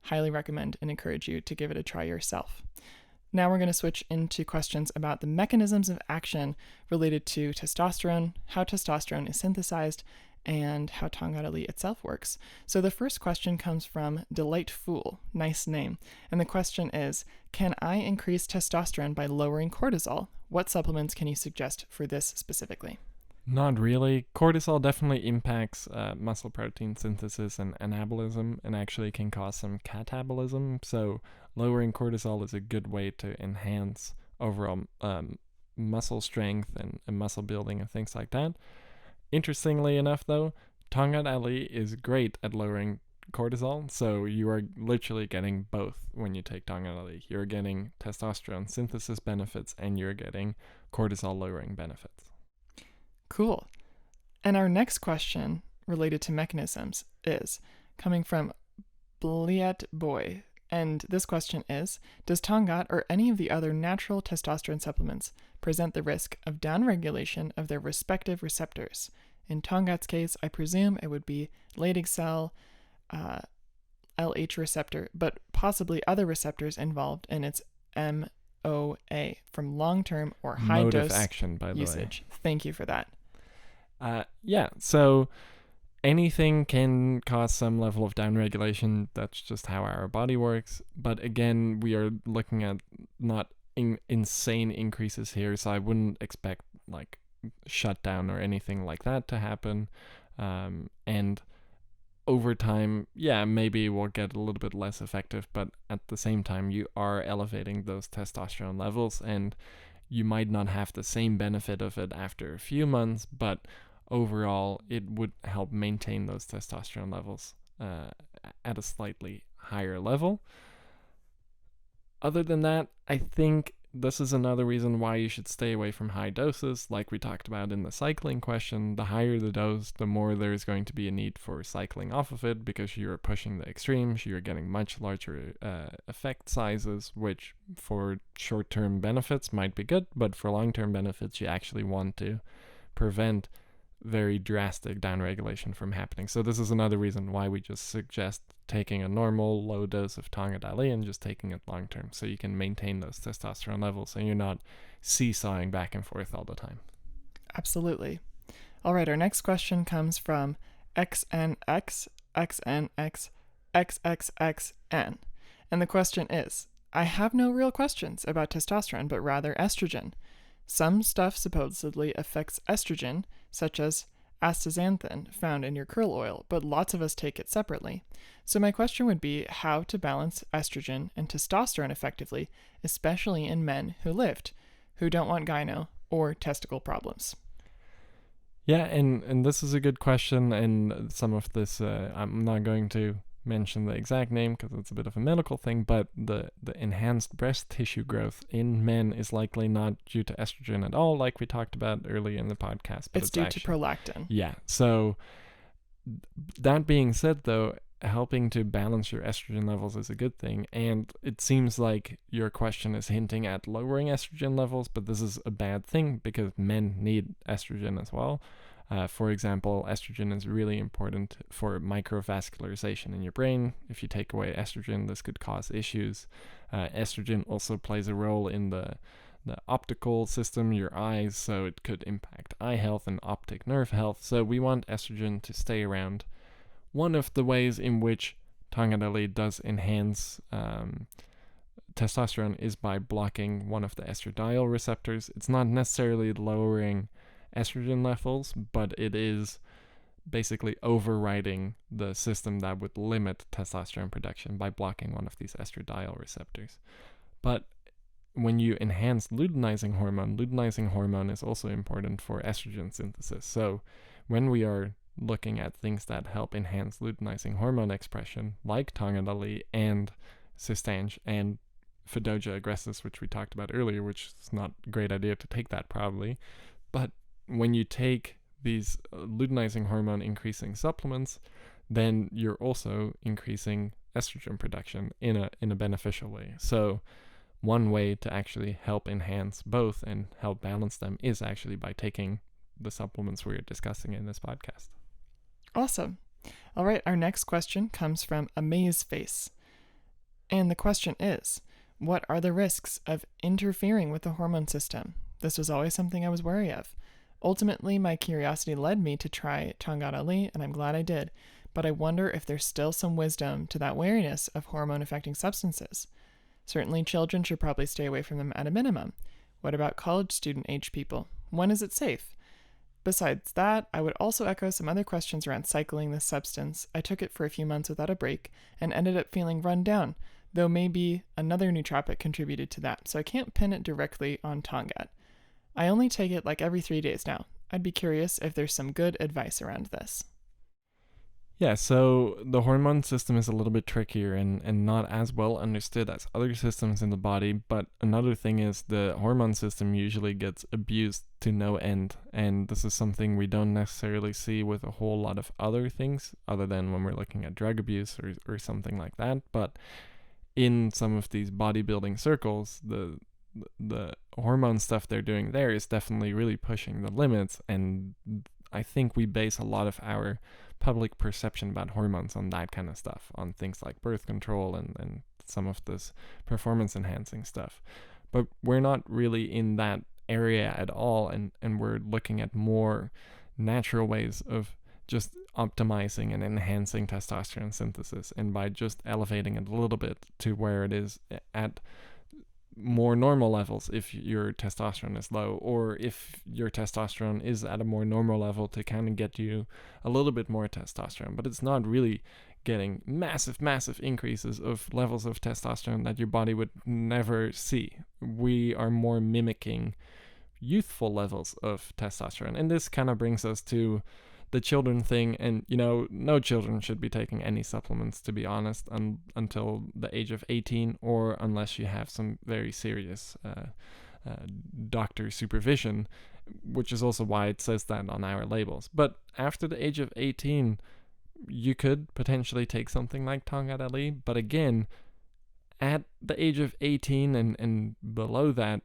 highly recommend and encourage you to give it a try yourself. Now we're going to switch into questions about the mechanisms of action related to testosterone, how testosterone is synthesized, and how Tongkat Ali itself works. So the first question comes from Delightful, nice name. And the question is, can I increase testosterone by lowering cortisol? What supplements can you suggest for this specifically? Not really. Cortisol definitely impacts muscle protein synthesis and anabolism, and actually can cause some catabolism. So lowering cortisol is a good way to enhance overall muscle strength and muscle building and things like that. Interestingly enough, though, Tongkat Ali is great at lowering cortisol, so you are literally getting both when you take Tongkat Ali. You're getting testosterone synthesis benefits and you're getting cortisol lowering benefits. Cool. And our next question related to mechanisms is coming from Bliet Boy. And this question is, does Tongkat or any of the other natural testosterone supplements present the risk of downregulation of their respective receptors? In Tongkat's case, I presume it would be Leydig cell, LH receptor, but possibly other receptors involved in its MOA from long-term or high-dose action, by the usage. Thank you for that. So anything can cause some level of downregulation. That's just how our body works. But again, we are looking at not insane increases here, so I wouldn't expect like shutdown or anything like that to happen. And over time, maybe it will get a little bit less effective, but at the same time, you are elevating those testosterone levels, and you might not have the same benefit of it after a few months, but overall, it would help maintain those testosterone levels at a slightly higher level. Other than that, I think this is another reason why you should stay away from high doses. Like we talked about in the cycling question, the higher the dose, the more there is going to be a need for cycling off of it, because you're pushing the extremes, you're getting much larger effect sizes, which for short-term benefits might be good, but for long-term benefits, you actually want to prevent very drastic downregulation from happening. So this is another reason why we just suggest taking a normal low dose of Tongkat Ali and just taking it long term, so you can maintain those testosterone levels and you're not seesawing back and forth all the time. Absolutely. All right, our next question comes from XNX XXXXN. And the question is, I have no real questions about testosterone, but rather estrogen. Some stuff supposedly affects estrogen, such as astaxanthin found in your krill oil, but lots of us take it separately. So my question would be how to balance estrogen and testosterone effectively, especially in men who lift, who don't want gyno or testicle problems. Yeah, and this is a good question, and some of this, I'm not going to mention the exact name because it's a bit of a medical thing, but the enhanced breast tissue growth in men is likely not due to estrogen at all, like we talked about earlier in the podcast. But it's due to prolactin. Yeah, so that being said, though, helping to balance your estrogen levels is a good thing, and it seems like your question is hinting at lowering estrogen levels, but this is a bad thing because men need estrogen as well. For example, estrogen is really important for microvascularization in your brain. If you take away estrogen, this could cause issues. Estrogen also plays a role in the optical system, your eyes, so it could impact eye health and optic nerve health. So we want estrogen to stay around. One of the ways in which Tongkat Ali does enhance testosterone is by blocking one of the estradiol receptors. It's not necessarily lowering estrogen levels, but it is basically overriding the system that would limit testosterone production by blocking one of these estradiol receptors. But when you enhance luteinizing hormone is also important for estrogen synthesis. So when we are looking at things that help enhance luteinizing hormone expression, like Tongkat Ali and Cistanche and Fadogia Agrestis, which we talked about earlier, which is not a great idea to take that probably, but when you take these luteinizing hormone increasing supplements, then you're also increasing estrogen production in a beneficial way. So one way to actually help enhance both and help balance them is actually by taking the supplements we're discussing in this podcast. Awesome. All right, our next question comes from Amazeface. And the question is, what are the risks of interfering with the hormone system? This was always something I was wary of. Ultimately, my curiosity led me to try Tongkat Ali, and I'm glad I did, but I wonder if there's still some wisdom to that wariness of hormone-affecting substances. Certainly, children should probably stay away from them at a minimum. What about college student-age people? When is it safe? Besides that, I would also echo some other questions around cycling this substance. I took it for a few months without a break and ended up feeling run down, though maybe another nootropic contributed to that, so I can't pin it directly on Tongkat. I only take it like every 3 days now. I'd be curious if there's some good advice around this. Yeah, so the hormone system is a little bit trickier and not as well understood as other systems in the body, but another thing is the hormone system usually gets abused to no end, and this is something we don't necessarily see with a whole lot of other things, other than when we're looking at drug abuse or something like that. But in some of these bodybuilding circles, the hormone stuff they're doing there is definitely really pushing the limits, and I think we base a lot of our public perception about hormones on that kind of stuff, on things like birth control and some of this performance enhancing stuff. But we're not really in that area at all, and we're looking at more natural ways of just optimizing and enhancing testosterone synthesis, and by just elevating it a little bit to where it is at more normal levels if your testosterone is low, or if your testosterone is at a more normal level to kind of get you a little bit more testosterone. But it's not really getting massive increases of levels of testosterone that your body would never see. We are more mimicking youthful levels of testosterone, and this kind of brings us to the children thing. And no children should be taking any supplements, to be honest, until the age of 18, or unless you have some very serious doctor supervision, which is also why it says that on our labels. But after the age of 18, you could potentially take something like Tongkat Ali, but again, at the age of 18 and below that,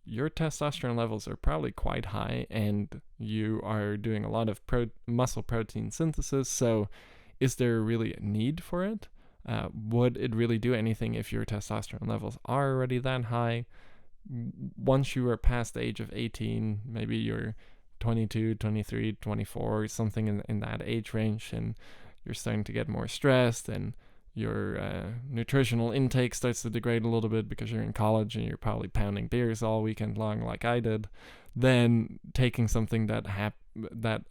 your testosterone levels are probably quite high, and you are doing a lot of muscle protein synthesis. So is there really a need for it? Would it really do anything if your testosterone levels are already that high? Once you are past the age of 18, maybe you're 22, 23, 24, something in that age range, and you're starting to get more stressed, and your nutritional intake starts to degrade a little bit because you're in college and you're probably pounding beers all weekend long like I did, then taking something that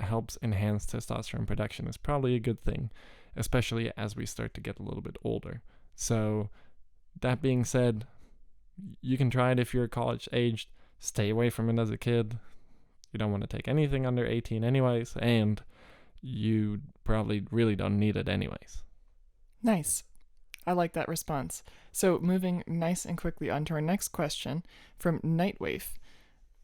helps enhance testosterone production is probably a good thing, especially as we start to get a little bit older. So that being said, you can try it if you're college aged. Stay away from it as a kid. You don't want to take anything under 18 anyways, and you probably really don't need it anyways. Nice. I like that response. So moving nice and quickly on to our next question from Nightwave.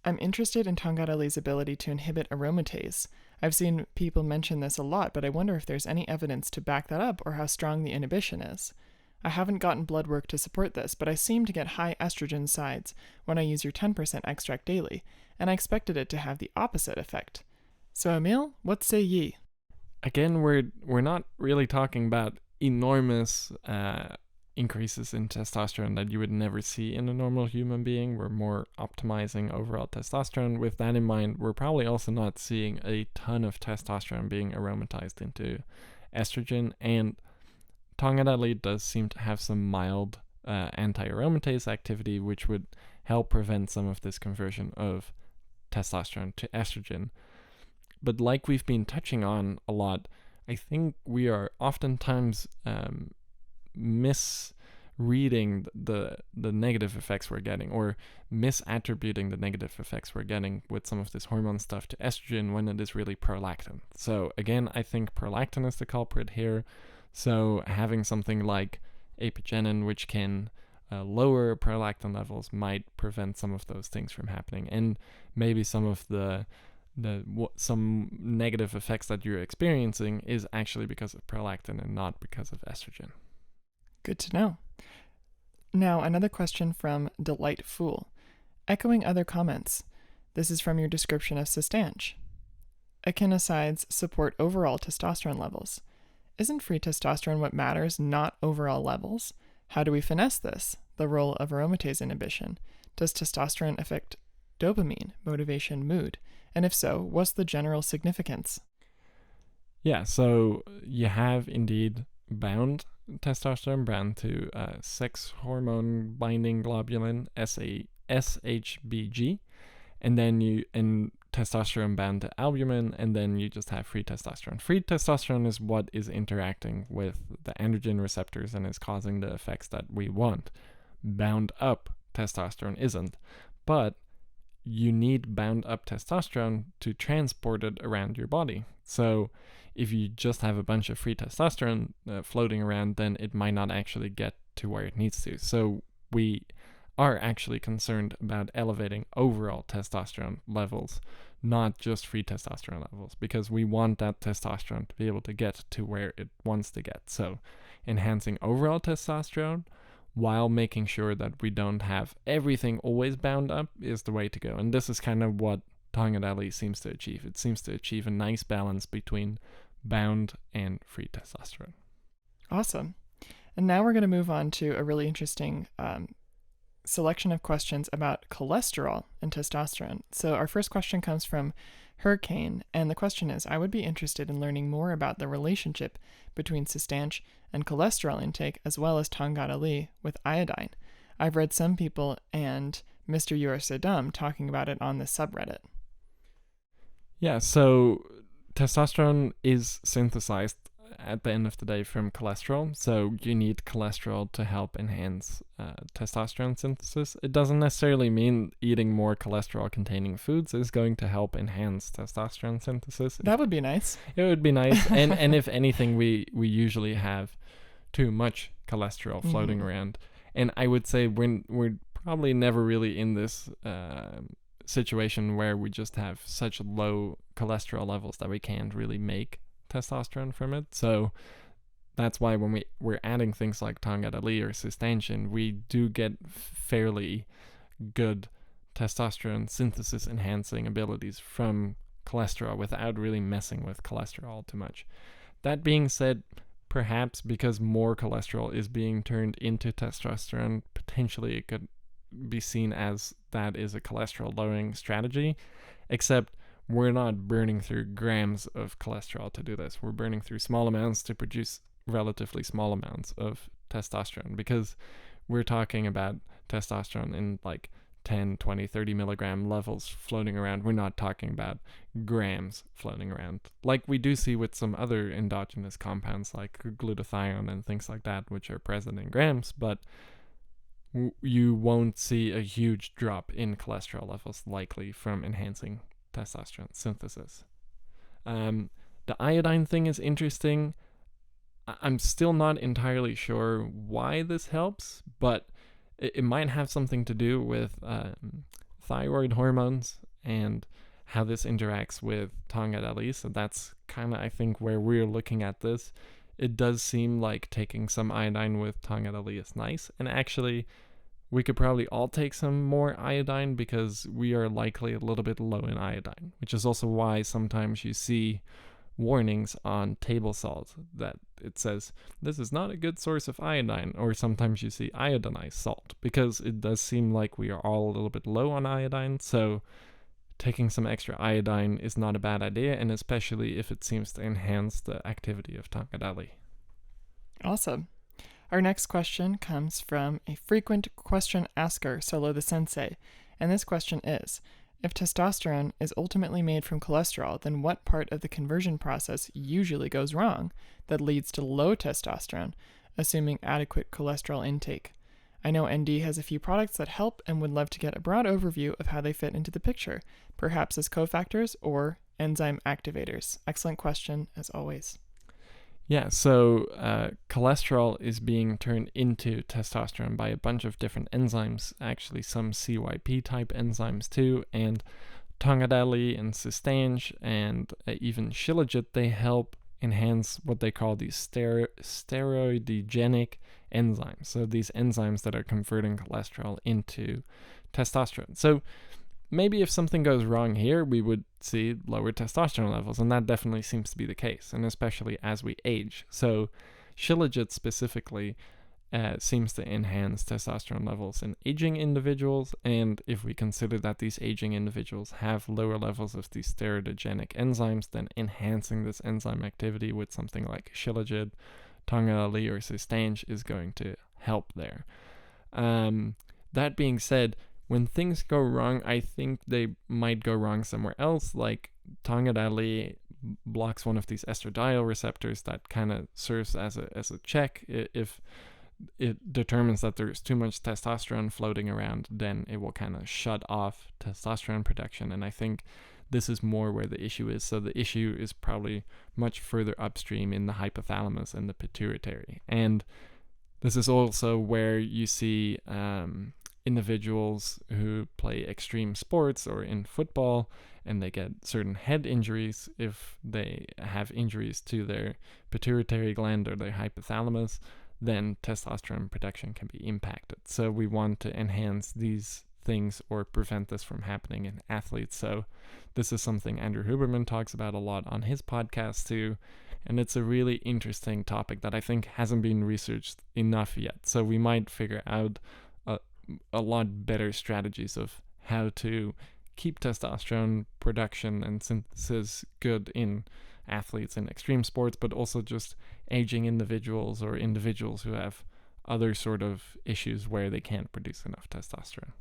I'm interested in Tongkat Ali's ability to inhibit aromatase. I've seen people mention this a lot, but I wonder if there's any evidence to back that up or how strong the inhibition is. I haven't gotten blood work to support this, but I seem to get high estrogen sides when I use your 10% extract daily, and I expected it to have the opposite effect. So Emil, what say ye? Again, we're not really talking about enormous increases in testosterone that you would never see in a normal human being. We're more optimizing overall testosterone. With that in mind, we're probably also not seeing a ton of testosterone being aromatized into estrogen, and Tongkat Ali does seem to have some mild anti-aromatase activity, which would help prevent some of this conversion of testosterone to estrogen. But like we've been touching on a lot, I think we are oftentimes misreading the negative effects we're getting, or misattributing the negative effects we're getting with some of this hormone stuff to estrogen when it is really prolactin. So again, I think prolactin is the culprit here. So having something like Apigenin, which can lower prolactin levels, might prevent some of those things from happening, and maybe some of some negative effects that you're experiencing is actually because of prolactin and not because of estrogen. Good to know. Now, another question from Delight Fool. Echoing other comments, this is from your description of Cistanche. Echinosides support overall testosterone levels. Isn't free testosterone what matters, not overall levels? How do we finesse this? The role of aromatase inhibition. Does testosterone affect dopamine, motivation, mood? And if so, what's the general significance? Yeah, so you have indeed bound testosterone bound to sex hormone binding globulin, SHBG, and then testosterone bound to albumin, and then you just have free testosterone. Free testosterone is what is interacting with the androgen receptors and is causing the effects that we want. Bound up testosterone isn't, but you need bound up testosterone to transport it around your body. So if you just have a bunch of free testosterone floating around, then it might not actually get to where it needs to. So we are actually concerned about elevating overall testosterone levels, not just free testosterone levels, because we want that testosterone to be able to get to where it wants to get. So enhancing overall testosterone while making sure that we don't have everything always bound up is the way to go. And this is kind of what Tongkat Ali seems to achieve. It seems to achieve a nice balance between bound and free testosterone. Awesome. And now we're going to move on to a really interesting selection of questions about cholesterol and testosterone. So our first question comes from Hurricane, and the question is, I would be interested in learning more about the relationship between Cistanche and cholesterol intake, as well as Tongkat Ali with iodine. I've read some people and Mr. Eurycomanone talking about it on the subreddit. Yeah, so testosterone is synthesized at the end of the day from cholesterol, so you need cholesterol to help enhance testosterone synthesis. It doesn't necessarily mean eating more cholesterol containing foods is going to help enhance testosterone synthesis. That would be nice. It would be nice. and if anything, we usually have too much cholesterol floating around. And I would say we're probably never really in this situation where we just have such low cholesterol levels that we can't really make testosterone from it. So that's why when we're adding things like Tongkat Ali or Cistanche, we do get fairly good testosterone synthesis enhancing abilities from cholesterol without really messing with cholesterol too much. That being said, perhaps because more cholesterol is being turned into testosterone, potentially it could be seen as that is a cholesterol lowering strategy, except we're not burning through grams of cholesterol to do this. We're burning through small amounts to produce relatively small amounts of testosterone, because we're talking about testosterone in like 10, 20, 30 milligram levels floating around. We're not talking about grams floating around like we do see with some other endogenous compounds like glutathione and things like that, which are present in grams, but you won't see a huge drop in cholesterol levels likely from enhancing testosterone synthesis. The iodine thing is interesting. I'm still not entirely sure why this helps, but it might have something to do with thyroid hormones and how this interacts with Tongkat Ali. So that's kind of, I think, where we're looking at this. It does seem like taking some iodine with Tongkat Ali is nice, and actually we could probably all take some more iodine because we are likely a little bit low in iodine, which is also why sometimes you see warnings on table salt that it says this is not a good source of iodine, or sometimes you see iodinized salt, because it does seem like we are all a little bit low on iodine. So taking some extra iodine is not a bad idea, and especially if it seems to enhance the activity of Tongkat Ali. Awesome. Our next question comes from a frequent question asker, Solo the Sensei, and this question is, if testosterone is ultimately made from cholesterol, then what part of the conversion process usually goes wrong that leads to low testosterone, assuming adequate cholesterol intake? I know ND has a few products that help and would love to get a broad overview of how they fit into the picture, perhaps as cofactors or enzyme activators. Excellent question, as always. Yeah, so cholesterol is being turned into testosterone by a bunch of different enzymes, actually some CYP type enzymes too, and Tongkat Ali and Cistanche and even Shilajit, they help enhance what they call these steroidogenic enzymes. So these enzymes that are converting cholesterol into testosterone. So maybe if something goes wrong here, we would see lower testosterone levels, and that definitely seems to be the case, and especially as we age. So Shilajit specifically seems to enhance testosterone levels in aging individuals, and if we consider that these aging individuals have lower levels of these steroidogenic enzymes, then enhancing this enzyme activity with something like Shilajit, Tongkat Ali, or Cistanche is going to help there. That being said, When things go wrong, I think they might go wrong somewhere else. Like Tongkat Ali blocks one of these estradiol receptors that kind of serves as a check. If it determines that there's too much testosterone floating around, then it will kind of shut off testosterone production. And I think this is more where the issue is. So the issue is probably much further upstream in the hypothalamus and the pituitary. And this is also where you see individuals who play extreme sports or in football, and they get certain head injuries. If they have injuries to their pituitary gland or their hypothalamus, then testosterone production can be impacted. So we want to enhance these things or prevent this from happening in athletes. So this is something Andrew Huberman talks about a lot on his podcast too. And it's a really interesting topic that I think hasn't been researched enough yet. So we might figure out a lot better strategies of how to keep testosterone production and synthesis good in athletes in extreme sports, but also just aging individuals or individuals who have other sort of issues where they can't produce enough testosterone.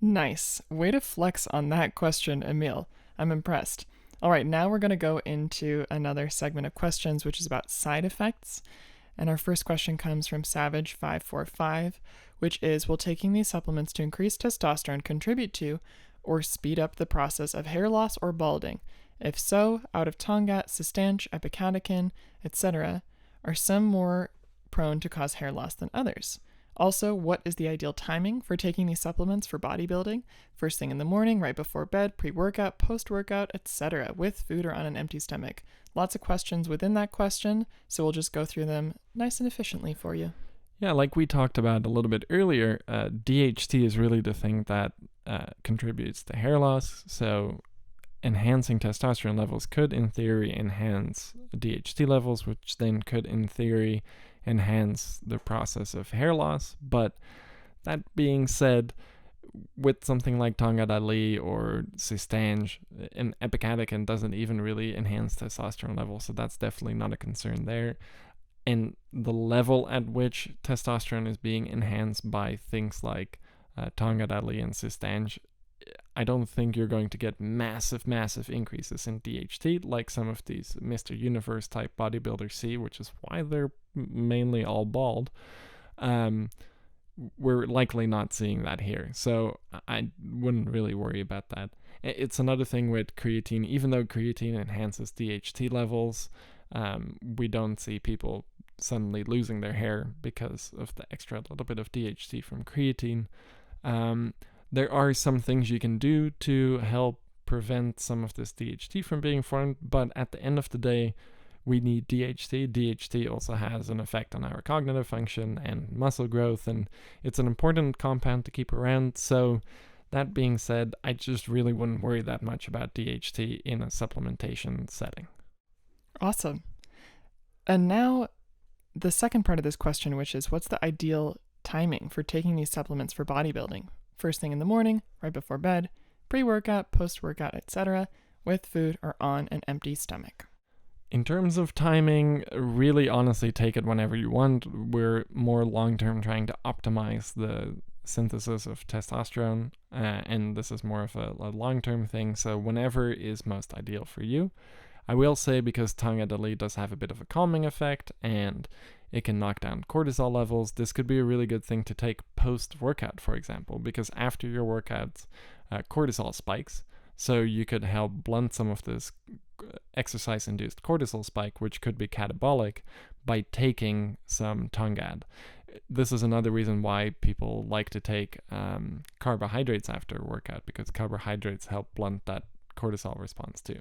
Nice. Way to flex on that question, Emil. I'm impressed. All right, now we're going to go into another segment of questions, which is about side effects. And our first question comes from Savage545, which is, will taking these supplements to increase testosterone contribute to or speed up the process of hair loss or balding? If so, out of Tongkat, Cistanche, Apigenin, etc., are some more prone to cause hair loss than others? Also, what is the ideal timing for taking these supplements for bodybuilding? First thing in the morning, right before bed, pre-workout, post-workout, etc., with food or on an empty stomach? Lots of questions within that question, so we'll just go through them nice and efficiently for you. Yeah, like we talked about a little bit earlier, DHT is really the thing that contributes to hair loss. So enhancing testosterone levels could, in theory, enhance DHT levels, which then could, in theory, enhance the process of hair loss. But that being said, with something like Tongkat Ali or Cistanche, and Apigenin doesn't even really enhance testosterone levels, so that's definitely not a concern there. And the level at which testosterone is being enhanced by things like Tongkat Ali and Cistanche, I don't think you're going to get massive increases in DHT like some of these Mr. Universe type bodybuilders see, which is why they're mainly all bald. We're likely not seeing that here, so I wouldn't really worry about that. It's another thing with creatine. Even though creatine enhances DHT levels, we don't see people suddenly losing their hair because of the extra little bit of DHT from creatine. There are some things you can do to help prevent some of this DHT from being formed, but at the end of the day, we need DHT. DHT also has an effect on our cognitive function and muscle growth, and it's an important compound to keep around. So that being said, I just really wouldn't worry that much about DHT in a supplementation setting. Awesome. And now the second part of this question, which is, what's the ideal timing for taking these supplements for bodybuilding? First thing in the morning, right before bed, pre-workout, post-workout, etc., with food or on an empty stomach? In terms of timing, really honestly take it whenever you want. We're more long-term trying to optimize the synthesis of testosterone, and this is more of a long-term thing, so whenever is most ideal for you. I will say, because Tongkat Ali does have a bit of a calming effect and it can knock down cortisol levels, this could be a really good thing to take post-workout, for example, because after your workouts, cortisol spikes, so you could help blunt some of this exercise-induced cortisol spike, which could be catabolic, by taking some Tongkat. This is another reason why people like to take carbohydrates after a workout, because carbohydrates help blunt that cortisol response too.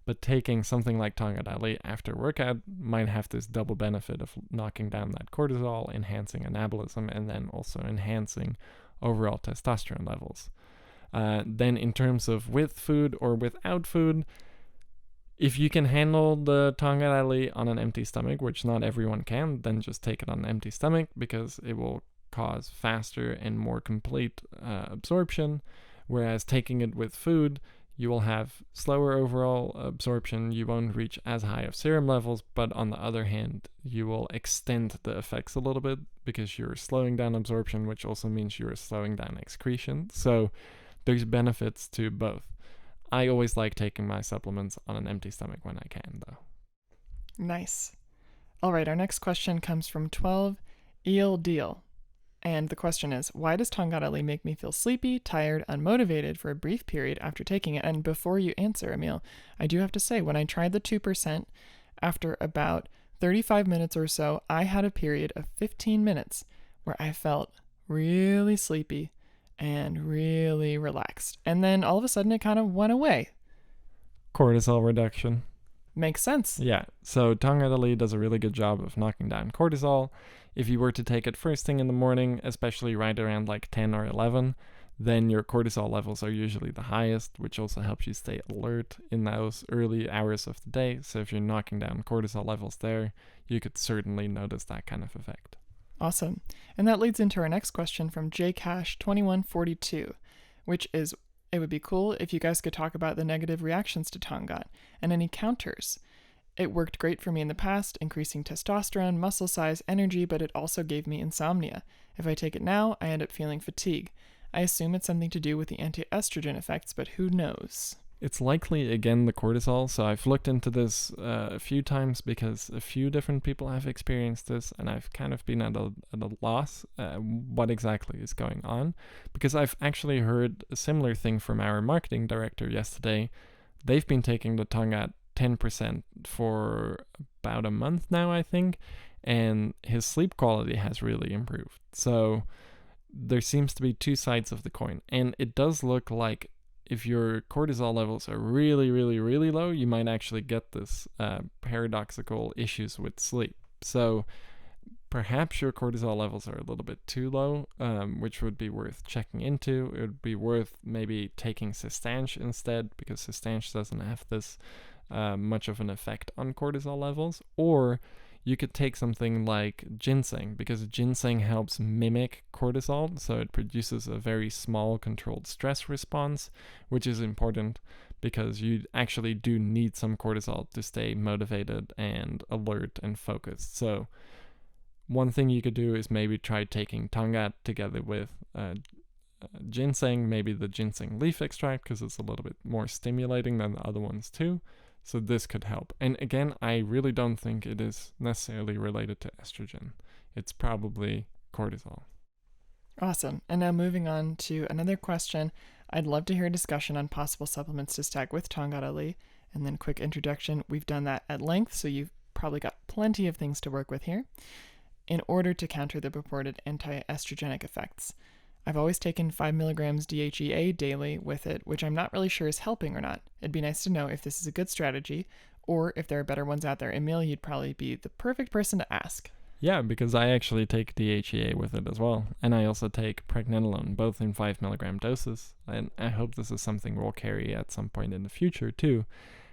But taking something like Tongkat Ali after workout might have this double benefit of knocking down that cortisol, enhancing anabolism, and then also enhancing overall testosterone levels. Then in terms of with food or without food, if you can handle the Tongkat Ali on an empty stomach, which not everyone can, then just take it on an empty stomach, because it will cause faster and more complete absorption. Whereas taking it with food, you will have slower overall absorption. You won't reach as high of serum levels, but on the other hand, you will extend the effects a little bit because you're slowing down absorption, which also means you're slowing down excretion. So there's benefits to both. I always like taking my supplements on an empty stomach when I can, though. Nice. All right, our next question comes from 12 Eel Deal. And the question is, why does Tongkat Ali make me feel sleepy, tired, unmotivated for a brief period after taking it? And before you answer, Emil, I do have to say, when I tried the 2%, after about 35 minutes or so, I had a period of 15 minutes where I felt really sleepy and really relaxed. And then all of a sudden it kind of went away. Cortisol reduction. Makes sense. Yeah, so Tongkat Ali does a really good job of knocking down cortisol. If you were to take it first thing in the morning, especially right around like 10 or 11, then your cortisol levels are usually the highest, which also helps you stay alert in those early hours of the day. So if you're knocking down cortisol levels there, you could certainly notice that kind of effect. Awesome. And that leads into our next question from jcash2142, which is, it would be cool if you guys could talk about the negative reactions to Tongkat and any counters. It worked great for me in the past, increasing testosterone, muscle size, energy, but it also gave me insomnia. If I take it now, I end up feeling fatigue. I assume it's something to do with the anti-estrogen effects, but who knows? It's likely, again, the cortisol. So I've looked into this a few times because a few different people have experienced this, and I've kind of been at a loss what exactly is going on, because I've actually heard a similar thing from our marketing director yesterday. They've been taking the Tongkat 10% for about a month now, I think, and his sleep quality has really improved. So there seems to be two sides of the coin, and it does look like if your cortisol levels are really, really, really low, you might actually get this paradoxical issues with sleep. So perhaps your cortisol levels are a little bit too low, which would be worth checking into. It would be worth maybe taking Cistanche instead, because Cistanche doesn't have this much of an effect on cortisol levels. Or you could take something like ginseng, because ginseng helps mimic cortisol, so it produces a very small controlled stress response, which is important because you actually do need some cortisol to stay motivated and alert and focused. So one thing you could do is maybe try taking Tongkat together with ginseng, maybe the ginseng leaf extract, because it's a little bit more stimulating than the other ones too. So this could help. And again, I really don't think it is necessarily related to estrogen. It's probably cortisol. Awesome. And now moving on to another question. I'd love to hear a discussion on possible supplements to stack with Tongkat Ali. And then quick introduction. We've done that at length, so you've probably got plenty of things to work with here in order to counter the purported anti-estrogenic effects. I've always taken 5 milligrams DHEA daily with it, which I'm not really sure is helping or not. It'd be nice to know if this is a good strategy, or if there are better ones out there. Emil, you'd probably be the perfect person to ask. Yeah, because I actually take DHEA with it as well. And I also take pregnenolone, both in 5 milligram doses. And I hope this is something we'll carry at some point in the future too.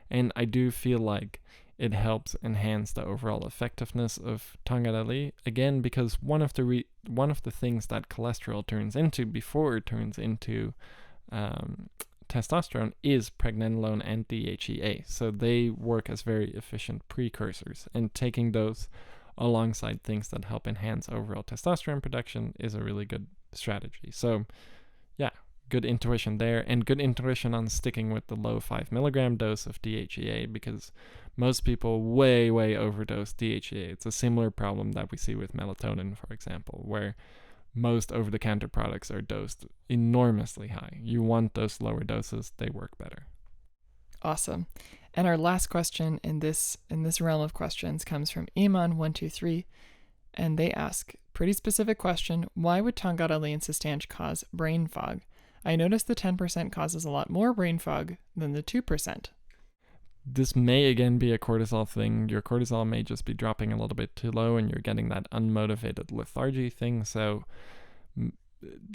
And I do feel like it helps enhance the overall effectiveness of Tongkat Ali. Again, because one of the things that cholesterol turns into before it turns into testosterone is pregnenolone and DHEA. So they work as very efficient precursors. And taking those alongside things that help enhance overall testosterone production is a really good strategy. So yeah, good intuition there, and good intuition on sticking with the low 5 milligram dose of DHEA, because most people way overdose DHEA. It's a similar problem that we see with melatonin, for example, where most over-the-counter products are dosed enormously high. You want those lower doses, they work better. Awesome. And our last question in this realm of questions comes from Iman123, and they ask, pretty specific question, why would Tongkat Ali and Cistanche cause brain fog? I noticed the 10% causes a lot more brain fog than the 2%. This may again be a cortisol thing. Your cortisol may just be dropping a little bit too low and you're getting that unmotivated lethargy thing. So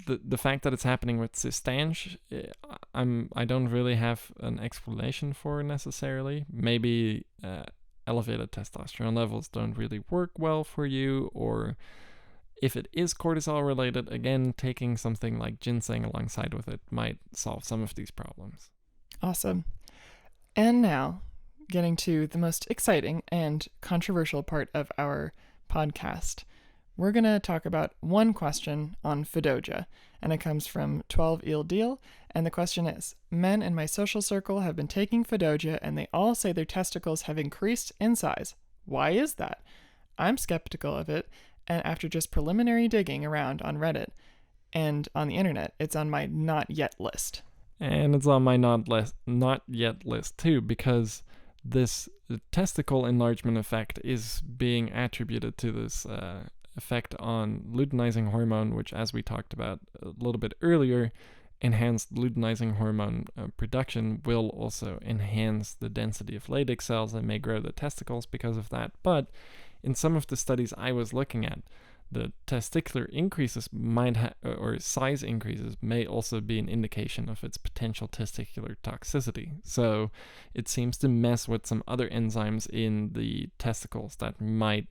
the fact that it's happening with Cistanche, I don't really have an explanation for necessarily. Maybe elevated testosterone levels don't really work well for you, or if it is cortisol related, again, taking something like ginseng alongside with it might solve some of these problems. Awesome. And now, getting to the most exciting and controversial part of our podcast, we're going to talk about one question on Fadogia, and it comes from 12 Il Deal, and the question is, men in my social circle have been taking Fadogia and they all say their testicles have increased in size. Why is that? I'm skeptical of it, and after just preliminary digging around on Reddit and on the internet, it's on my not yet list. And it's on my not yet list too, because this testicle enlargement effect is being attributed to this effect on luteinizing hormone, which, as we talked about a little bit earlier, enhanced luteinizing hormone production will also enhance the density of Leydig cells and may grow the testicles because of that. But in some of the studies I was looking at, the testicular increases or size increases may also be an indication of its potential testicular toxicity. So it seems to mess with some other enzymes in the testicles that might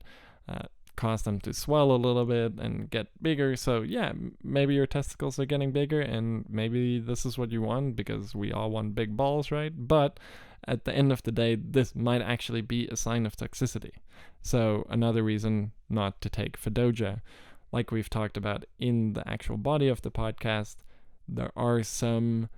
cause them to swell a little bit and get bigger. So yeah, maybe your testicles are getting bigger and maybe this is what you want, because we all want big balls, right? But at the end of the day, this might actually be a sign of toxicity. So another reason not to take Fadogia. Like we've talked about in the actual body of the podcast, there are some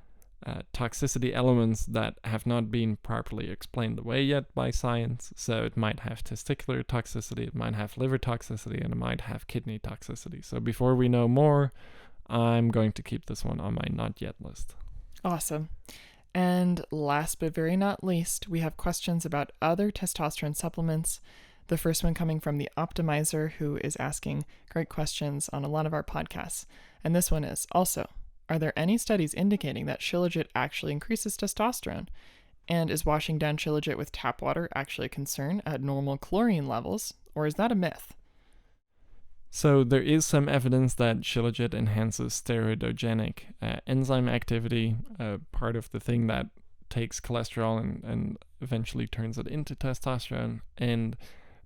toxicity elements that have not been properly explained away yet by science. So it might have testicular toxicity, it might have liver toxicity, and it might have kidney toxicity. So before we know more, I'm going to keep this one on my not yet list. Awesome. And last but very not least, we have questions about other testosterone supplements. The first one coming from the Optimizer, who is asking great questions on a lot of our podcasts. And this one is also, are there any studies indicating that Shilajit actually increases testosterone? And is washing down Shilajit with tap water actually a concern at normal chlorine levels, or is that a myth? So there is some evidence that Shilajit enhances steroidogenic enzyme activity, part of the thing that takes cholesterol and eventually turns it into testosterone.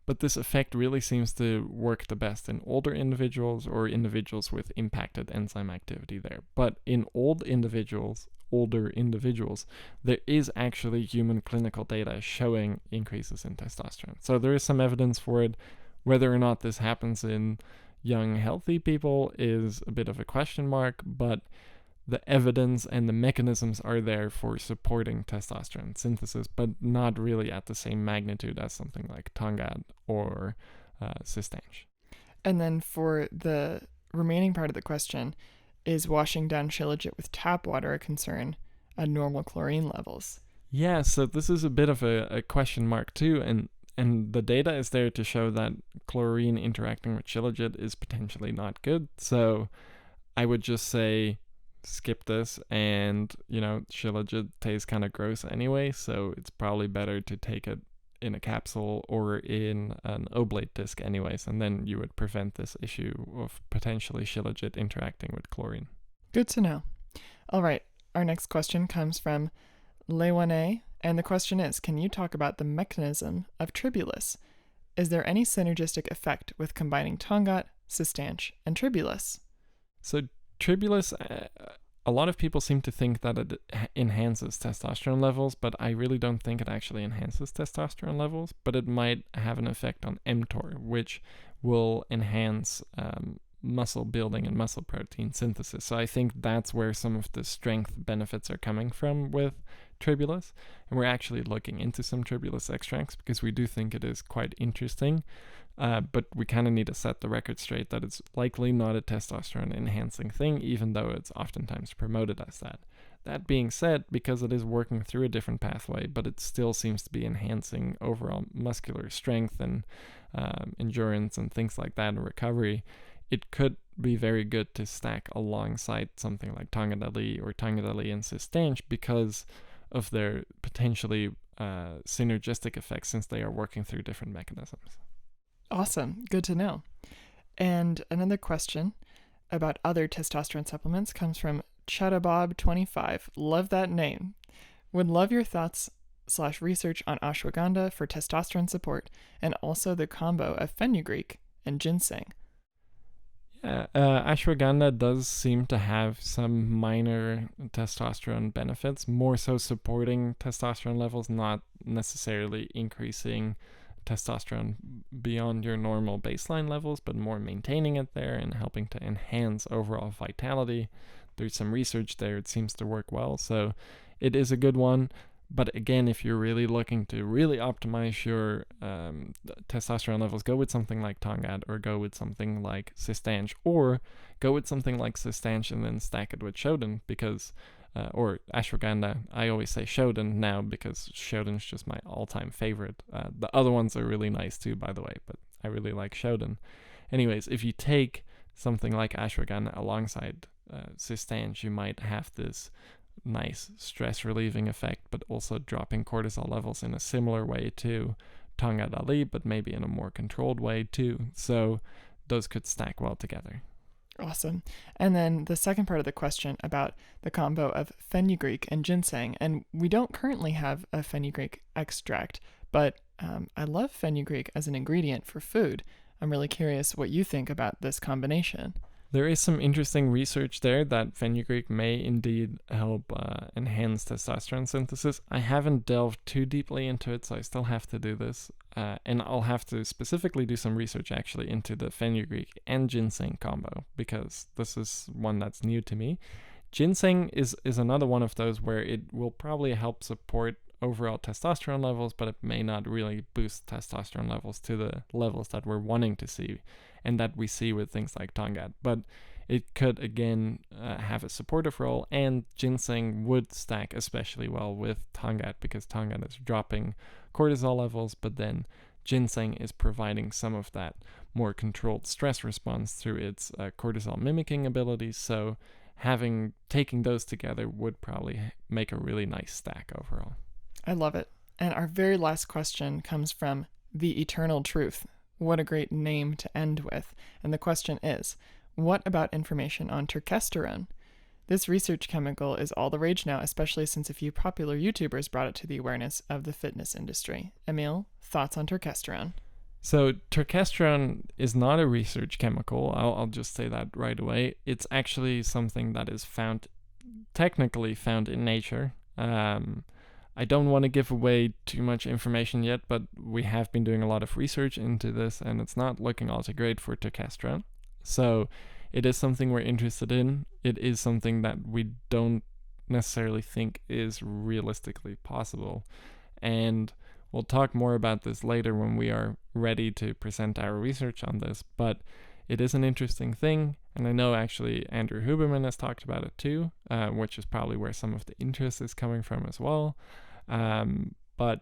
But this effect really seems to work the best in older individuals or individuals with impacted enzyme activity there. But in older individuals, there is actually human clinical data showing increases in testosterone. So there is some evidence for it. Whether or not this happens in young, healthy people is a bit of a question mark, but the evidence and the mechanisms are there for supporting testosterone synthesis, but not really at the same magnitude as something like Tongkat or Cistanche. And then for the remaining part of the question, is washing down Shilajit with tap water a concern at normal chlorine levels? Yeah, so this is a bit of a question mark too, and the data is there to show that chlorine interacting with Shilajit is potentially not good. So I would just say skip this, and Shilajit tastes kind of gross anyway, so it's probably better to take it in a capsule or in an oblate disc anyways, and then you would prevent this issue of potentially Shilajit interacting with chlorine. Good to know. All right, our next question comes from Lewane, and the question is, can you talk about the mechanism of Tribulus? Is there any synergistic effect with combining Tongkat, Cistanche, and Tribulus? So Tribulus, a lot of people seem to think that it enhances testosterone levels, but I really don't think it actually enhances testosterone levels, but it might have an effect on mTOR, which will enhance muscle building and muscle protein synthesis. So I think that's where some of the strength benefits are coming from with Tribulus, and we're actually looking into some Tribulus extracts because we do think it is quite interesting. But we kind of need to set the record straight that it's likely not a testosterone enhancing thing, even though it's oftentimes promoted as that. That being said, because it is working through a different pathway, but it still seems to be enhancing overall muscular strength and endurance and things like that and recovery, it could be very good to stack alongside something like Tongkat Ali or Tongkat Ali and Cistanche because of their potentially synergistic effects, since they are working through different mechanisms. Awesome. Good to know. And another question about other testosterone supplements comes from Chadabob25. Love that name. Would love your thoughts / research on ashwagandha for testosterone support, and also the combo of fenugreek and ginseng. Yeah, ashwagandha does seem to have some minor testosterone benefits, more so supporting testosterone levels, not necessarily increasing testosterone beyond your normal baseline levels, but more maintaining it there and helping to enhance overall vitality. There's some research there, it seems to work well, so it is a good one. But again, if you're really looking to really optimize your testosterone levels, go with something like Tongkat, or go with something like Cistanche, or go with something like Cistanche and then stack it with Shoden, because or ashwagandha. I always say Shoden now because Shoden's just my all-time favorite. The other ones are really nice too, by the way, but I really like Shoden. Anyways, if you take something like ashwagandha alongside Cistanche, you might have this nice stress relieving effect, but also dropping cortisol levels in a similar way to Tongkat Ali, but maybe in a more controlled way too. So those could stack well together. Awesome. And then the second part of the question about the combo of fenugreek and ginseng. And we don't currently have a fenugreek extract, but I love fenugreek as an ingredient for food. I'm really curious what you think about this combination. There is some interesting research there that fenugreek may indeed help enhance testosterone synthesis. I haven't delved too deeply into it, so I still have to do this. And I'll have to specifically do some research actually into the fenugreek and ginseng combo, because this is one that's new to me. Ginseng is another one of those where it will probably help support overall testosterone levels, but it may not really boost testosterone levels to the levels that we're wanting to see and that we see with things like Tongkat. But it could, again, have a supportive role, and ginseng would stack especially well with Tongkat, because Tongkat is dropping cortisol levels, but then ginseng is providing some of that more controlled stress response through its cortisol mimicking abilities. So taking those together would probably make a really nice stack overall. I love it. And our very last question comes from The Eternal Truth. What a great name to end with. And the question is, what about information on testosterone? This research chemical is all the rage now, especially since a few popular YouTubers brought it to the awareness of the fitness industry. Emil, thoughts on testosterone? So testosterone is not a research chemical. I'll just say that right away. It's actually something that is technically found in nature. I don't want to give away too much information yet, but we have been doing a lot of research into this, and it's not looking all too great for testosterone. So it is something we're interested in. It is something that we don't necessarily think is realistically possible. And we'll talk more about this later when we are ready to present our research on this, but it is an interesting thing. And I know actually Andrew Huberman has talked about it too, which is probably where some of the interest is coming from as well. But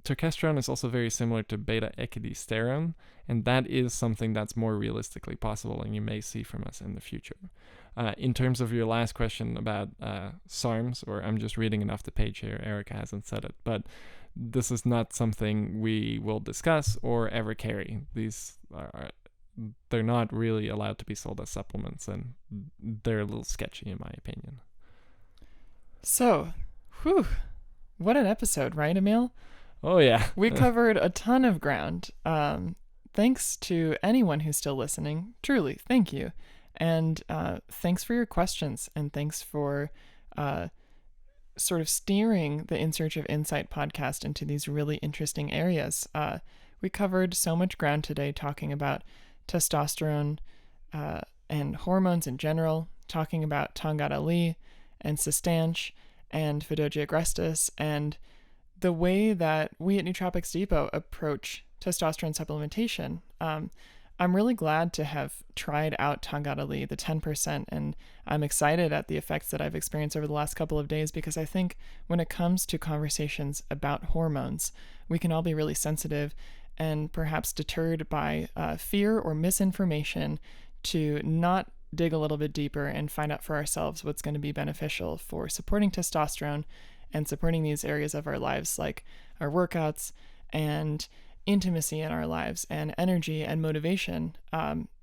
testosterone is also very similar to beta-ecdysterone, and that is something that's more realistically possible and you may see from us in the future. In terms of your last question about SARMs, or I'm just reading it off the page here, Erica hasn't said it, but this is not something we will discuss or ever carry. They're not really allowed to be sold as supplements, and they're a little sketchy in my opinion. So, what an episode, right, Emil? Oh yeah. We covered a ton of ground. Thanks to anyone who's still listening. Truly, thank you. And thanks for your questions, and thanks for sort of steering the In Search of Insight podcast into these really interesting areas. We covered so much ground today talking about testosterone and hormones in general, talking about Tongkat Ali and Cistanche and Fadogia Agrestis, and the way that we at Nootropics Depot approach testosterone supplementation. I'm really glad to have tried out Tongkat Ali, the 10%, and I'm excited at the effects that I've experienced over the last couple of days, because I think when it comes to conversations about hormones, we can all be really sensitive and perhaps deterred by fear or misinformation to not dig a little bit deeper and find out for ourselves what's going to be beneficial for supporting testosterone and supporting these areas of our lives, like our workouts and intimacy in our lives and energy and motivation.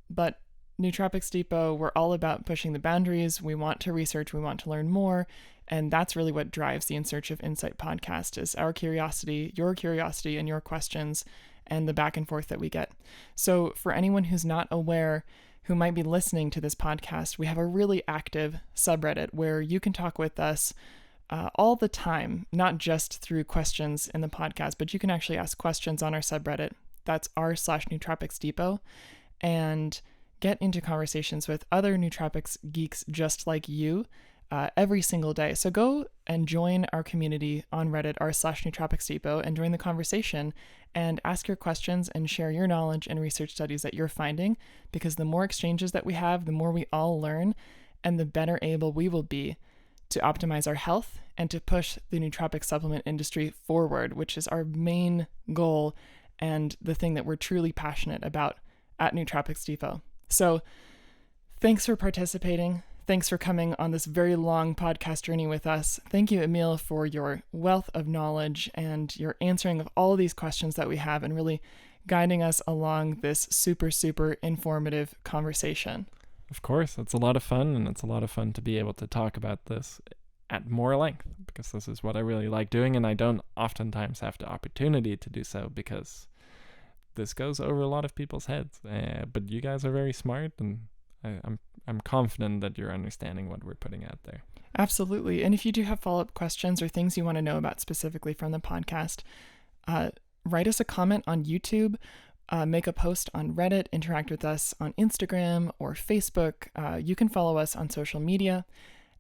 But Nootropics Depot, we're all about pushing the boundaries. We want to research, we want to learn more. And that's really what drives the In Search of Insight podcast, is our curiosity, and your questions, and the back and forth that we get. So for anyone who's not aware who might be listening to this podcast, we have a really active subreddit where you can talk with us all the time, not just through questions in the podcast, but you can actually ask questions on our subreddit. That's r/Nootropics Depot, and get into conversations with other nootropics geeks just like you every single day. So go and join our community on Reddit, r/Nootropics Depot, and join the conversation and ask your questions and share your knowledge and research studies that you're finding, because the more exchanges that we have, the more we all learn, and the better able we will be to optimize our health and to push the nootropic supplement industry forward, which is our main goal and the thing that we're truly passionate about at Nootropics Depot. So thanks for participating. Thanks for coming on this very long podcast journey with us. Thank you, Emil, for your wealth of knowledge and your answering of all of these questions that we have and really guiding us along this super, super informative conversation. Of course, it's a lot of fun, and it's a lot of fun to be able to talk about this at more length, because this is what I really like doing, and I don't oftentimes have the opportunity to do so because this goes over a lot of people's heads. But you guys are very smart, and I'm confident that you're understanding what we're putting out there. Absolutely. And if you do have follow-up questions or things you want to know about specifically from the podcast, write us a comment on YouTube. Make a post on Reddit, interact with us on Instagram or Facebook. You can follow us on social media.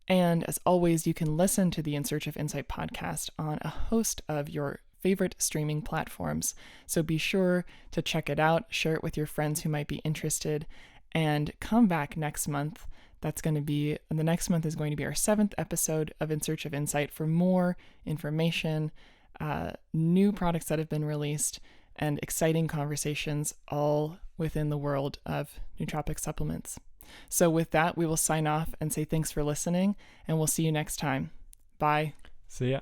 And as always, you can listen to the In Search of Insight podcast on a host of your favorite streaming platforms. So be sure to check it out, share it with your friends who might be interested, and come back next month. The next month is going to be our 7th episode of In Search of Insight for more information, new products that have been released, and exciting conversations all within the world of nootropic supplements. So with that, we will sign off and say thanks for listening, and we'll see you next time. Bye. See ya.